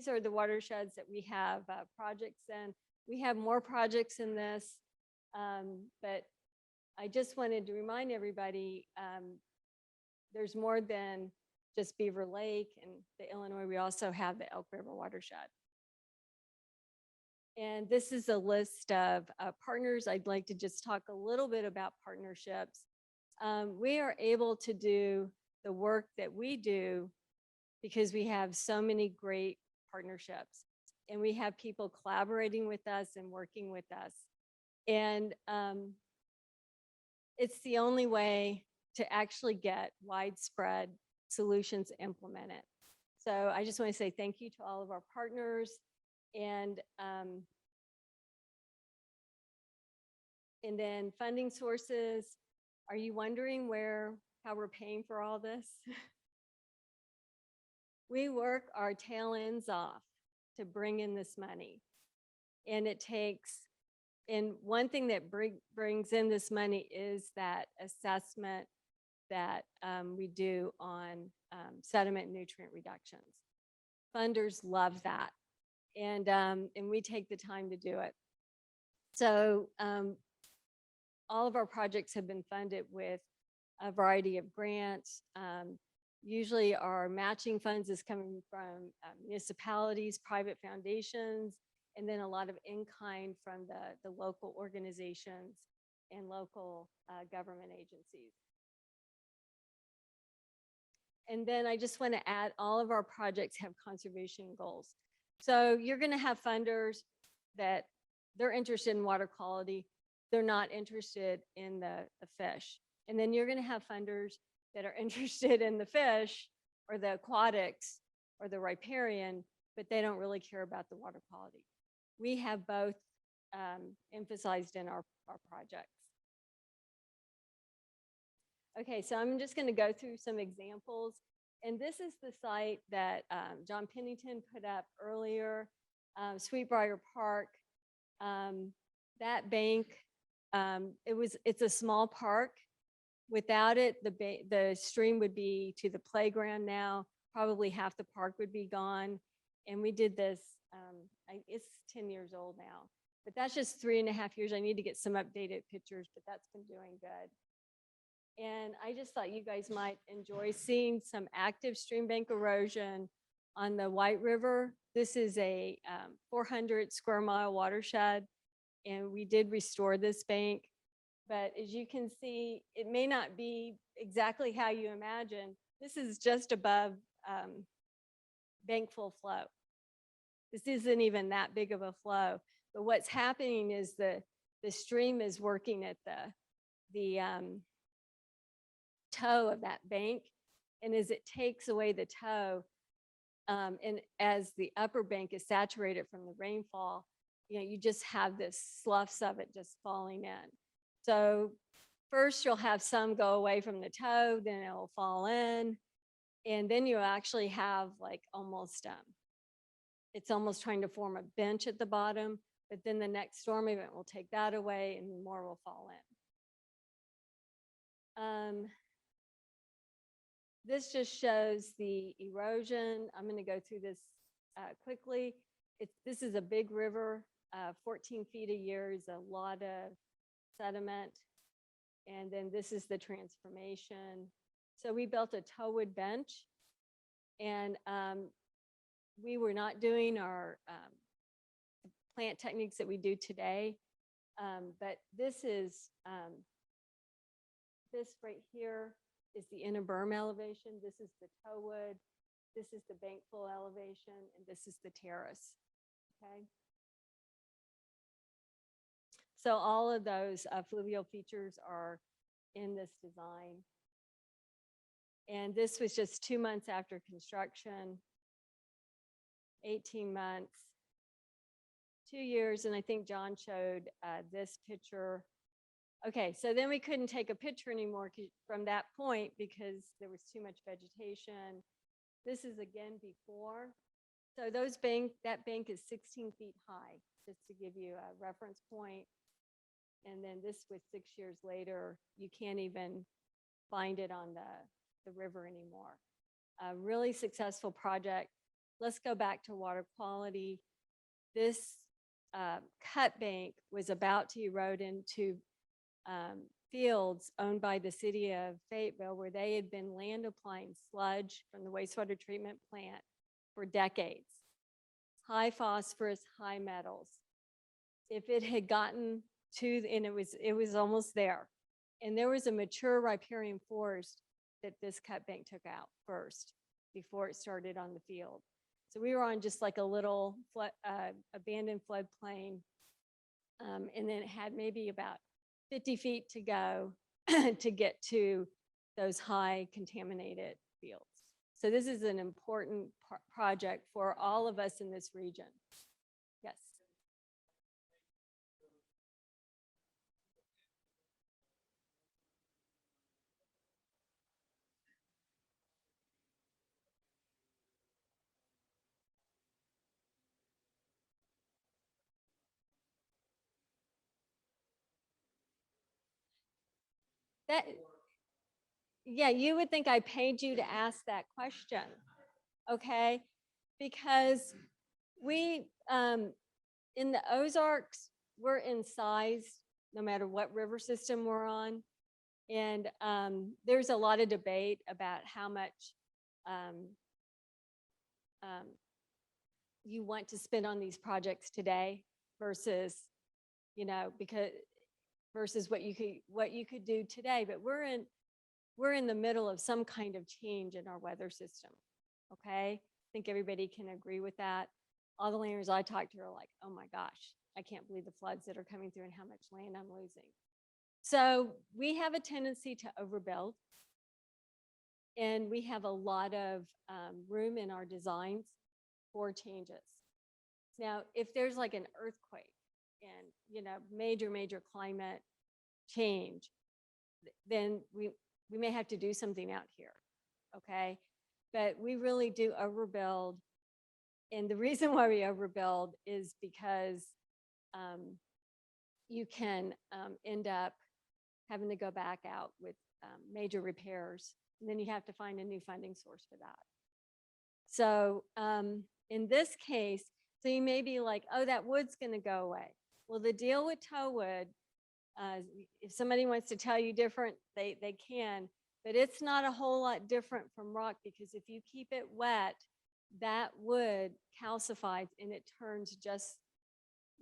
are the watersheds that we have projects in. We have more projects in this, but I just wanted to remind everybody there's more than just Beaver Lake and the Illinois. We also have the Elk River watershed. And this is a list of partners. I'd like to just talk a little bit about partnerships. We are able to do the work that we do because we have so many great partnerships, and we have people collaborating with us and working with us. And it's the only way to actually get widespread solutions implemented. So I just want to say thank you to all of our partners. And then funding sources. Are you wondering how we're paying for all this? We work our tail ends off to bring in this money. And it takes, and one thing that brings in this money is that assessment that we do on sediment nutrient reductions. Funders love that. And we take the time to do it. So all of our projects have been funded with a variety of grants. Usually our matching funds is coming from municipalities, private foundations, and then a lot of in-kind from the local organizations and local government agencies. And then I just want to add, all of our projects have conservation goals. So you're going to have funders that they're interested in water quality. They're not interested in the fish. And then you're going to have funders that are interested in the fish or the aquatics or the riparian, but they don't really care about the water quality. We have both emphasized in our projects. Okay, so I'm just going to go through some examples. And this is the site that John Pennington put up earlier, Sweetbriar Park. That bank, it's a small park. Without it, the stream would be to the playground now. Probably half the park would be gone. And we did this, it's 10 years old now, but that's just 3.5 years. I need to get some updated pictures, but that's been doing good. And I just thought you guys might enjoy seeing some active stream bank erosion on the White River. This is a 400 square mile watershed, and we did restore this bank. But as you can see, it may not be exactly how you imagine. This is just above bank full flow. This isn't even that big of a flow. But what's happening is the stream is working at the toe of that bank. And as it takes away the toe, and as the upper bank is saturated from the rainfall, you just have this sloughs of it just falling in. So first you'll have some go away from the toe, then it'll fall in. And then you actually have like almost, it's almost trying to form a bench at the bottom, but then the next storm event will take that away and more will fall in. This just shows the erosion. I'm going to go through this quickly. This is a big river, 14 feet a year is a lot of sediment. And then this is the transformation. So we built a towwood bench, and we were not doing our plant techniques that we do today. But this is, this right here is the inner berm elevation. This is the towwood. This is the bank full elevation, and this is the terrace, okay? So all of those fluvial features are in this design. And this was just 2 months after construction, 18 months, 2 years, and I think John showed this picture. Okay, so then we couldn't take a picture anymore from that point because there was too much vegetation. This is again before. So that bank is 16 feet high, just to give you a reference point. And then this was 6 years later. You can't even find it on the river anymore. A really successful project. Let's go back to water quality. This cut bank was about to erode into fields owned by the city of Fayetteville, where they had been land applying sludge from the wastewater treatment plant for decades. High phosphorus, high metals. If it had gotten to, and it was almost there. And there was a mature riparian forest that this cut bank took out first before it started on the field. So we were on just like a little abandoned floodplain. And then it had maybe about 50 feet to go to get to those high contaminated fields. So this is an important project for all of us in this region. Yes. That, yeah, you would think I paid you to ask that question, okay? Because we, in the Ozarks, we're incised no matter what river system we're on. And there's a lot of debate about how much you want to spend on these projects today versus, you know, because versus what you could do today. But we're in the middle of some kind of change in our weather system. Okay, I think everybody can agree with that. All the landowners I talked to are like, oh my gosh, I can't believe the floods that are coming through and how much land I'm losing. So we have a tendency to overbuild, and we have a lot of room in our designs for changes. Now, if there's like an earthquake and, you know, major climate change, then we may have to do something out here, okay? But we really do overbuild. And the reason why we overbuild is because you can end up having to go back out with major repairs, and then you have to find a new funding source for that. So in this case, so you may be like, oh, that wood's gonna go away. Well, the deal with towwood, if somebody wants to tell you different, they can, but it's not a whole lot different from rock, because if you keep it wet, that wood calcifies and it turns just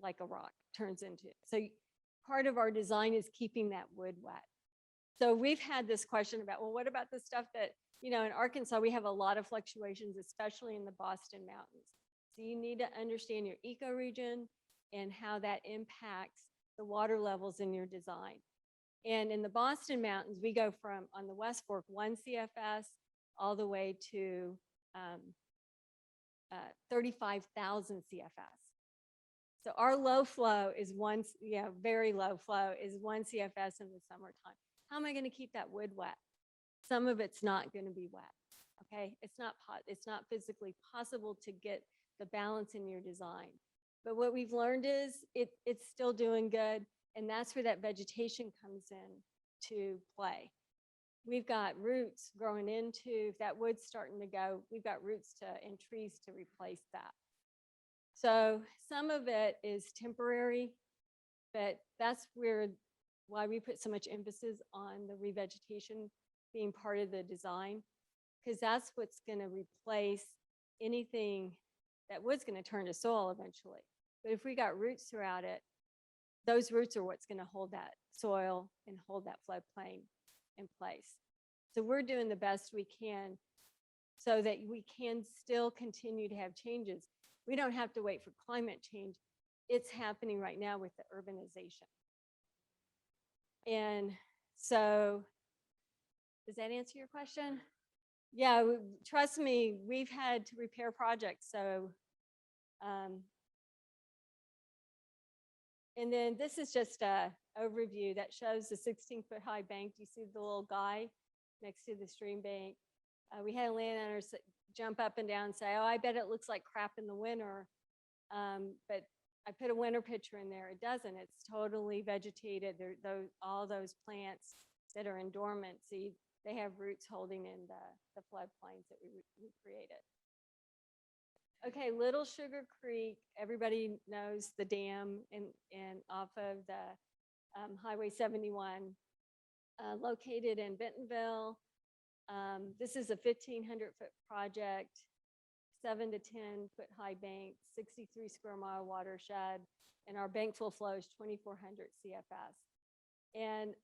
like a rock, turns into it. So part of our design is keeping that wood wet. So we've had this question about, well, what about the stuff that, you know, in Arkansas, we have a lot of fluctuations, especially in the Boston Mountains. So you need to understand your ecoregion and how that impacts the water levels in your design. And in the Boston Mountains, we go from, on the West Fork, 1 CFS all the way to 35,000 CFS. So our low flow is very low flow is 1 CFS in the summertime. How am I going to keep that wood wet? Some of it's not going to be wet. Okay, it's not physically possible to get the balance in your design. But what we've learned is it's still doing good. And that's where that vegetation comes in to play. We've got roots growing into, if that wood's starting to go, we've got roots and trees to replace that. So some of it is temporary, but that's why we put so much emphasis on the revegetation being part of the design, because that's what's going to replace anything that was going to turn to soil eventually. But if we got roots throughout it, those roots are what's going to hold that soil and hold that floodplain in place. So we're doing the best we can so that we can still continue to have changes. We don't have to wait for climate change. It's happening right now with the urbanization. And so, does that answer your question? Yeah, trust me, we've had to repair projects. So, and then this is just a overview that shows the 16-foot high bank. You see the little guy next to the stream bank. We had landowners jump up and down and say, oh, I bet it looks like crap in the winter. But I put a winter picture in there. It doesn't. It's totally vegetated. All those plants that are in dormancy, they have roots holding in the floodplains that we created. Okay, Little Sugar Creek, everybody knows the dam and off of the Highway 71, located in Bentonville. This is a 1,500-foot project, 7 to 10-foot high bank, 63 square mile watershed, and our bankful flow is 2,400 CFS. And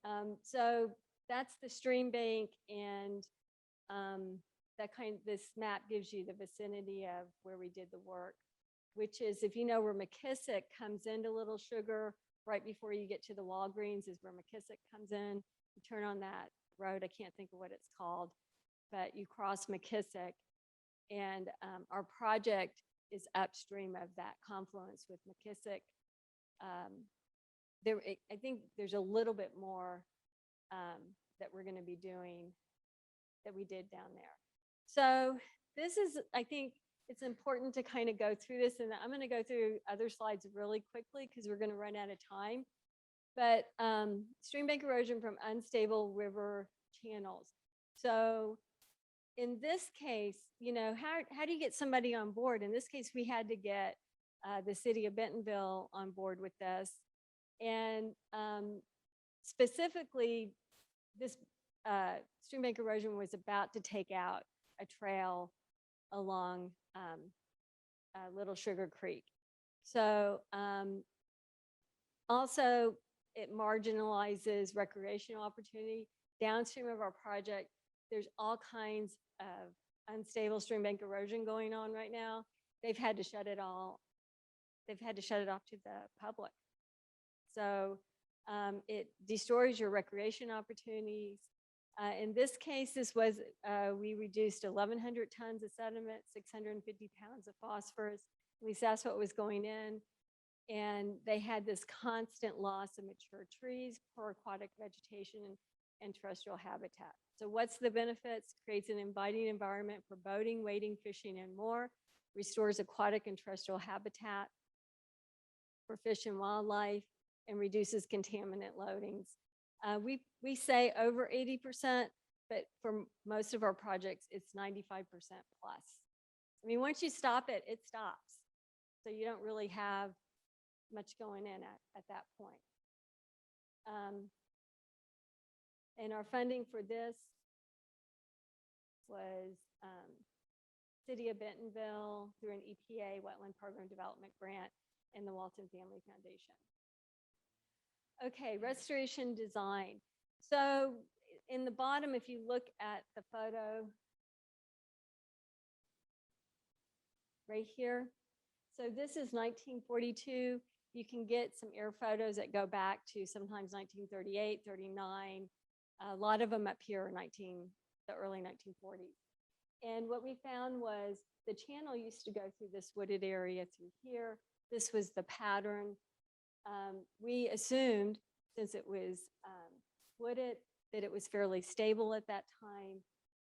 so that's the stream bank, and this map gives you the vicinity of where we did the work, which is, if you know where McKissick comes into Little Sugar, right before you get to the Walgreens is where McKissick comes in. You turn on that road, I can't think of what it's called, but you cross McKissick, and our project is upstream of that confluence with McKissick. I think there's a little bit more that we're going to be doing that we did down there. So this is, I think it's important to kind of go through this, and I'm going to go through other slides really quickly because we're going to run out of time. But stream bank erosion from unstable river channels. So in this case, you know, how do you get somebody on board? In this case, we had to get the city of Bentonville on board with this. And specifically, this stream bank erosion was about to take out a trail along Little Sugar Creek. So also, it marginalizes recreational opportunity. Downstream of our project, there's all kinds of unstable stream bank erosion going on right now. They've had to shut it all. They've had to shut it off to the public. So it destroys your recreation opportunities. In this case, we reduced 1,100 tons of sediment, 650 pounds of phosphorus. At least that's what was going in. And they had this constant loss of mature trees, poor aquatic vegetation, and terrestrial habitat. So what's the benefits? Creates an inviting environment for boating, wading, fishing, and more. Restores aquatic and terrestrial habitat for fish and wildlife, and reduces contaminant loadings. We say over 80%, but for most of our projects, it's 95% plus. I mean, once you stop it, it stops. So you don't really have much going in at that point. And our funding for this was City of Bentonville through an EPA Wetland Program Development Grant and the Walton Family Foundation. Okay, restoration design. So in the bottom, if you look at the photo right here, so this is 1942. You can get some air photos that go back to sometimes 1938, 39. A lot of them up here are the early 1940s. And what we found was the channel used to go through this wooded area through here. This was the pattern. We assumed, since it was wooded, that it was fairly stable at that time.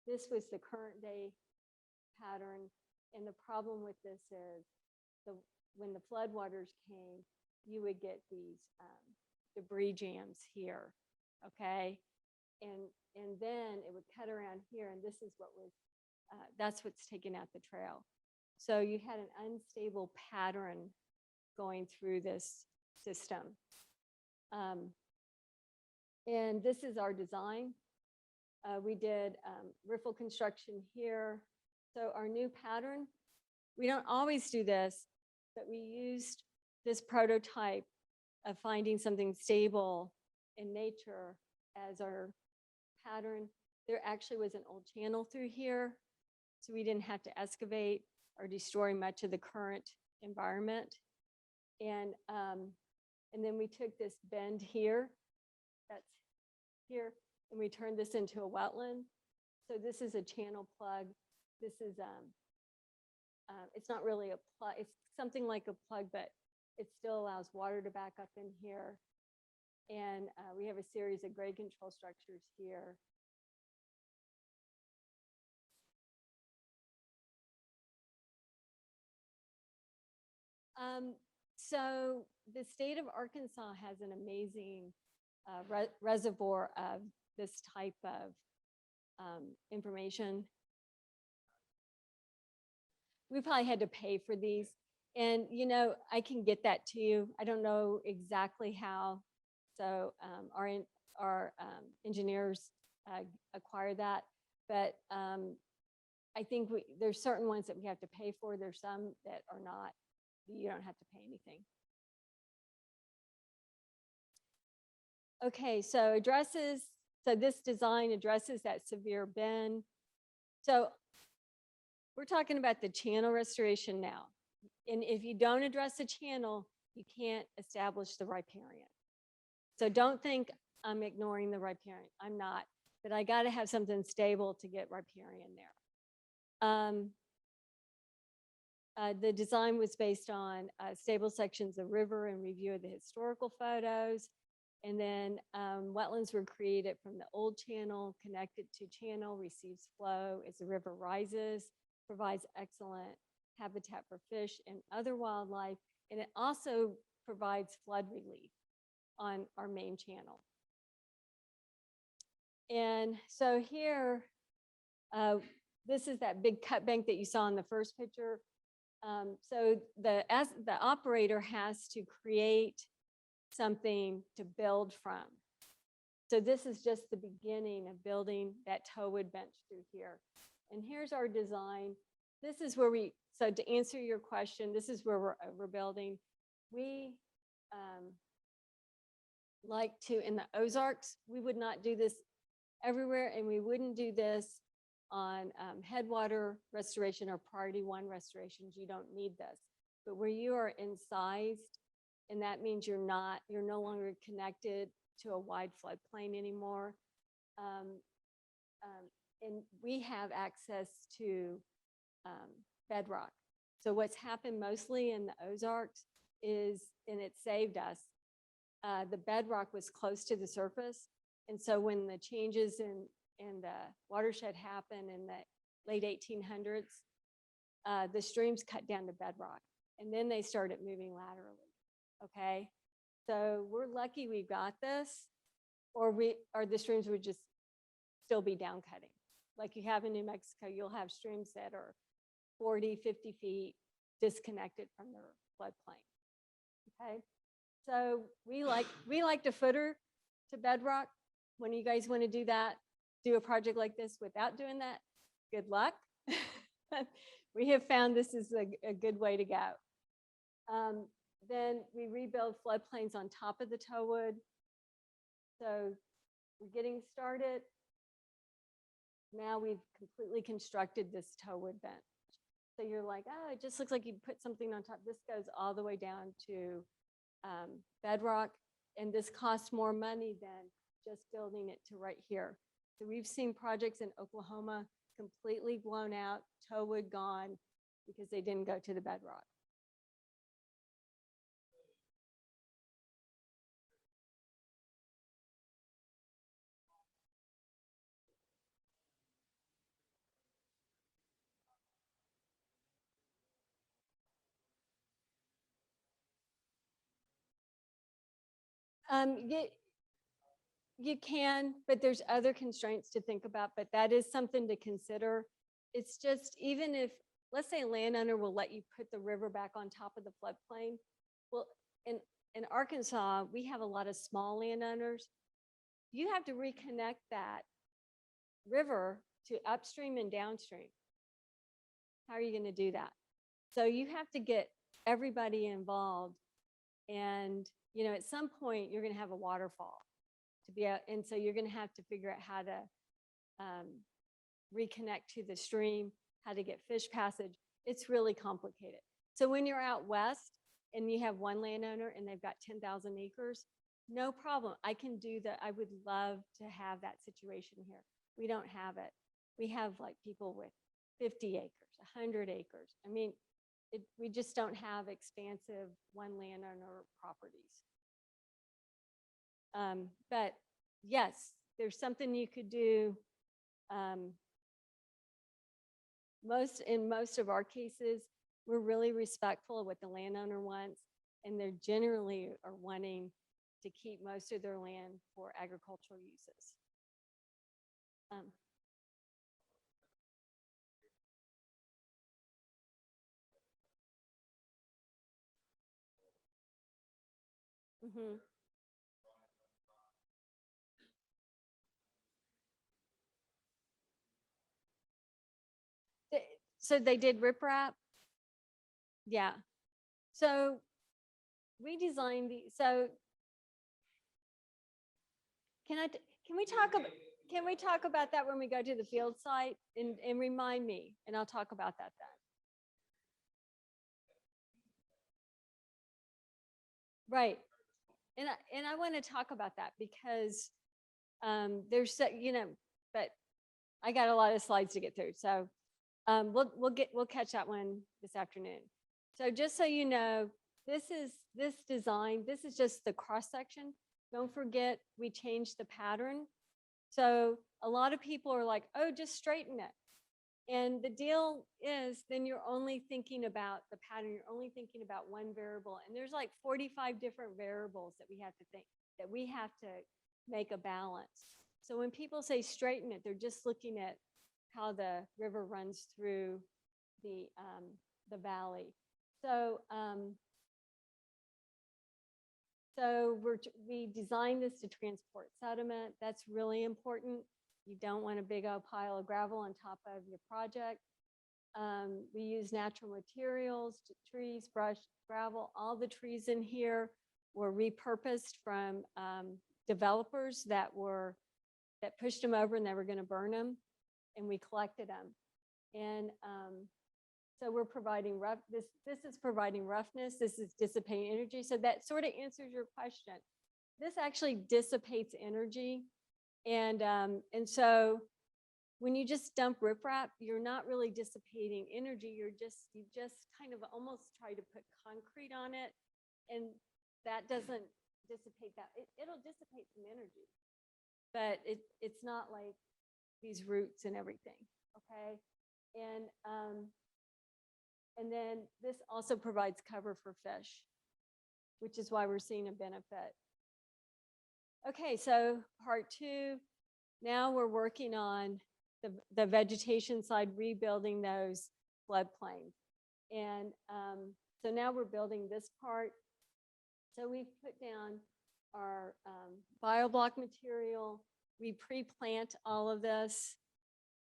This was the current day pattern. And the problem with this is when the floodwaters came, you would get these debris jams here, okay? And then it would cut around here, and this is what was, that's what's taken out the trail. So you had an unstable pattern going through this system. And this is our design. We did riffle construction here. So our new pattern, we don't always do this, but we used this prototype of finding something stable in nature as our pattern. There actually was an old channel through here, so we didn't have to excavate or destroy much of the current environment. And then we took this bend here, that's here, and we turned this into a wetland. So this is a channel plug. This is, it's not really a plug, it's something like a plug, but it still allows water to back up in here. And we have a series of grade control structures here. So the state of Arkansas has an amazing reservoir of this type of information. We probably had to pay for these. And, you know, I can get that to you. I don't know exactly how. So our engineers acquire that. But I think there's certain ones that we have to pay for. There's some that are not. You don't have to pay anything. Okay, so this design addresses that severe bend. So we're talking about the channel restoration now. And if you don't address the channel, you can't establish the riparian. So don't think I'm ignoring the riparian. I'm not, but I got to have something stable to get riparian there. The design was based on stable sections of river and review of the historical photos. And then wetlands were created from the old channel, connected to channel, receives flow as the river rises, provides excellent habitat for fish and other wildlife. And it also provides flood relief on our main channel. And so here, this is that big cut bank that you saw in the first picture. So the operator has to create something to build from. So this is just the beginning of building that toewood bench through here. And here's our design. This is where so to answer your question, this is where we're overbuilding. We like to, in the Ozarks, we would not do this everywhere, and we wouldn't do this on headwater restoration or priority 1 restorations. You don't need this. But where you are incised, and that means you're no longer connected to a wide floodplain anymore. And we have access to bedrock. So what's happened mostly in the Ozarks is, and it saved us, the bedrock was close to the surface. And so when the changes in the watershed happened in the late 1800s, the streams cut down to bedrock, and then they started moving laterally. Okay, so we're lucky we got this, or the streams would just still be down cutting. Like you have in New Mexico, you'll have streams that are 40, 50 feet disconnected from their floodplain. Okay, so we like to footer to bedrock. When you guys want to do that, do a project like this without doing that, good luck. We have found this is a good way to go. Then we rebuild floodplains on top of the toewood. So we're getting started. Now we've completely constructed this toewood bench. So you're like, oh, it just looks like you put something on top. This goes all the way down to bedrock, and this costs more money than just building it to right here. So we've seen projects in Oklahoma completely blown out, toewood gone, because they didn't go to the bedrock. You, you can, but there's other constraints to think about, but that is something to consider. It's just, even if, let's say a landowner will let you put the river back on top of the floodplain. Well, in Arkansas, we have a lot of small landowners. You have to reconnect that river to upstream and downstream. How are you going to do that? So you have to get everybody involved. And, you know, at some point you're going to have a waterfall to be out. And so you're going to have to figure out how to reconnect to the stream, how to get fish passage. It's really complicated. So when you're out west and you have one landowner and they've got 10,000 acres, no problem. I can do that. I would love to have that situation here. We don't have it. We have like people with 50 acres, 100 acres. I mean, we just don't have expansive one landowner properties. But yes, there's something you could do. In most of our cases, we're really respectful of what the landowner wants, and they're generally are wanting to keep most of their land for agricultural uses. So they did riprap. Yeah. So we designed so can we talk about that when we go to the field site, and remind me, and I'll talk about that then. Right. And I want to talk about that because there's, you know, but I got a lot of slides to get through. So we'll catch that one this afternoon. So just so you know, this design, this is just the cross section. Don't forget, we changed the pattern. So a lot of people are like, oh, just straighten it. And the deal is then you're only thinking about the pattern. You're only thinking about one variable. And there's like 45 different variables that we have to think, that we have to make a balance. So when people say straighten it, they're just looking at how the river runs through the valley. So we designed this to transport sediment. That's really important. You don't want a big old pile of gravel on top of your project. We use natural materials, trees, brush, gravel. All the trees in here were repurposed from developers that pushed them over and they were going to burn them, and we collected them. And so we're providing this is providing roughness. This is dissipating energy. So that sort of answers your question. This actually dissipates energy. And so when you just dump riprap, you're not really dissipating energy. You just kind of almost try to put concrete on it, and that doesn't dissipate that. It'll dissipate some energy, but it's not like these roots and everything. Okay, and then this also provides cover for fish, which is why we're seeing a benefit. Okay, so part 2, now we're working on the vegetation side, rebuilding those floodplains. And so now we're building this part. So we've put down our bioblock material. We pre-plant all of this.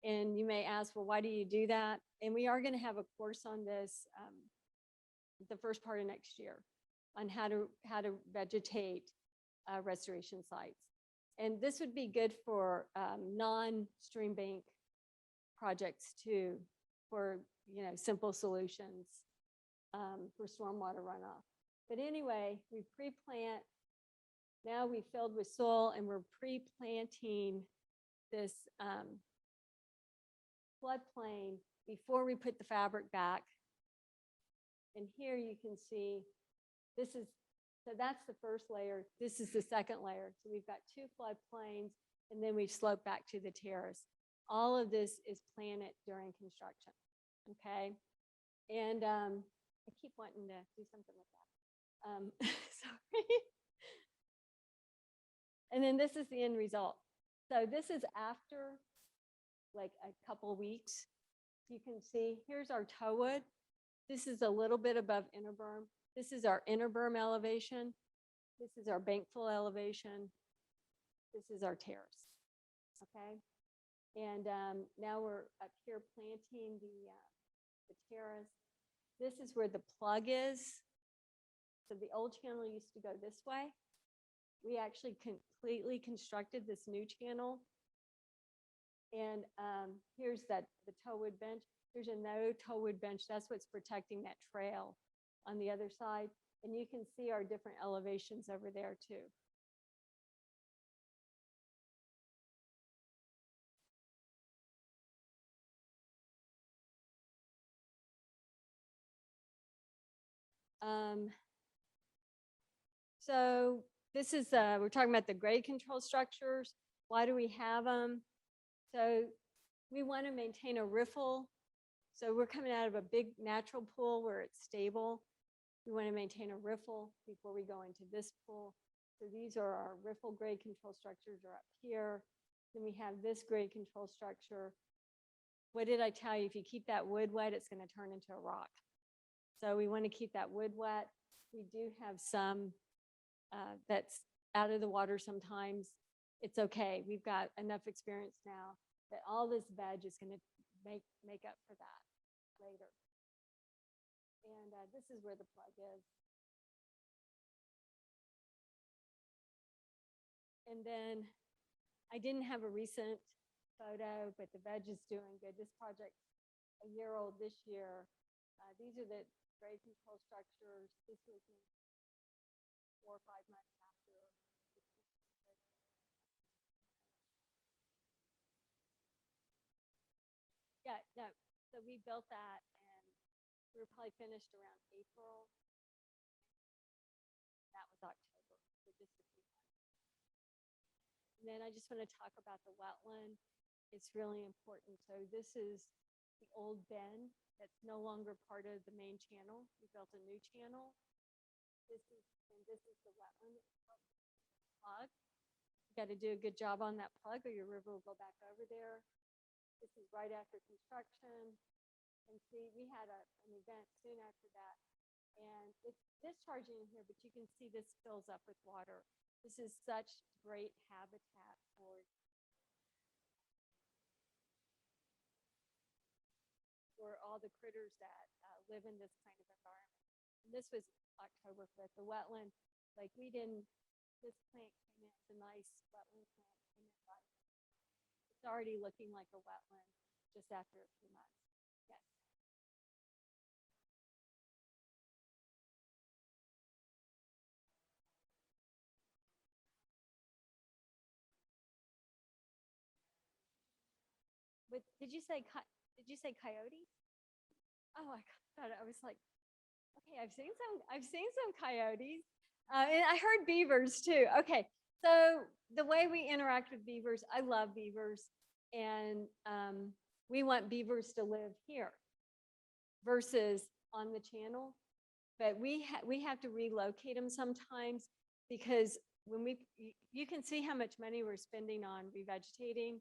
And you may ask, well, why do you do that? And we are going to have a course on this the first part of next year on how to vegetate restoration sites. And this would be good for non-Streambank projects too, for simple solutions for stormwater runoff. But anyway, we pre-plant. Now we filled with soil, and we're pre-planting this floodplain before we put the fabric back. And here you can see so that's the first layer. This is the second layer. So we've got 2 floodplains, and then we've sloped back to the terrace. All of this is planted during construction. Okay. And I keep wanting to do something with that. Sorry. And then this is the end result. So this is after like a couple of weeks. You can see, here's our toe wood. This is a little bit above inner berm. This is our inner berm elevation. This is our bank full elevation. This is our terrace, okay? And now we're up here planting the terrace. This is where the plug is. So the old channel used to go this way. We actually completely constructed this new channel. And here's the toe wood bench. There's a no toe wood bench. That's what's protecting that trail on the other side. And you can see our different elevations over there too. So this is, we're talking about the grade control structures. Why do we have them? So we want to maintain a riffle. So we're coming out of a big natural pool where it's stable. We want to maintain a riffle before we go into this pool. So these are our riffle grade control structures are up here. Then we have this grade control structure. What did I tell you? If you keep that wood wet, it's going to turn into a rock. So we want to keep that wood wet. We do have some that's out of the water sometimes. It's okay. We've got enough experience now that all this veg is going to make up for that later. And this is where the plug is. And then I didn't have a recent photo, but the veg is doing good. This project's a year old this year. These are the grade control structures. This was 4 or 5 months after. Yeah, no. So we built that and we were probably finished around April. That was October, so just a few months. And then I just want to talk about the wetland. It's really important. So this is the old bend that's no longer part of the main channel. We built a new channel. This is the wetland plug. You got to do a good job on that plug or your river will go back over there. This is right after construction. And see, we had an event soon after that. And it's discharging in here, but you can see this fills up with water. This is such great habitat for all the critters that live in this kind of environment. And this was October 5th. The wetland, like we didn't, this plant came in, it's a nice wetland plant, came in right. It's already looking like a wetland just after a few months. Yes. But did you say coyotes? Oh my God, I was like, okay, I've seen some coyotes. And I heard beavers too. Okay, so the way we interact with beavers, I love beavers, and we want beavers to live here versus on the channel. But we have to relocate them sometimes because when you can see how much money we're spending on revegetating,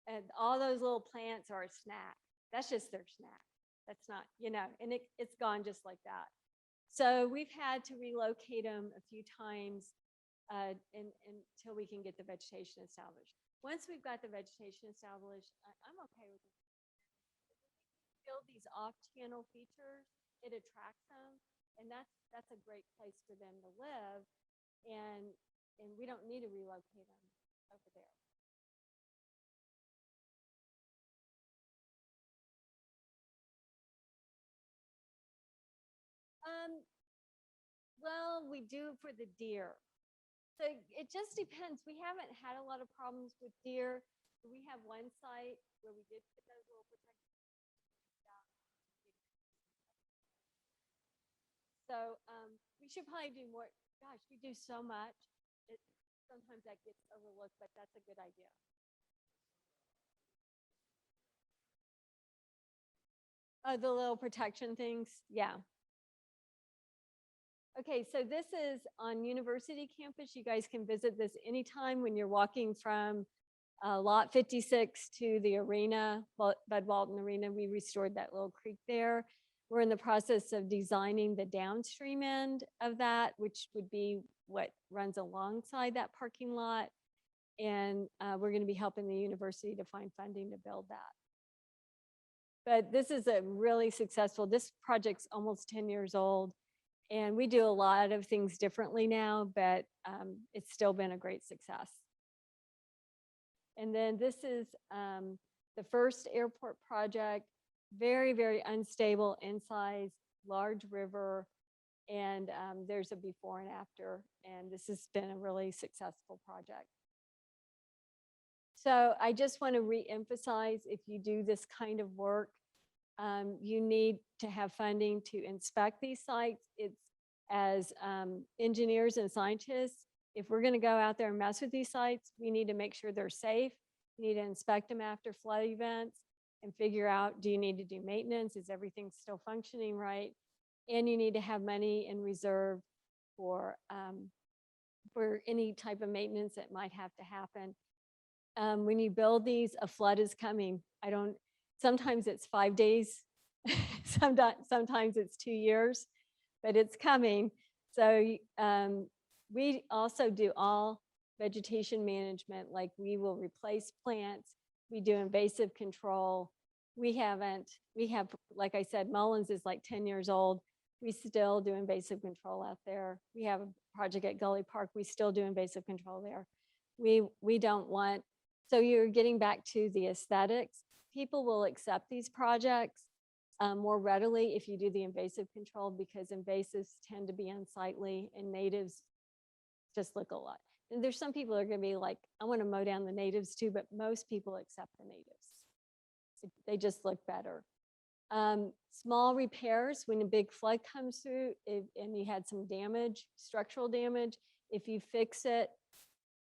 and all those little plants are a snack. That's just their snack. That's not, and it's gone just like that. So we've had to relocate them a few times until we can get the vegetation established. Once we've got the vegetation established, I'm okay with it. Build these off-channel features, it attracts them, and that's a great place for them to live, and we don't need to relocate them over there. Well, we do for the deer. So it just depends. We haven't had a lot of problems with deer. We have one site where we did put those little protections down. So we should probably do more. Gosh, we do so much. Sometimes that gets overlooked, but that's a good idea. Oh, the little protection things. Yeah. Okay, so this is on University campus. You guys can visit this anytime when you're walking from Lot 56 to the arena, Bud Walton Arena. We restored that little creek there. We're in the process of designing the downstream end of that, which would be what runs alongside that parking lot. And we're going to be helping the university to find funding to build that. But this is a really successful, this project's almost 10 years old. And we do a lot of things differently now, but it's still been a great success. And then this is the first airport project, very, very unstable in size, large river. And there's a before and after. And this has been a really successful project. So I just want to reemphasize, if you do this kind of work, you need to have funding to inspect these sites. It's as engineers and scientists, if we're going to go out there and mess with these sites, we need to make sure they're safe. We need to inspect them after flood events and figure out, do you need to do maintenance? Is everything still functioning right? And you need to have money in reserve for any type of maintenance that might have to happen. When you build these, a flood is coming. Sometimes it's 5 days, sometimes it's 2 years, but it's coming. So we also do all vegetation management, like we will replace plants. We do invasive control. We have, like I said, Mullins is like 10 years old. We still do invasive control out there. We have a project at Gully Park. We still do invasive control there. We don't want, so you're getting back to the aesthetics. People will accept these projects more readily if you do the invasive control, because invasives tend to be unsightly and natives just look a lot. And there's some people that are going to be like, I want to mow down the natives too, but most people accept the natives. They just look better. Small repairs, when a big flood comes through and you had some damage, structural damage, if you fix it,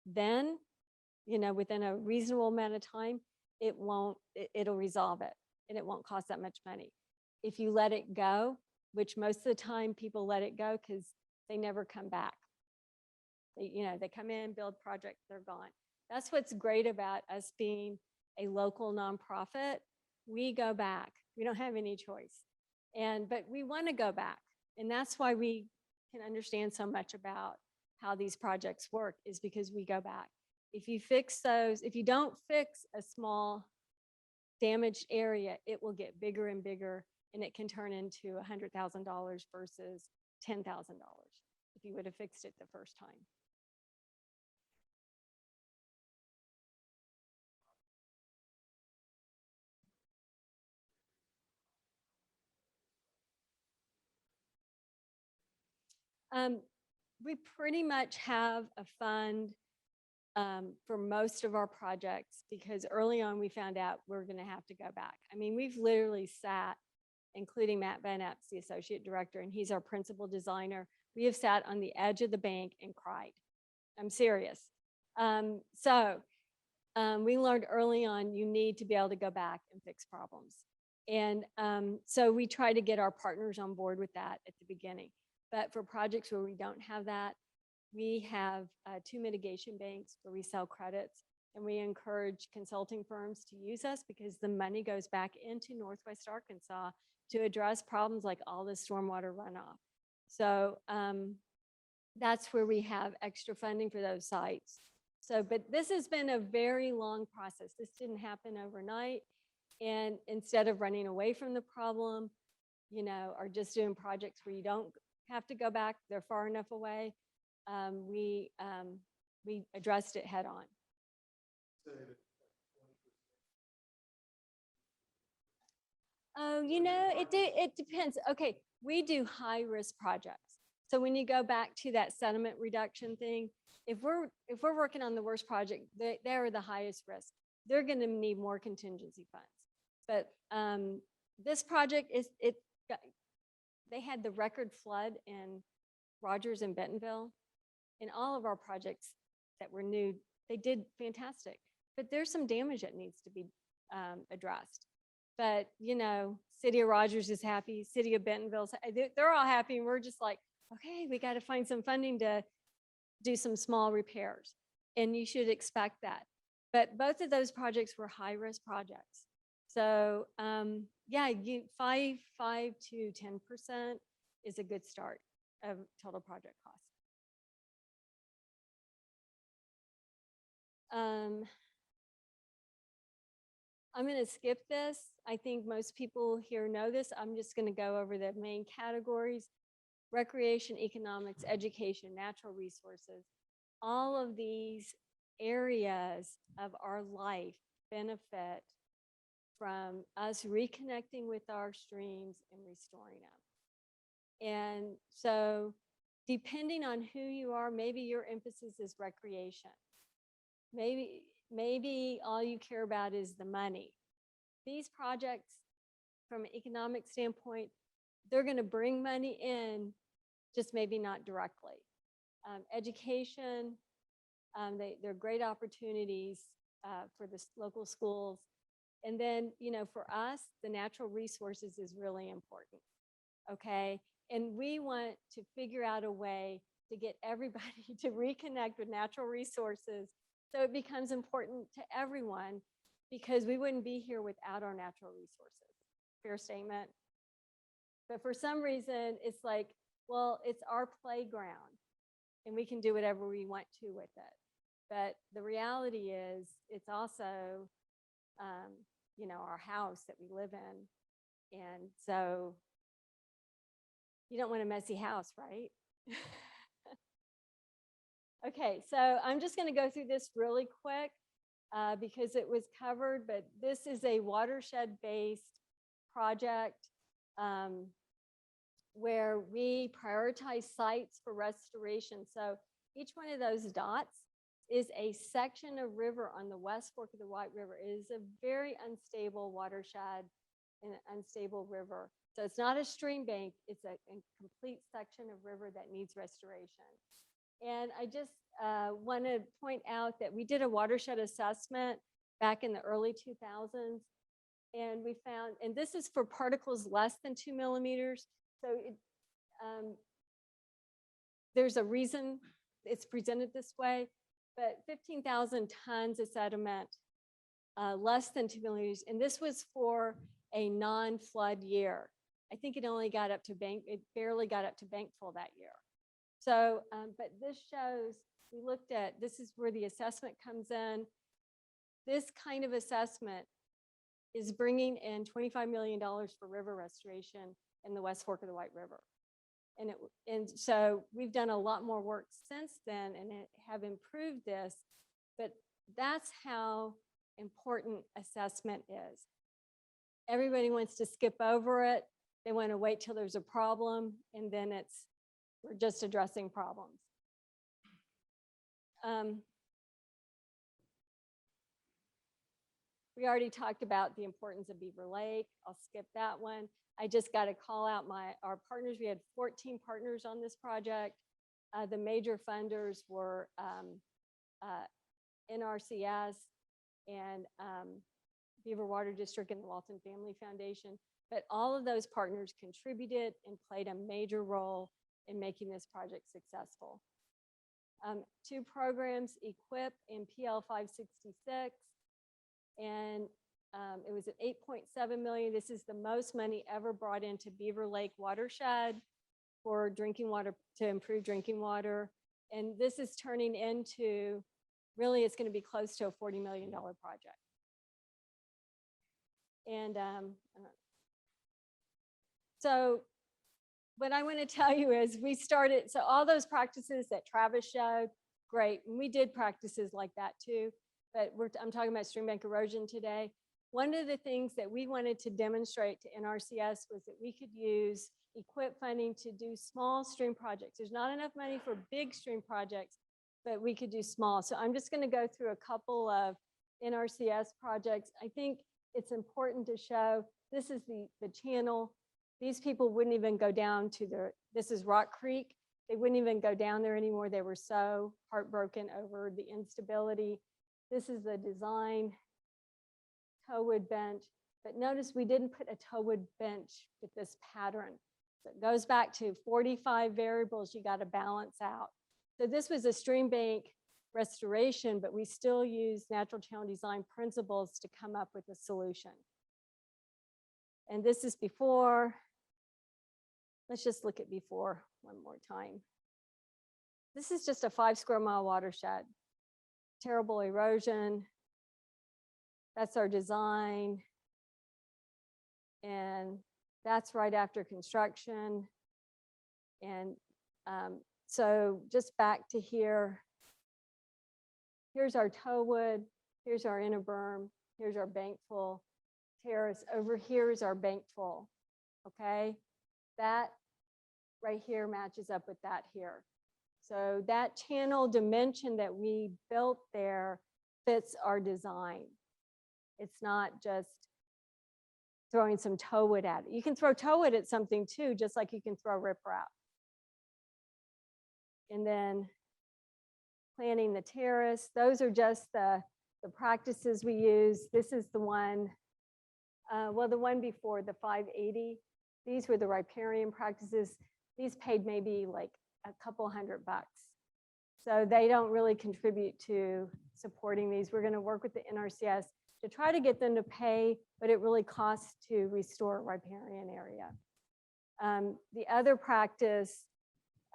then, within a reasonable amount of time, it'll resolve it and it won't cost that much money. If you let it go, which most of the time people let it go because they never come back. They come in, build project, they're gone. That's what's great about us being a local nonprofit. We go back. We don't have any choice. But we want to go back. And that's why we can understand so much about how these projects work, is because we go back. If you fix those, if you don't fix a small damaged area, it will get bigger and bigger, and it can turn into $100,000 versus $10,000 if you would have fixed it the first time. We pretty much have a fund for most of our projects, because early on we found out we're going to have to go back. I mean, we've literally sat, including Matt Van Epps, the associate director, and he's our principal designer. We have sat on the edge of the bank and cried. I'm serious. We learned early on, you need to be able to go back and fix problems. And so we try to get our partners on board with that at the beginning. But for projects where we don't have that, we have 2 mitigation banks where we sell credits, and we encourage consulting firms to use us because the money goes back into Northwest Arkansas to address problems like all the stormwater runoff. So that's where we have extra funding for those sites. So, but this has been a very long process. This didn't happen overnight. And instead of running away from the problem, or just doing projects where you don't have to go back, they're far enough away, we addressed it head on. Oh, it depends. Okay, we do high risk projects. So when you go back to that sediment reduction thing, if we're working on the worst project, they're the highest risk. They're going to need more contingency funds. But this project they had the record flood in Rogers and Bentonville. In all of our projects that were new, they did fantastic. But there's some damage that needs to be addressed. But, City of Rogers is happy, City of Bentonville's, they're all happy, and we're just like, okay, we got to find some funding to do some small repairs. And you should expect that. But both of those projects were high-risk projects. So yeah, 5 to 10% is a good start of total project cost. I'm going to skip this. I think most people here know this. I'm just going to go over the main categories: recreation, economics, education, natural resources. All of these areas of our life benefit from us reconnecting with our streams and restoring them. And so depending on who you are, maybe your emphasis is recreation. Maybe all you care about is the money. These projects, from an economic standpoint, they're going to bring money in, just maybe not directly. Education, they're great opportunities for the local schools. And then, you know, for us, the natural resources is really important, okay? And we want to figure out a way to get everybody to reconnect with natural resources so it becomes important to everyone, because we wouldn't be here without our natural resources. Fair statement? But for some reason, it's like, well, it's our playground and we can do whatever we want to with it. But the reality is it's also, you know, our house that we live in. And so you don't want a messy house, right? Okay, so I'm just going to go through this really quick because it was covered, but this is a watershed-based project where we prioritize sites for restoration. So each one of those dots is a section of river on the West Fork of the White River. It is a very unstable watershed and an unstable river. So it's not a stream bank, it's a complete section of river that needs restoration. And I just want to point out that we did a watershed assessment back in the early 2000s. And we found, and this is for particles less than 2 millimeters. So there's a reason it's presented this way, but 15,000 tons of sediment, less than 2 millimeters. And this was for a non-flood year. I think it only got up to it barely got up to bankful that year. So, but this shows, we looked at, this is where the assessment comes in. This kind of assessment is bringing in $25 million for river restoration in the West Fork of the White River. And so we've done a lot more work since then and have improved this, but that's how important assessment is. Everybody wants to skip over it. They want to wait till there's a problem, and then we're just addressing problems. We already talked about the importance of Beaver Lake. I'll skip that one. I just got to call out our partners. We had 14 partners on this project. The major funders were NRCS and Beaver Water District and the Walton Family Foundation. But all of those partners contributed and played a major role in making this project successful. 2 programs, EQIP and PL 566. And it was at $8.7 million. This is the most money ever brought into Beaver Lake Watershed for drinking water, to improve drinking water. And this is turning into, really, it's going to be close to a $40 million project. And so what I want to tell you is we started, so all those practices that Travis showed, great. And we did practices like that too. But I'm talking about streambank erosion today. One of the things that we wanted to demonstrate to NRCS was that we could use EQIP funding to do small stream projects. There's not enough money for big stream projects, but we could do small. So I'm just going to go through a couple of NRCS projects. I think it's important to show this is the channel. These people wouldn't even go down to this is Rock Creek. They wouldn't even go down there anymore. They were so heartbroken over the instability. This is the design tow wood bench, but notice we didn't put a tow wood bench with this pattern. So it goes back to 45 variables you got to balance out. So this was a stream bank restoration, but we still use natural channel design principles to come up with a solution. And this is before. Let's just look at before one more time. This is just a 5 square mile watershed. Terrible erosion. That's our design. And that's right after construction. And so just back to here. Here's our toe wood. Here's our inner berm. Here's our bankful terrace. Over here is our bankful. Okay. That right here matches up with that here. So that channel dimension that we built there fits our design. It's not just throwing some toe wood at it. You can throw toe wood at something too, just like you can throw riprap. And then planting the terrace. Those are just the practices we use. This is the one, well, the one before, the 580. These were the riparian practices. These paid maybe like a couple $100. So they don't really contribute to supporting these. We're going to work with the NRCS to try to get them to pay, but it really costs to restore a riparian area. The other practice,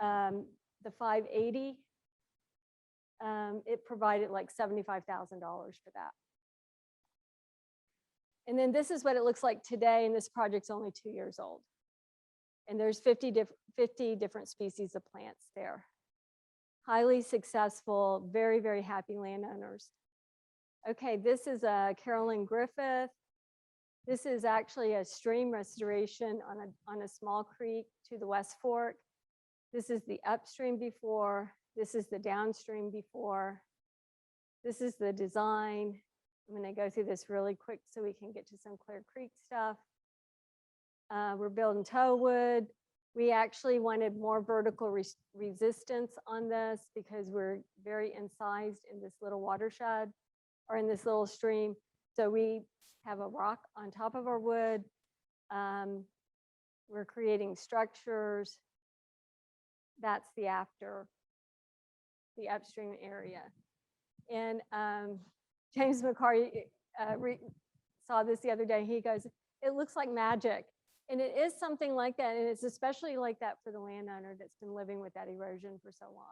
the 580, it provided like $75,000 for that. And then this is what it looks like today, and this project's only 2 years old. And there's 50 different species of plants there. Highly successful, very, very happy landowners. Okay, this is Carolyn Griffith. This is actually a stream restoration on a small creek to the West Fork. This is the upstream before. This is the downstream before. This is the design. I'm going to go through this really quick so we can get to some Clear Creek stuff. We're building toe wood. We actually wanted more vertical resistance on this because we're very incised in this little watershed or in this little stream. So we have a rock on top of our wood. We're creating structures. That's the upstream area. And James McCarty saw this the other day. He goes, it looks like magic. And it is something like that. And it's especially like that for the landowner that's been living with that erosion for so long.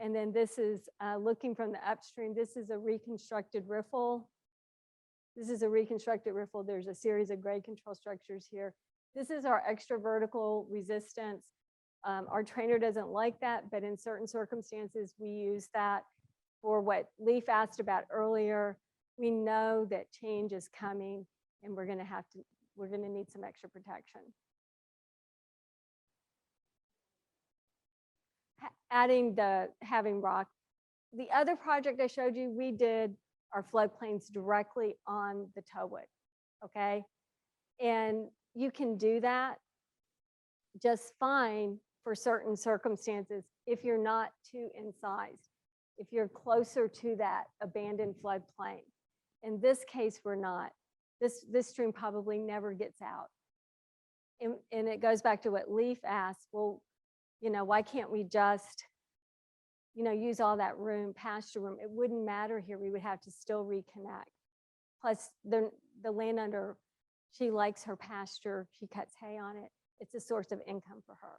And then this is looking from the upstream. This is a reconstructed riffle. This is a reconstructed riffle. There's a series of grade control structures here. This is our extra vertical resistance. Our trainer doesn't like that, but in certain circumstances, we use that for what Leif asked about earlier. We know that change is coming and we're gonna need some extra protection. Having rock. The other project I showed you, we did our floodplains directly on the toe wood, okay? And you can do that just fine for certain circumstances if you're not too incised, if you're closer to that abandoned floodplain. In this case, we're not. This stream probably never gets out. And it goes back to what Leif asked, well, why can't we just, use all that room, pasture room? It wouldn't matter here. We would have to still reconnect. Plus, the landowner, she likes her pasture. She cuts hay on it. It's a source of income for her.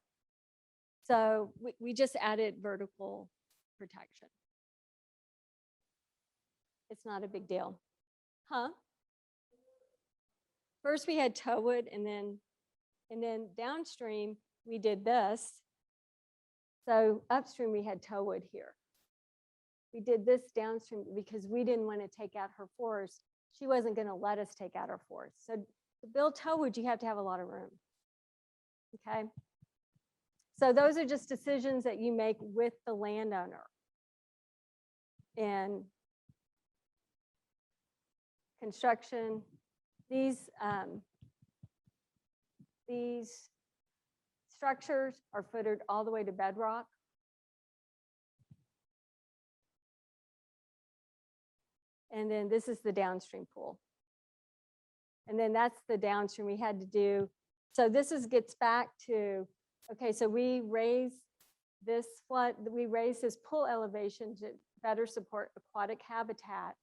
So we just added vertical protection. It's not a big deal. Huh? First we had toe wood, and then downstream we did this. So upstream we had toe wood here. We did this downstream because we didn't want to take out her forest. She wasn't going to let us take out her forest. So to build toe wood, you have to have a lot of room. Okay. So those are just decisions that you make with the landowner. And construction, these structures are footed all the way to bedrock. And then this is the downstream pool. And then that's the downstream. We had to do So gets back to, okay, so we raise this pool elevation to better support aquatic habitat.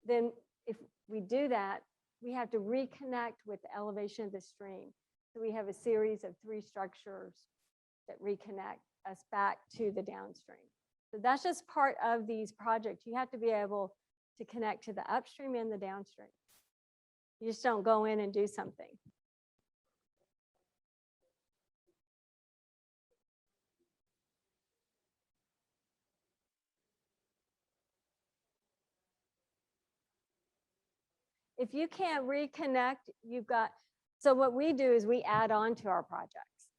Then if we do that, we have to reconnect with the elevation of the stream. So we have a series of 3 structures that reconnect us back to the downstream. So that's just part of these projects. You have to be able to connect to the upstream and the downstream. You just don't go in and do something. If you can't reconnect, so what we do is we add on to our projects.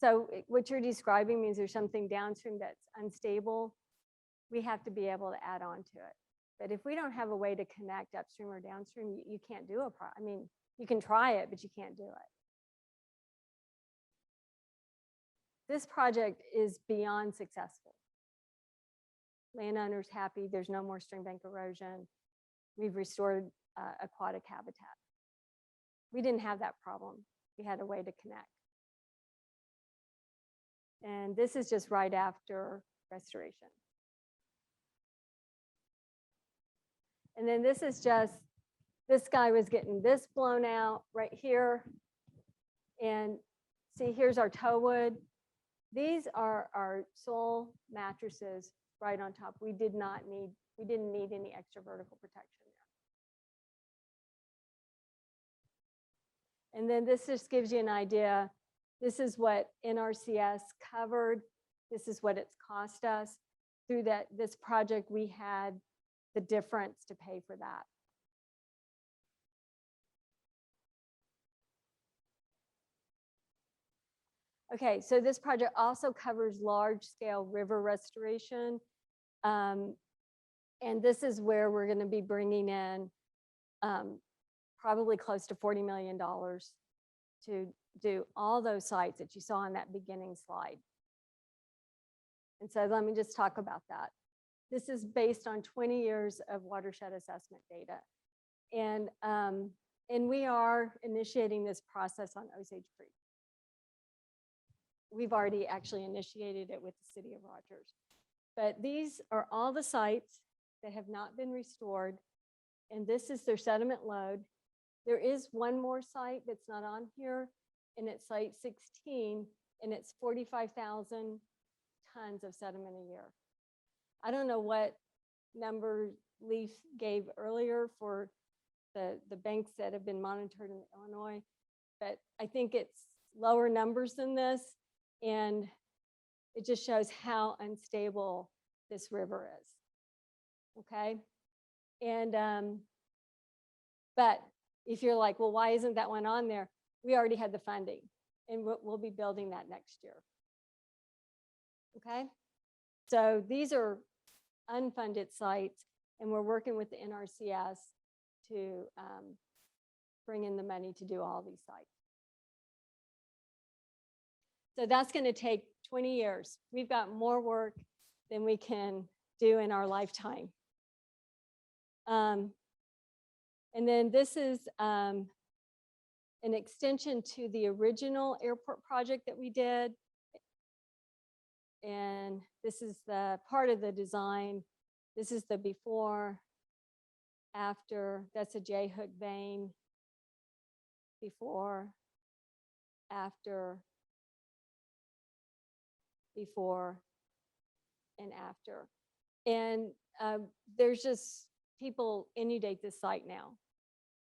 So what you're describing means there's something downstream that's unstable. We have to be able to add on to it. But if we don't have a way to connect upstream or downstream, you can't do I mean, you can try it, but you can't do it. This project is beyond successful. Landowners happy, there's no more streambank erosion. We've restored aquatic habitat. We didn't have that problem. We had a way to connect. And this is just right after restoration. And then this is just, this guy was getting this blown out right here. And see, here's our tow wood. These are our sole mattresses right on top. We didn't need any extra vertical protection there. And then this just gives you an idea. This is what NRCS covered. This is what it's cost us. Through this project, we had the difference to pay for that. Okay, so this project also covers large-scale river restoration. And this is where we're going to be bringing in probably close to $40 million to do all those sites that you saw on that beginning slide. And so let me just talk about that. This is based on 20 years of watershed assessment data. And we are initiating this process on Osage Creek. We've already actually initiated it with the city of Rogers. But these are all the sites that have not been restored. And this is their sediment load. There is one more site that's not on here, and it's site 16, and it's 45,000 tons of sediment a year. I don't know what number Leif gave earlier for the banks that have been monitored in Illinois, but I think it's lower numbers than this, and it just shows how unstable this river is. Okay, and but if you're like, well, why isn't that one on there? We already had the funding, and we'll be building that next year. Okay, so these are unfunded sites, and we're working with the NRCS to bring in the money to do all these sites. So that's going to take 20 years. We've got more work than we can do in our lifetime. And then this is an extension to the original airport project that we did. And this is the part of the design. This is the before, after. That's a J-hook vein. Before, after, before, and after. And there's just people inundate this site now.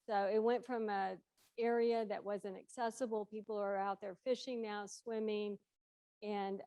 So it went from an area that wasn't accessible. People are out there fishing now, swimming, and